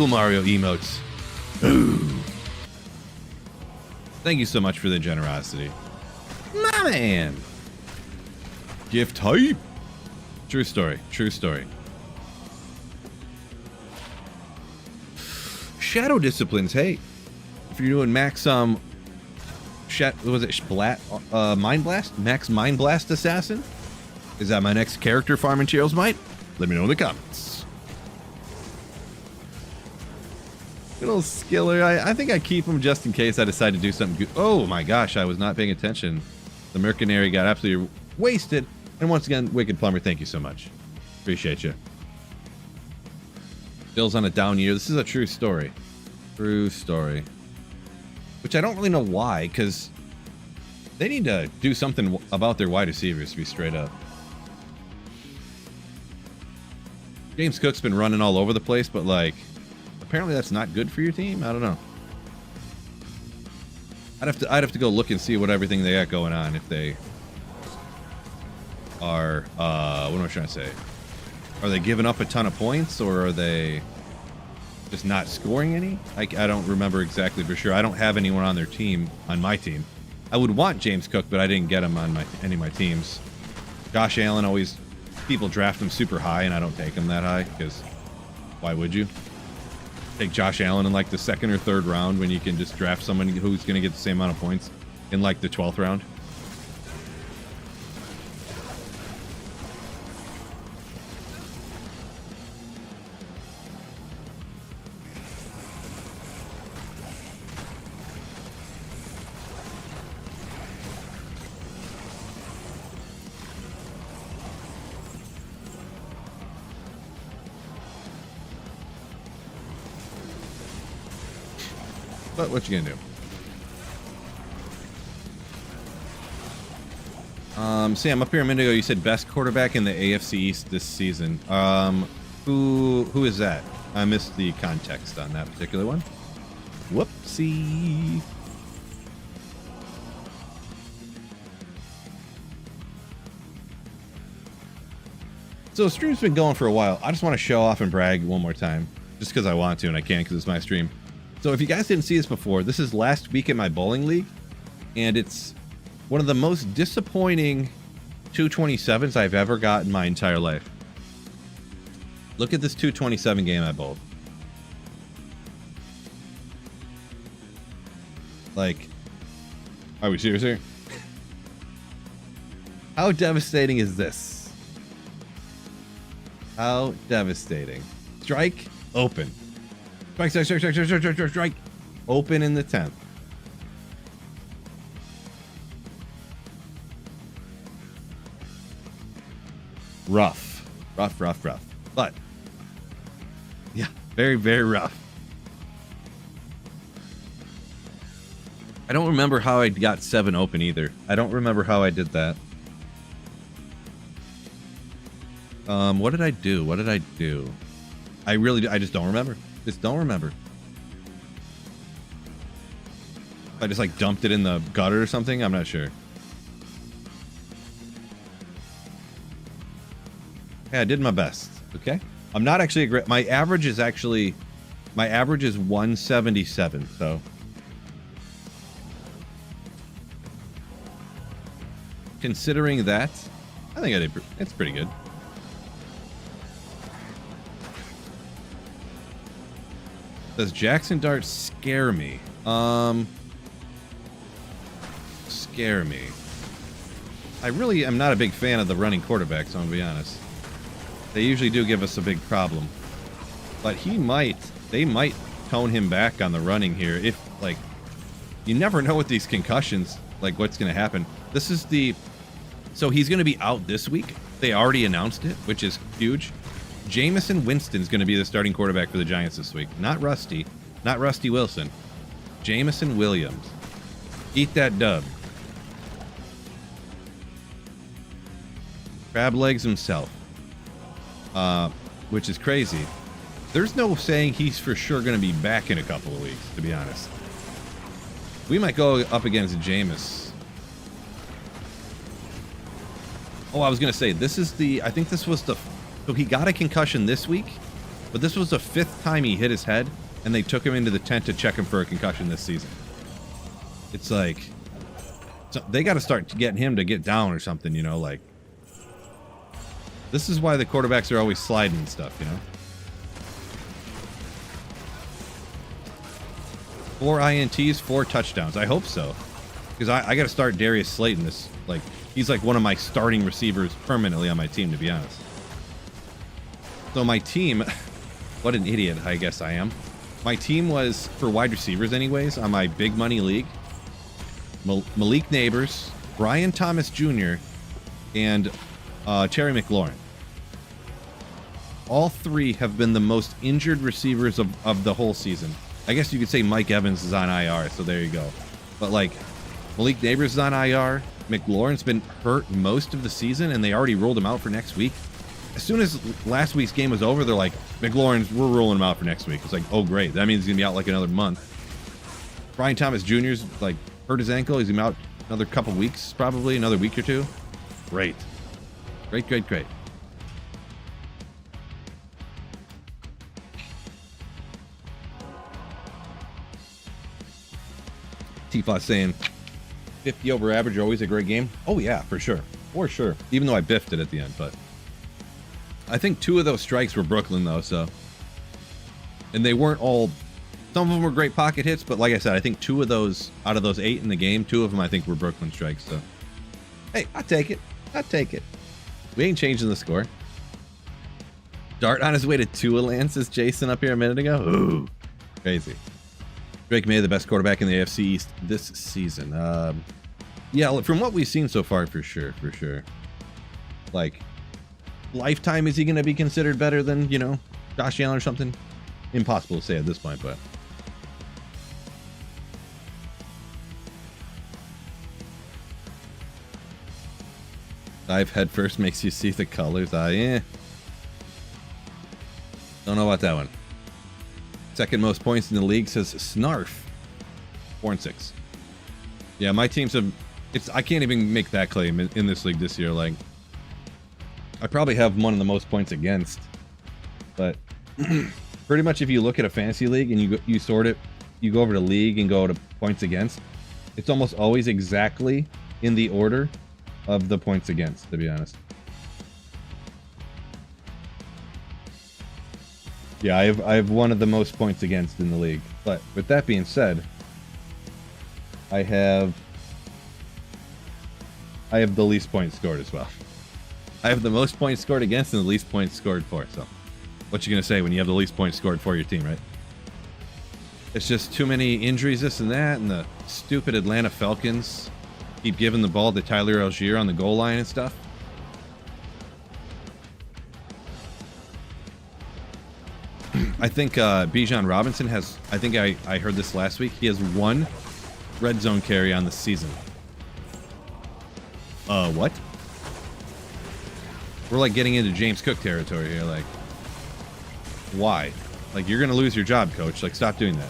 Mario emotes. Ooh. Thank you so much for the generosity. My man. Gift hype. True story. True story. Shadow Disciplines. Hey, if you're doing max was it Splat Mind Blast? Max Mind Blast Assassin? Is that my next character farming Tyraels might? Let me know in the comments. Good old Skiller. I think I keep him just in case I decide to do something good. Oh my gosh, I was not paying attention. The Mercenary got absolutely wasted. And once again, Wicked Plumber, thank you so much. Appreciate you. Bill's on a down year. This is a true story. True story. Which I don't really know why, because they need to do something about their wide receivers, to be straight up. James Cook's been running all over the place, but like, apparently that's not good for your team. I don't know. I'd have to go look and see what everything they got going on, if they are what am I trying to say? Are they giving up a ton of points, or are they just not scoring any? I don't remember exactly for sure. I don't have anyone on their team, on my team. I would want James Cook, but I didn't get him on any of my teams. Josh Allen, always people draft him super high, and I don't take him that high, because why would you? Take Josh Allen in like the second or third round when you can just draft someone who's going to get the same amount of points in like the 12th round. But what you gonna do? Sam, up here a minute ago, you said best quarterback in the AFC East this season. Who is that? I missed the context on that particular one. Whoopsie. So the stream's been going for a while. I just want to show off and brag one more time, just because I want to and I can, because it's my stream. So if you guys didn't see this before, this is last week in my bowling league, and it's one of the most disappointing 227s I've ever got in my entire life. Look at this 227 game I bowled. Like, are we serious here? How devastating is this? How devastating. Strike, open. Strike, strike, strike, strike, strike, strike, strike, strike. Open in the 10th. Rough. Rough, rough, rough. But, yeah, very, very rough. I don't remember how I got 7 open either. I don't remember how I did that. What did I do? What did I do? I just don't remember. Just don't remember. I just like dumped it in the gutter or something. I'm not sure. Yeah, I did my best. Okay. I'm not actually a great. My average is 177. So considering that, I think I did. It's pretty good. Does Jackson Dart scare me? Scare me. I really am not a big fan of the running quarterbacks, I'm gonna be honest. They usually do give us a big problem. But they might tone him back on the running here. If, like, you never know with these concussions, like, what's gonna happen. So he's gonna be out this week. They already announced it, which is huge. Jameson Winston's going to be the starting quarterback for the Giants this week. Not Rusty. Not Rusty Wilson. Jameson Williams. Eat that dub. Crab legs himself. Which is crazy. There's no saying he's for sure going to be back in a couple of weeks, to be honest. We might go up against Jameis. Oh, I was going to say, I think this was so he got a concussion this week, but this was the 5th time he hit his head, and they took him into the tent to check him for a concussion this season. It's like, so they got to start getting him to get down or something, you know, like. This is why the quarterbacks are always sliding and stuff, you know. 4 INTs, 4 touchdowns. I hope so, because I got to start Darius Slayton. He's like one of my starting receivers permanently on my team, to be honest. So my team, what an idiot I guess I am. My team was, for wide receivers anyways, on my big money league, Malik Neighbors, Brian Thomas Jr., and Terry McLaurin. All 3 have been the most injured receivers of the whole season. I guess you could say Mike Evans is on IR, so there you go. But like, Malik Neighbors is on IR, McLaurin's been hurt most of the season, and they already rolled him out for next week. As soon as last week's game was over, they're like, McLaurin's, we're rolling him out for next week. It's like, oh, great. That means he's going to be out like another month. Brian Thomas Jr.'s like hurt his ankle. He's going to be out another couple weeks, probably another week or 2. Great. Great, great, great. T-Fos saying 50 over average, always a great game. Oh, yeah, for sure. For sure. Even though I biffed it at the end, but I think 2 of those strikes were Brooklyn, though, so. And they weren't all. Some of them were great pocket hits, but like I said, I think 2 of those, out of those 8 in the game, 2 of them I think were Brooklyn strikes, so. Hey, I'll take it. I'll take it. We ain't changing the score. Dart on his way to 2 Lances, Jason up here a minute ago. Ooh, crazy. Drake May, the best quarterback in the AFC East this season. Yeah, from what we've seen so far, for sure, for sure. Like, lifetime, is he going to be considered better than, you know, Josh Allen or something? Impossible to say at this point, but. Dive head first makes you see the colors. Yeah. Don't know about that one. Second most points in the league, says Snarf. 4-6. Yeah, my teams have. I can't even make that claim in this league this year. Like, I probably have one of the most points against, but pretty much if you look at a fantasy league and you sort it, you go over to league and go to points against, it's almost always exactly in the order of the points against, to be honest. Yeah, I have one of the most points against in the league. But with that being said, I have the least points scored as well. I have the most points scored against and the least points scored for. So, what you gonna say when you have the least points scored for your team, right? It's just too many injuries, this and that, and the stupid Atlanta Falcons keep giving the ball to Tyler Algier on the goal line and stuff. I think Bijan Robinson has, I think I heard this last week, he has 1 red zone carry on the season. What? We're like getting into James Cook territory here. Like, why? Like, you're gonna lose your job, coach. Like, stop doing that.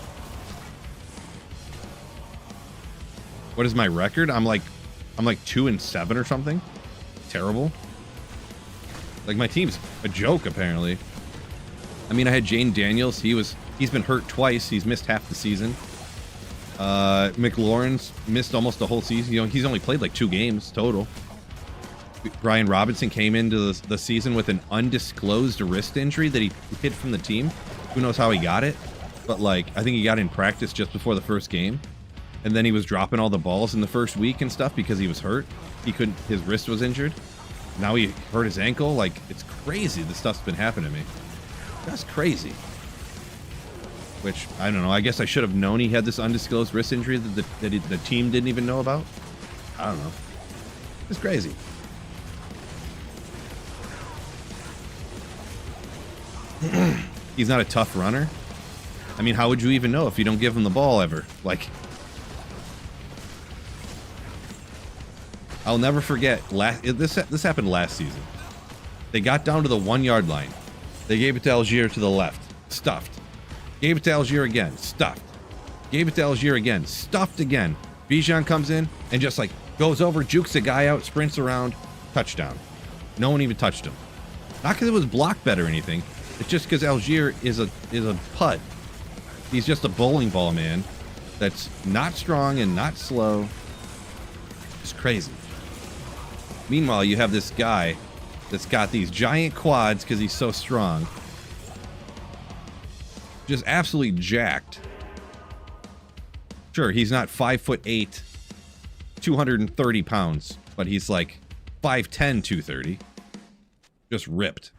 What is my record? I'm like 2-7 or something. Terrible. Like, my team's a joke, apparently. I mean, I had Jane Daniels. He's been hurt twice. He's missed half the season. McLaurin's missed almost the whole season. You know, he's only played like 2 games total. Brian Robinson came into the season with an undisclosed wrist injury that he hid from the team. Who knows how he got it? But, like, I think he got in practice just before the first game. And then he was dropping all the balls in the first week and stuff because he was hurt. His wrist was injured. Now he hurt his ankle. Like, it's crazy the stuff's been happening to me. That's crazy. Which, I don't know. I guess I should have known he had this undisclosed wrist injury that the team didn't even know about. I don't know. It's crazy. He's not a tough runner. I mean, how would you even know if you don't give him the ball ever? Like, I'll never forget. This happened last season. They got down to the 1-yard line. They gave it to Algier to the left. Stuffed. Gave it to Algier again. Stuffed. Gave it to Algier again. Stuffed again. Bijan comes in and just like goes over, jukes the guy out, sprints around, touchdown. No one even touched him. Not because it was blocked better or anything. It's just because Algier is a pud. He's just a bowling ball, man. That's not strong and not slow. It's crazy. Meanwhile, you have this guy that's got these giant quads because he's so strong. Just absolutely jacked. Sure, he's not 5'8", 230 pounds, but he's like 5'10", 230. Just ripped.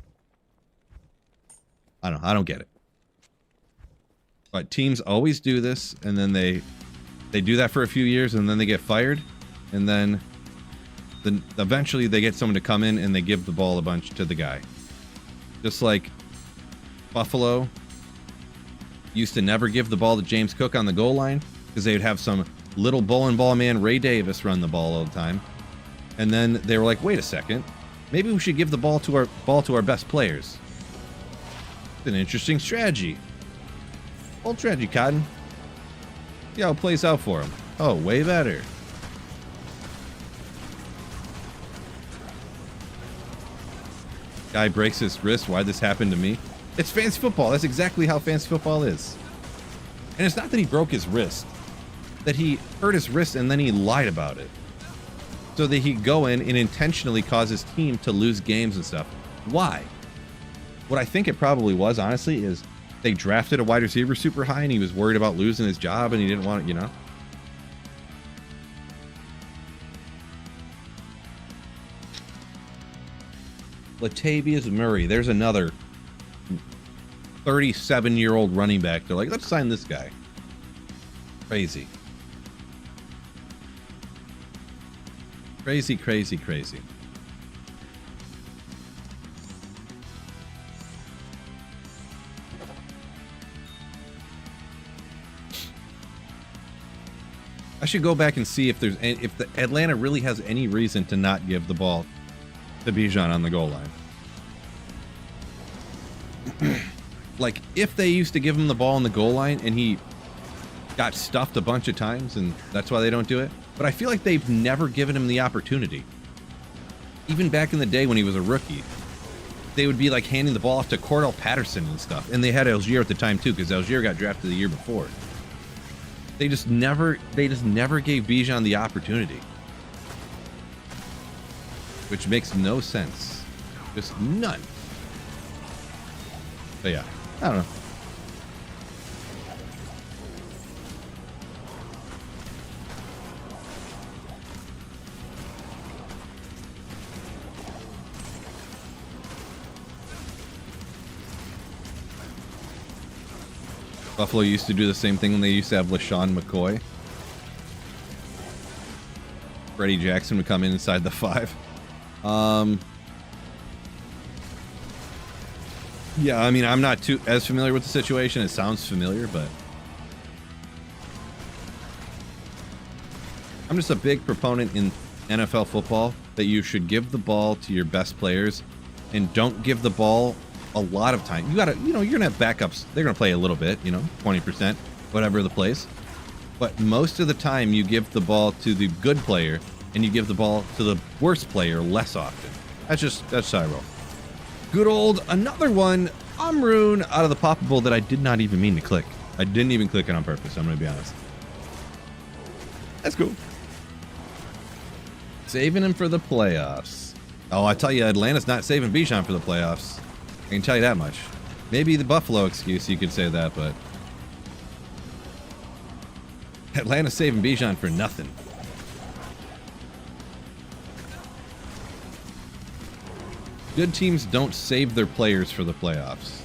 I don't get it. But teams always do this, and then they do that for a few years, and then they get fired, and then eventually they get someone to come in and they give the ball a bunch to the guy. Just like Buffalo used to never give the ball to James Cook on the goal line because they would have some little bowling ball man Ray Davis run the ball all the time. And then they were like, wait a second, maybe we should give the ball to our best players. It's an interesting strategy. Old strategy, Cotton. See how it plays out for him. Oh, way better. Guy breaks his wrist. Why'd this happen to me? It's fantasy football. That's exactly how fantasy football is. And it's not that he broke his wrist. That he hurt his wrist and then he lied about it. So that he'd go in and intentionally cause his team to lose games and stuff. Why? What I think it probably was, honestly, is they drafted a wide receiver super high and he was worried about losing his job and he didn't want it, you know? Latavius Murray. There's another 37-year-old running back. They're like, let's sign this guy. Crazy. Crazy, crazy, crazy. I should go back and see if if the Atlanta really has any reason to not give the ball to Bijan on the goal line. Like, if they used to give him the ball on the goal line and he got stuffed a bunch of times and that's why they don't do it. But I feel like they've never given him the opportunity. Even back in the day when he was a rookie, they would be like handing the ball off to Cordell Patterson and stuff. And they had Algier at the time too, because Algier got drafted the year before. They just never gave Bijan the opportunity. Which makes no sense. Just none. But yeah, I don't know. Buffalo used to do the same thing when they used to have LaShawn McCoy. Freddie Jackson would come in inside the 5. Yeah, I mean, I'm not too as familiar with the situation. It sounds familiar, but I'm just a big proponent in NFL football that you should give the ball to your best players and don't give the ball a lot of time. You gotta, you know, you're gonna have backups. They're gonna play a little bit, you know, 20%, whatever the plays. But most of the time, you give the ball to the good player, and you give the ball to the worst player less often. That's how I roll. Good old another one, Amrune out of the poppable that I did not even mean to click. I didn't even click it on purpose. I'm gonna be honest. That's cool. Saving him for the playoffs. Oh, I tell you, Atlanta's not saving Bijan for the playoffs. I can tell you that much. Maybe the Buffalo excuse, you could say that, but Atlanta's saving Bijan for nothing. Good teams don't save their players for the playoffs.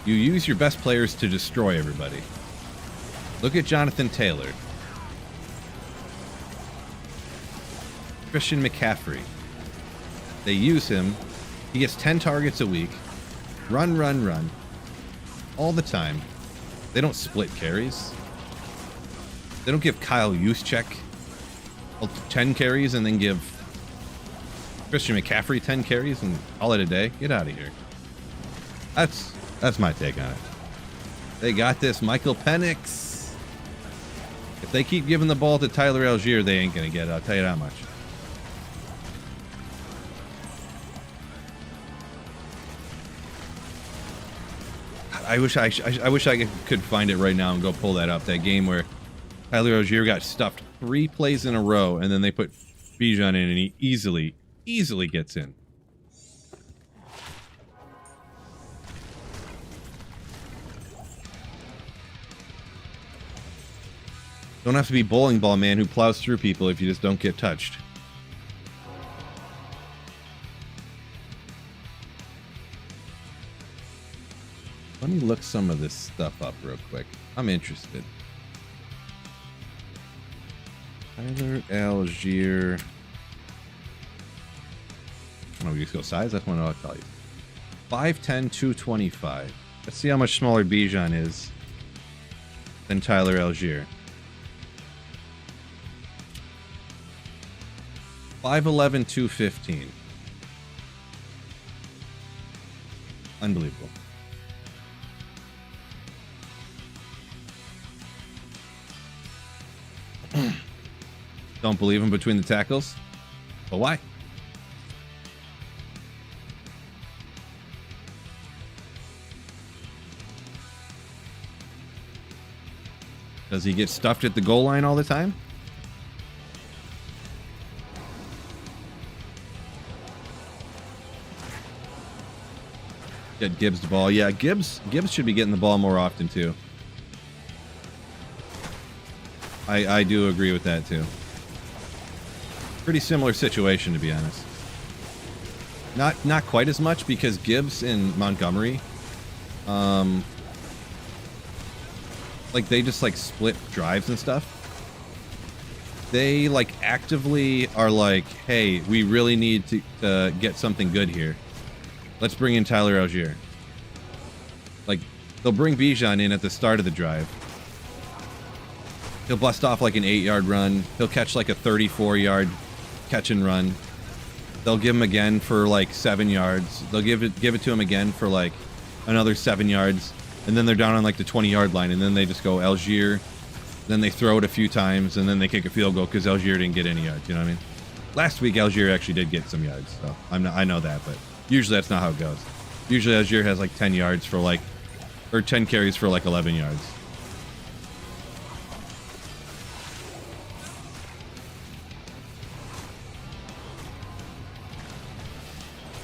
You use your best players to destroy everybody. Look at Jonathan Taylor. Christian McCaffrey. They use him. He gets 10 targets a week. Run, run, run. All the time. They don't split carries. They don't give Kyle Juszczyk 10 carries and then give Christian McCaffrey 10 carries and call it a day. Get out of here. That's my take on it. They got this. Michael Penix. If they keep giving the ball to Tyler Algier, they ain't going to get it. I'll tell you that much. I wish I could find it right now and go pull that up. That game where Tyler Algier got stuffed 3 plays in a row, and then they put Bijan in, and he easily gets in. Don't have to be bowling ball man who plows through people if you just don't get touched. Let me look some of this stuff up real quick. I'm interested. Tyler Algier. Oh, we just go size? That's one I'll tell you. 5'10", 225. Let's see how much smaller Bijan is than Tyler Algier. 5'11", 215. Unbelievable. Don't believe him between the tackles? But why? Does he get stuffed at the goal line all the time? Get Gibbs the ball. Yeah, Gibbs should be getting the ball more often too. I do agree with that too. Pretty similar situation, to be honest. Not quite as much because Gibbs and Montgomery, like they just like split drives and stuff. They like actively are like, hey, we really need to get something good here. Let's bring in Tyler Algier. Like they'll bring Bijan in at the start of the drive. He'll bust off like an 8-yard run. He'll catch like a 34-yard catch and run. They'll give him again for like 7 yards. They'll give it to him again for like another 7 yards. And then they're down on like the 20-yard line. And then they just go Algier. Then they throw it a few times. And then they kick a field goal because Algier didn't get any yards. You know what I mean? Last week, Algier actually did get some yards. So I know that. But usually that's not how it goes. Usually Algier has like 10 yards for like, or 10 carries for like 11 yards.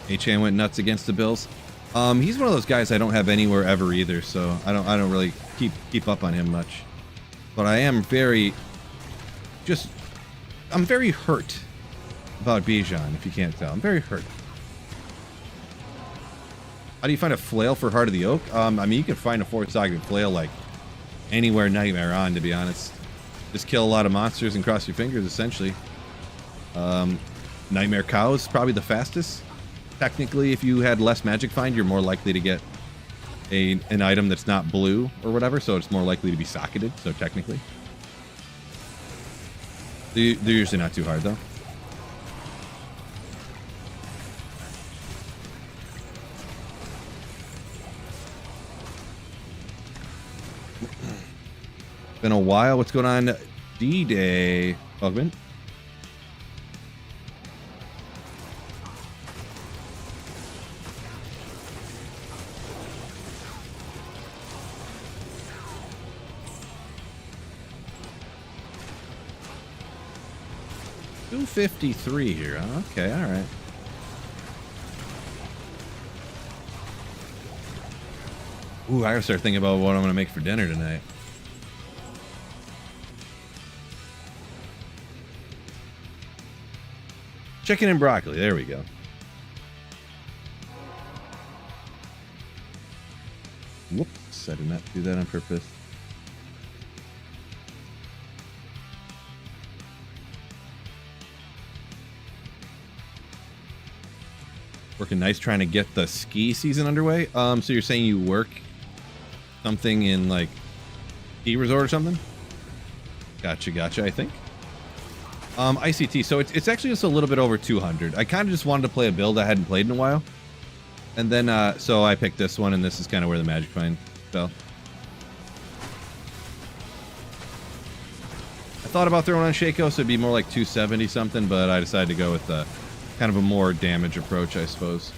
Achane went nuts against the Bills. He's one of those guys I don't have anywhere ever either, so I don't really keep up on him much. But I am I'm very hurt about Bijan, if you can't tell. I'm very hurt. How do you find a flail for Heart of the Oak? I mean, you can find a 4-socket flail like anywhere Nightmare on, to be honest. Just kill a lot of monsters and cross your fingers, essentially. Nightmare Cow is probably the fastest. Technically, if you had less magic find, you're more likely to get an item that's not blue or whatever, so it's more likely to be socketed, so technically. They're usually not too hard, though. Been a while. What's going on? D-Day. Bugman. $253 here. Okay, all right. Ooh, I gotta start thinking about what I'm gonna make for dinner tonight. Chicken and broccoli. There we go. Whoops, I did not do that on purpose. Working nice trying to get the ski season underway. So you're saying you work something in like ski resort or something? Gotcha, I think. ICT, so it's actually just a little bit over 200. I kind of just wanted to play a build I hadn't played in a while. And then, so I picked this one, and this is kind of where the magic find fell. I thought about throwing on Shaco, so it'd be more like 270 something, but I decided to go with kind of a more damage approach, I suppose.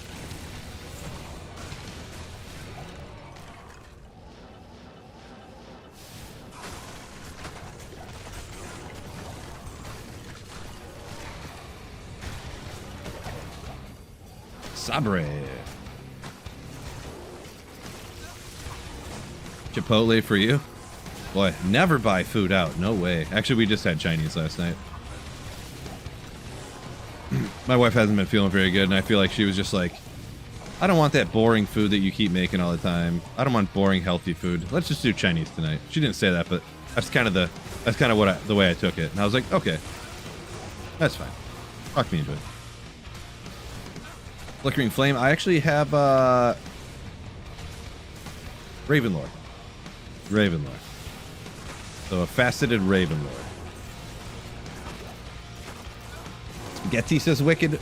Sabre. Chipotle for you? Boy, never buy food out. No way. Actually, we just had Chinese last night. My wife hasn't been feeling very good, and I feel like she was just like, I don't want that boring food that you keep making all the time. I don't want boring, healthy food. Let's just do Chinese tonight. She didn't say that, but that's kind of the way I took it. And I was like, okay, that's fine. Talk me into it. Flickering Flame. I actually have Ravenlord. So a faceted Ravenlord. Spaghetti says Wicked.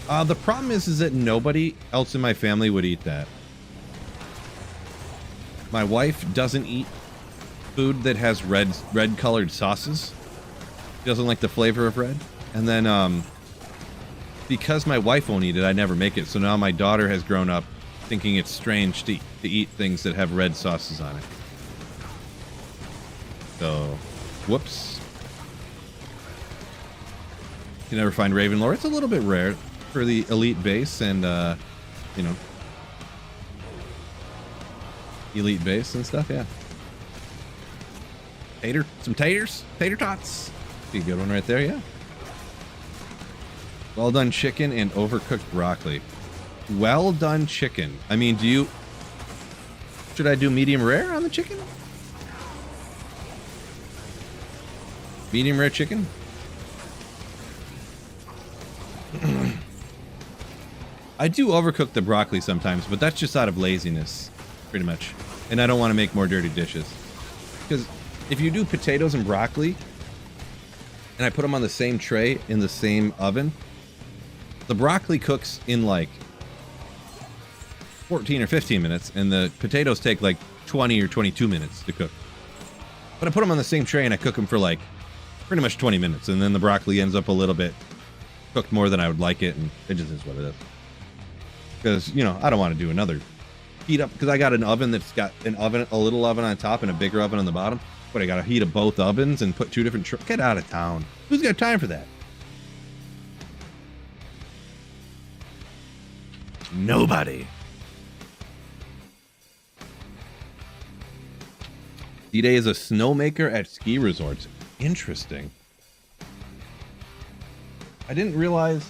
The problem is that nobody else in my family would eat that. My wife doesn't eat food that has red colored sauces. She doesn't like the flavor of red. And then because my wife won't eat it, I never make it. So now my daughter has grown up thinking it's strange to eat things that have red sauces on it. So, whoops. You never find Ravenlord. It's a little bit rare for the elite base and, you know, elite base and stuff, yeah. Some tater tots. Be a good one right there, yeah. Well done chicken and overcooked broccoli. Well done chicken. I mean, should I do medium rare on the chicken? Medium rare chicken? I do overcook the broccoli sometimes, but that's just out of laziness, pretty much. And I don't want to make more dirty dishes. Because if you do potatoes and broccoli, and I put them on the same tray in the same oven, the broccoli cooks in like 14 or 15 minutes, and the potatoes take like 20 or 22 minutes to cook. But I put them on the same tray and I cook them for like pretty much 20 minutes, and then the broccoli ends up a little bit cooked more than I would like it, and it just is what it is. Because, you know, I don't want to do another heat up, because I got an oven that's got a little oven on top and a bigger oven on the bottom. But I got to heat up both ovens and put two different get out of town. Who's got time for that? Nobody. D-Day is a snowmaker at ski resorts. Interesting. I didn't realize.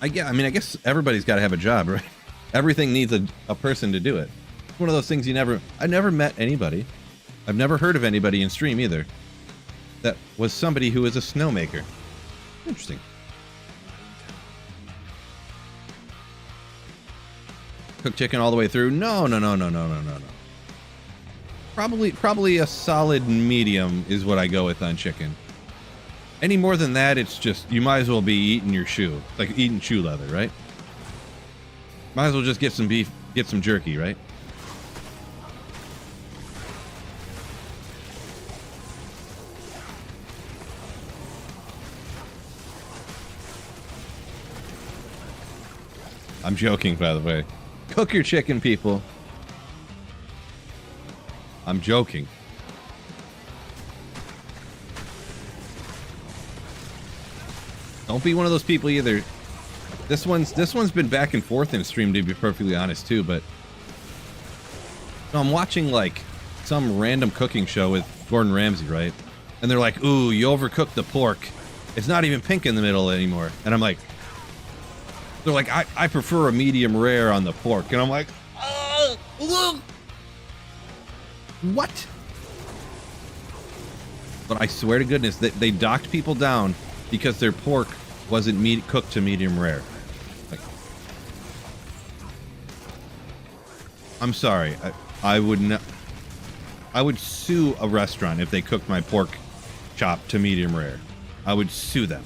I guess everybody's got to have a job, right? Everything needs a person to do it. It's one of those things I never met anybody. I've never heard of anybody in stream either that was somebody who was a snowmaker. Interesting. Cook chicken all the way through? No. Probably a solid medium is what I go with on chicken. Any more than that, it's just, you might as well be eating your shoe. It's like eating shoe leather, right? Might as well just get some beef, get some jerky, right? I'm joking, by the way. Cook your chicken, people. I'm joking. Don't be one of those people either. This one's been back and forth in stream, to be perfectly honest, too, but so I'm watching like some random cooking show with Gordon Ramsay, right? And they're like, "Ooh, you overcooked the pork. It's not even pink in the middle anymore." And I'm like, they're like, I prefer a medium rare on the pork. And I'm like, what? But I swear to goodness that they docked people down because their pork wasn't cooked to medium rare. Like, I'm sorry. I would not. I would sue a restaurant if they cooked my pork chop to medium rare. I would sue them.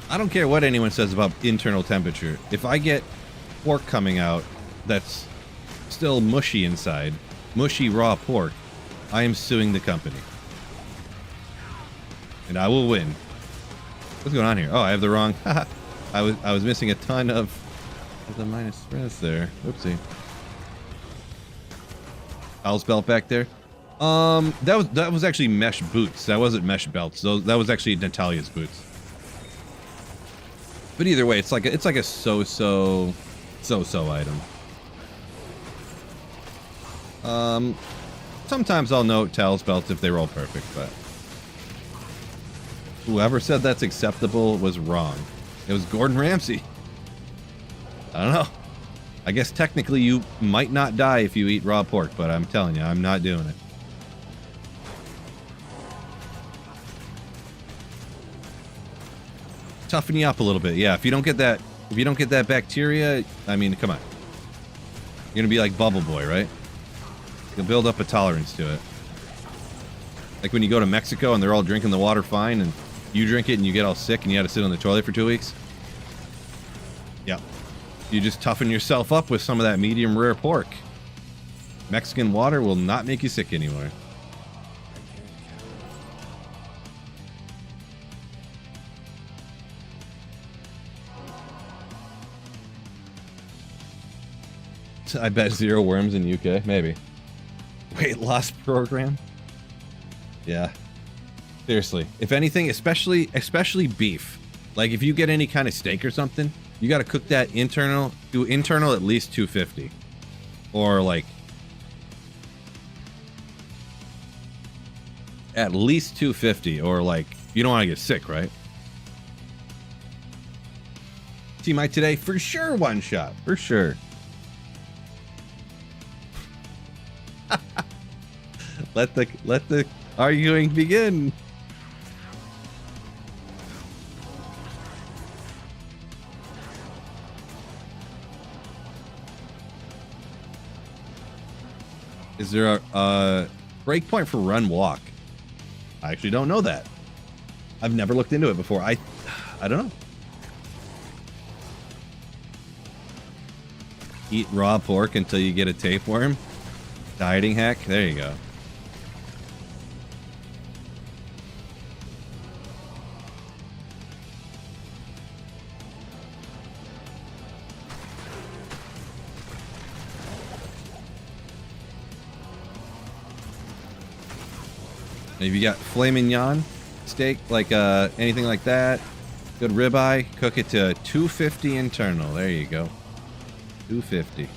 I don't care what anyone says about internal temperature. If I get pork coming out that's still mushy inside, mushy raw pork, I am suing the company. And I will win. What's going on here? Oh, I have the wrong... I was missing a ton of the minus stress there. Whoopsie. Al's belt back there. That was actually mesh boots. That wasn't mesh belts. That was actually Natalia's boots. But either way, it's like a so-so item. Sometimes I'll note Tyraels belts if they roll perfect, but whoever said that's acceptable was wrong. It was Gordon Ramsay. I don't know. I guess technically you might not die if you eat raw pork, but I'm telling you, I'm not doing it. Toughen you up a little bit. Yeah, if you don't get that bacteria, I mean, come on. You're gonna be like Bubble Boy, right? You'll build up a tolerance to it. Like when you go to Mexico and they're all drinking the water fine and you drink it and you get all sick and you had to sit on the toilet for 2 weeks. Yep. You just toughen yourself up with some of that medium rare pork. Mexican water will not make you sick anymore. I bet 0 worms in UK. Maybe. Weight loss program? Yeah. Seriously. If anything, especially beef. Like if you get any kind of steak or something, you got to cook that internal. Do internal at least 250. Or like at least 250, or like you don't want to get sick, right? Team I today for sure one shot. For sure. Let the arguing begin. Is there a breakpoint for run walk? I actually don't know that. I've never looked into it before. I don't know. Eat raw pork until you get a tapeworm. Dieting hack. There you go. If you got filet mignon steak, like anything like that, good ribeye, cook it to 250 internal. There you go. 250.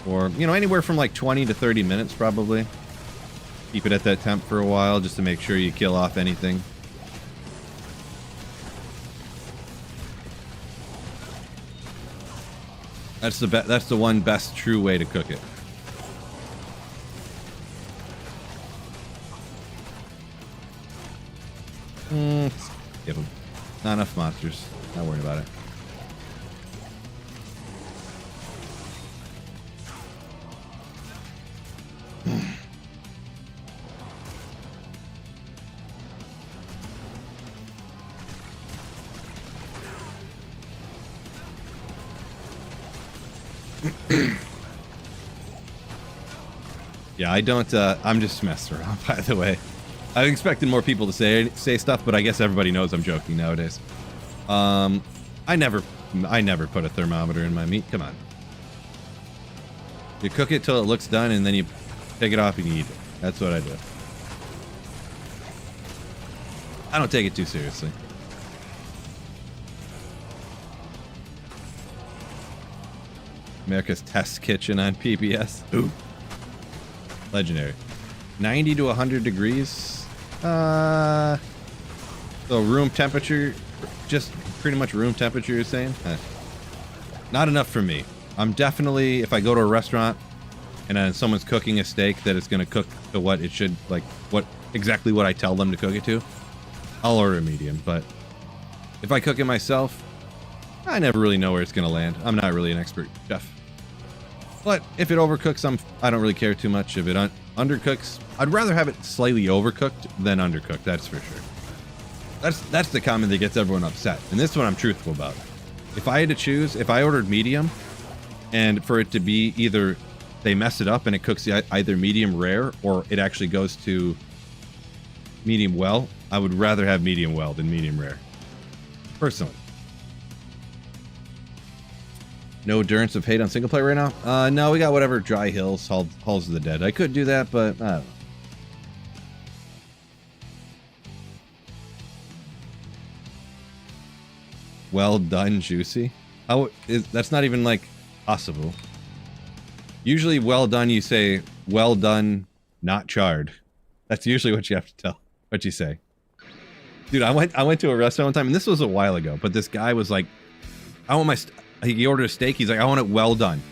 Or, you know, anywhere from like 20 to 30 minutes probably. Keep it at that temp for a while just to make sure you kill off anything. That's the one best true way to cook it. Give them. Not enough monsters. Not worried about it. Yeah, I don't, I'm just messing around, by the way. I expected more people to say stuff, but I guess everybody knows I'm joking nowadays. I never put a thermometer in my meat. Come on. You cook it till it looks done, and then you take it off and you eat it. That's what I do. I don't take it too seriously. America's Test Kitchen on PBS. Ooh. Legendary. 90 to 100 degrees. So room temperature, just pretty much room temperature, you're saying? Not enough for me. I'm definitely, if I go to a restaurant and someone's cooking a steak that it's going to cook to what it should, like exactly what I tell them to cook it to, I'll order a medium. But if I cook it myself, I never really know where it's going to land. I'm not really an expert chef. But if it overcooks, I don't really care too much. If it undercooks, I'd rather have it slightly overcooked than undercooked, that's for sure. That's the comment that gets everyone upset. And this one I'm truthful about. If I had to choose, if I ordered medium, and for it to be either they mess it up and it cooks either medium rare or it actually goes to medium well, I would rather have medium well than medium rare. Personally. No endurance of hate on single player right now? No, we got whatever Dry Hills, Halls of the Dead. I could do that, but I don't know. Well done, juicy. That's not even like possible. Usually well done, you say well done, not charred. That's usually what you have to tell, what you say. Dude, I went to a restaurant one time, and this was a while ago, but this guy was like, I want my, he ordered a steak. He's like, I want it well done.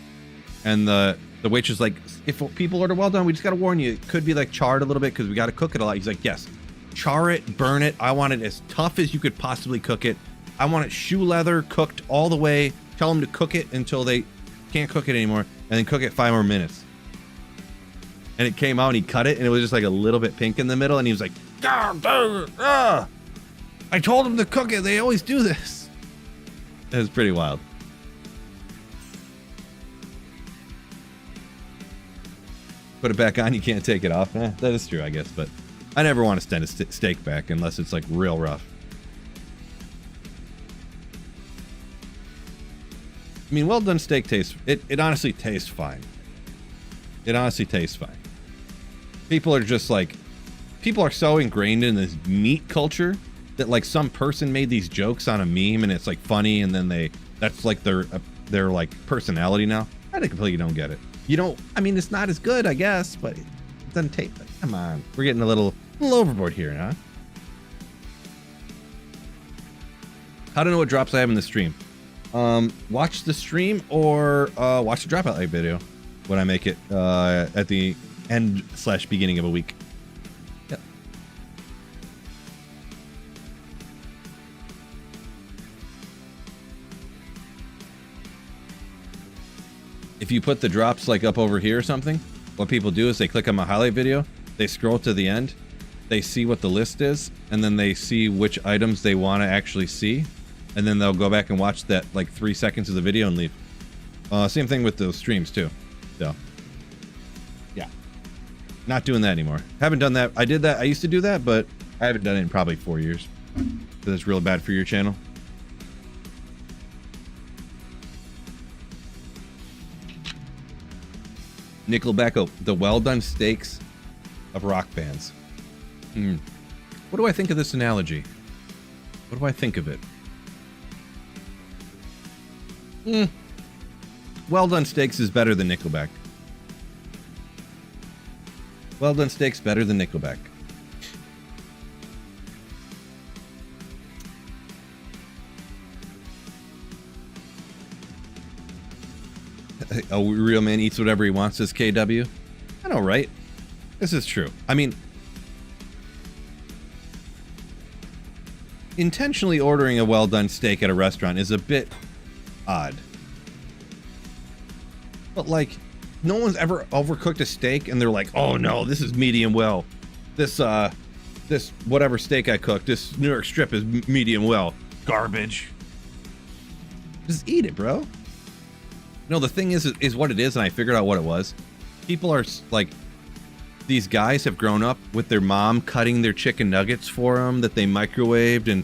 And the waitress like, if people order well done, we just got to warn you, it could be like charred a little bit because we got to cook it a lot. He's like, yes, char it, burn it. I want it as tough as you could possibly cook it. I want it shoe leather, cooked all the way. Tell them to cook it until they can't cook it anymore, and then cook it 5 more minutes. And it came out, and he cut it, and it was just like a little bit pink in the middle, and he was like, I told them to cook it. They always do this. It was pretty wild. Put it back on, you can't take it off. That is true, I guess, but I never want to send a steak back unless it's like real rough. I mean, well done steak tastes, it honestly tastes fine. It honestly tastes fine. People are just like, people are so ingrained in this meat culture that like some person made these jokes on a meme and it's like funny, and then that's like their like personality now. I completely don't get it. You don't, I mean, it's not as good, I guess, but it doesn't taste, come on. We're getting a little overboard here, huh? How to know what drops I have in the stream. Watch the stream or watch the dropout like video when I make it at the end / beginning of a week. Yep. If you put the drops like up over here or something, what people do is they click on my highlight video, they scroll to the end, they see what the list is, and then they see which items they want to actually see. And then they'll go back and watch that like 3 seconds of the video and leave. Same thing with those streams too. So, yeah. Not doing that anymore. Haven't done that. I did that. I used to do that, but I haven't done it in probably 4 years. Because it's real bad for your channel. Nickelback, the well done steaks of rock bands. What do I think of this analogy? What do I think of it? Well done steaks is better than Nickelback. Well done steaks better than Nickelback. A real man eats whatever he wants, says KW. I know, right? This is true. I mean, intentionally ordering a well done steak at a restaurant is a bit odd. But like, no one's ever overcooked a steak and they're like, oh no, this is medium well. This whatever steak I cooked, this New York strip is medium well. Garbage. Just eat it, bro. No, the thing is what it is, and I figured out what it was. People are like, these guys have grown up with their mom cutting their chicken nuggets for them that they microwaved, and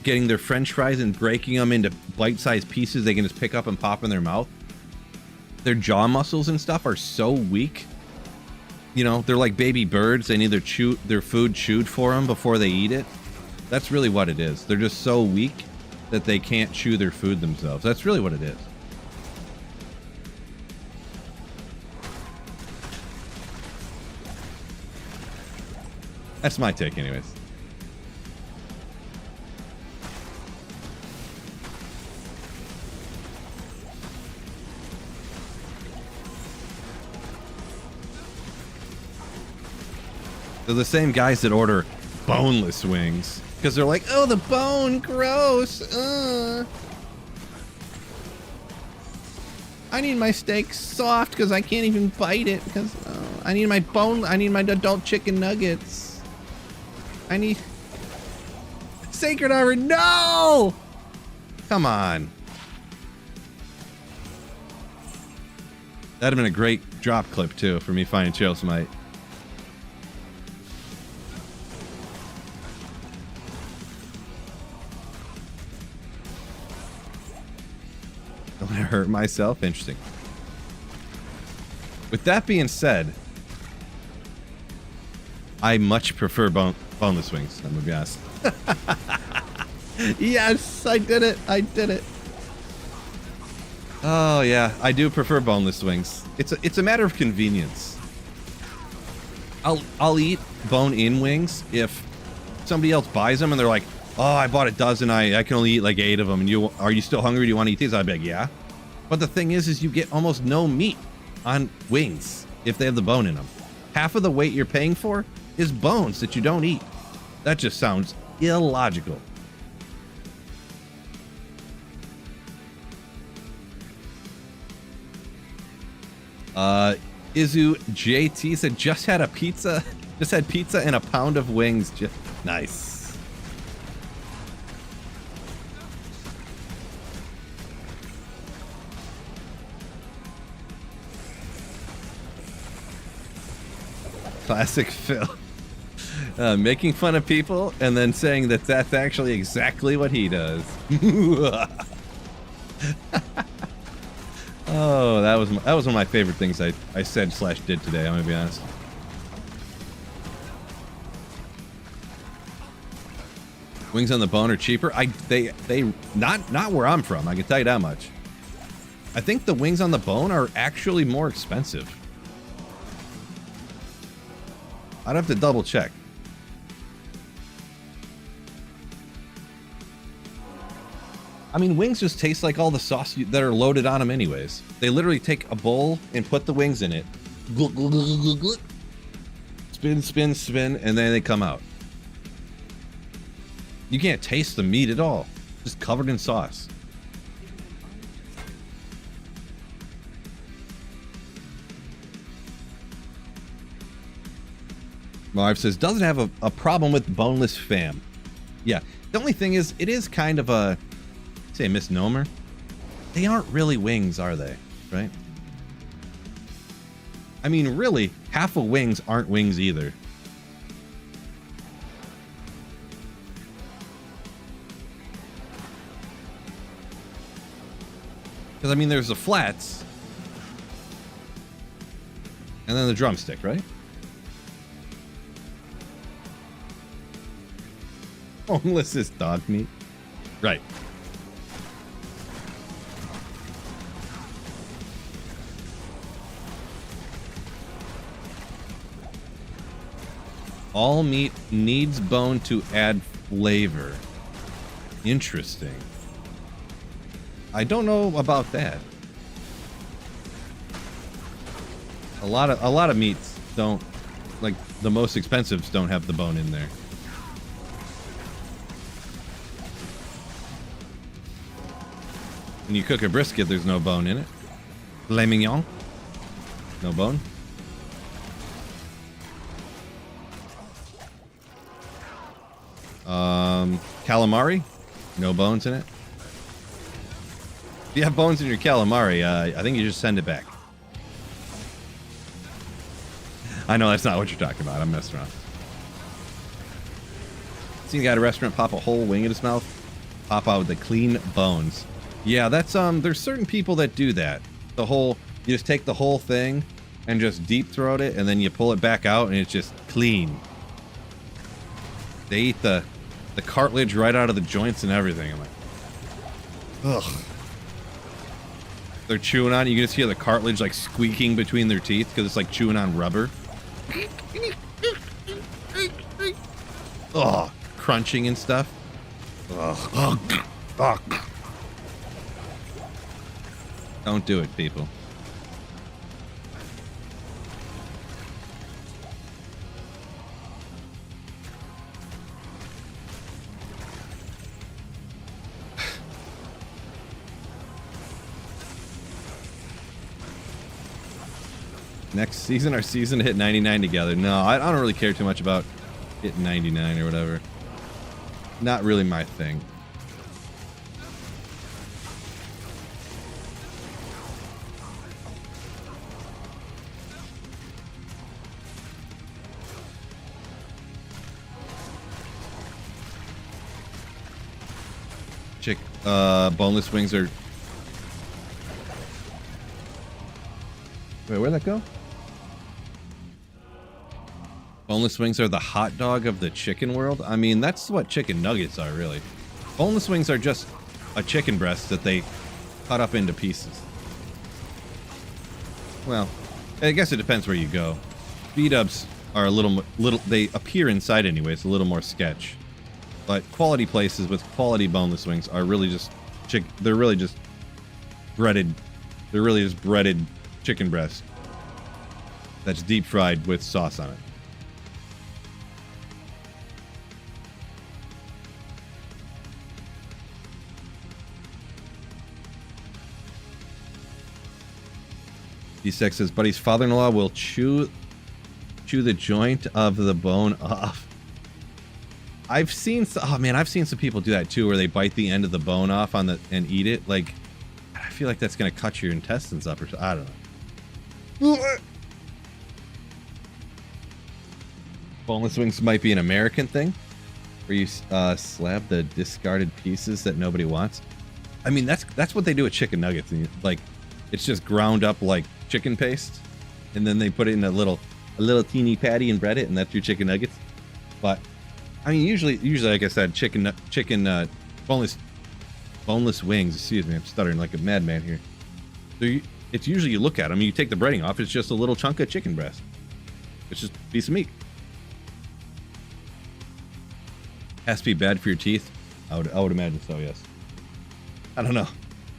getting their French fries and breaking them into bite-sized pieces they can just pick up and pop in their mouth. Their jaw muscles and stuff are so weak. You know, they're like baby birds. They need their food chewed for them before they eat it. That's really what it is. They're just so weak that they can't chew their food themselves. That's really what it is. That's my take anyways. They're the same guys that order boneless wings because they're like, oh, the bone, gross. I need my steak soft because I can't even bite it because I need my bone. I need my adult chicken nuggets. I need Sacred Arbor. No, come on. That'd have been a great drop clip too for me finding Tyraels Might. Don't I hurt myself? Interesting. With that being said, I much prefer boneless wings, I'm gonna be honest. Yes, I did it. I did it. Oh yeah, I do prefer boneless wings. It's a matter of convenience. I'll eat bone-in wings if somebody else buys them and they're like, oh, I bought a dozen. I can only eat like 8 of them. And are you still hungry? Do you want to eat these? I'd be like, yeah. But the thing is you get almost no meat on wings if they have the bone in them. Half of the weight you're paying for is bones that you don't eat. That just sounds illogical. Izu JT said just had pizza and a pound of wings. Nice. Classic Phil. Making fun of people and then saying that that's actually exactly what he does. Oh, that was one of my favorite things I said / did today, I'm gonna be honest. Wings on the bone are cheaper. They not where I'm from, I can tell you that much. I think the wings on the bone are actually more expensive. I'd have to double check. I mean, wings just taste like all the sauce that are loaded on them anyways. They literally take a bowl and put the wings in it. Spin, spin, spin, and then they come out. You can't taste the meat at all. Just covered in sauce. Marv says, doesn't have a problem with boneless fam. Yeah, the only thing is, it is kind of a, say, a misnomer. They aren't really wings, are they? Right? I mean, really, half of wings aren't wings either. Because, I mean, there's the flats. And then the drumstick, right? Boneless is dog meat. Right. All meat needs bone to add flavor. Interesting. I don't know about that. A lot of meats don't, like the most expensives don't have the bone in there. When you cook a brisket, there's no bone in it. Filet mignon, no bone. Calamari, no bones in it. If you have bones in your calamari, I think you just send it back. I know that's not what you're talking about. I'm messing around. Seen a guy at a restaurant pop a whole wing in his mouth, pop out with the clean bones. Yeah, that's there's certain people that do that. The whole, you just take the whole thing and just deep throat it, and then you pull it back out and it's just clean. They eat the cartilage right out of the joints and everything. I'm like, ugh. They're chewing on it. You can just hear the cartilage like squeaking between their teeth because it's like chewing on rubber. Oh, crunching and stuff. Ugh. Ugh. Don't do it, people. Next season, our season hit 99 together. No, I don't really care too much about hitting 99 or whatever. Not really my thing. Boneless wings are... Wait, where'd that go? Boneless wings are the hot dog of the chicken world? I mean, that's what chicken nuggets are, really. Boneless wings are just a chicken breast that they cut up into pieces. Well, I guess it depends where you go. B-dubs are a little, they appear inside anyway, it's a little more sketch. But quality places with quality boneless wings are really just they're really just breaded. They're really just breaded chicken breast that's deep fried with sauce on it. D6 says, buddy's father-in-law will chew the joint of the bone off. I've seen some people do that too, where they bite the end of the bone off on the and eat it. Like, I feel like that's gonna cut your intestines up, or I don't know. Boneless wings might be an American thing, where you slab the discarded pieces that nobody wants. I mean, that's what they do with chicken nuggets. And like, it's just ground up like chicken paste, and then they put it in a little teeny patty and bread it, and that's your chicken nuggets. But I mean, usually, like I said, boneless wings. Excuse me, I'm stuttering like a madman here. So it's usually you look at them, you take the breading off. It's just a little chunk of chicken breast. It's just a piece of meat. Has to be bad for your teeth. I would imagine so. Yes. I don't know.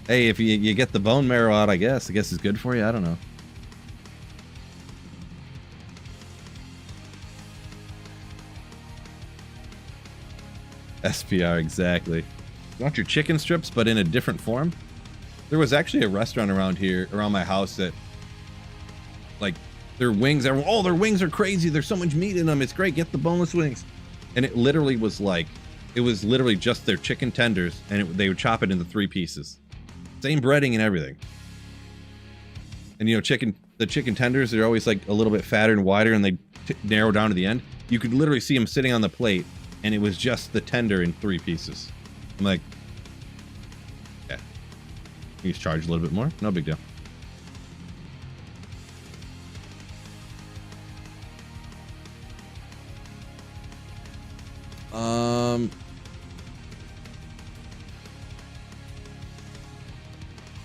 Hey, if you get the bone marrow out, I guess it's good for you. I don't know. SPR, exactly. You want your chicken strips, but in a different form? There was actually a restaurant around my house that, like, their wings, their wings are crazy. There's so much meat in them. It's great. Get the boneless wings. And it literally was like, it was literally just their chicken tenders, and they would chop it into 3 pieces. Same breading and everything. And you know, the chicken tenders, they're always like a little bit fatter and wider, and they narrow down to the end. You could literally see them sitting on the plate, and it was just the tender in 3 pieces. I'm like, yeah. You just charge a little bit more. No big deal.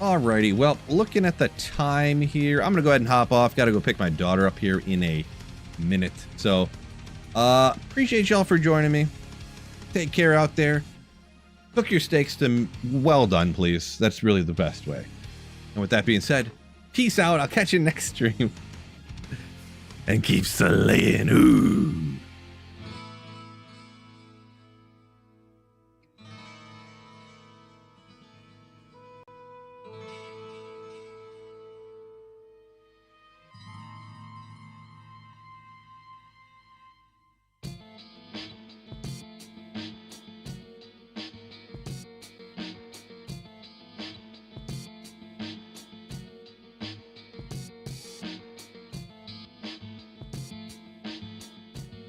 Alrighty, well, looking at the time here, I'm gonna go ahead and hop off. Gotta go pick my daughter up here in a minute. So, appreciate y'all for joining me. Take care out there. Cook your steaks to well done, please. That's really the best way. And with that being said, peace out. I'll catch you next stream. And keep slaying. Ooh.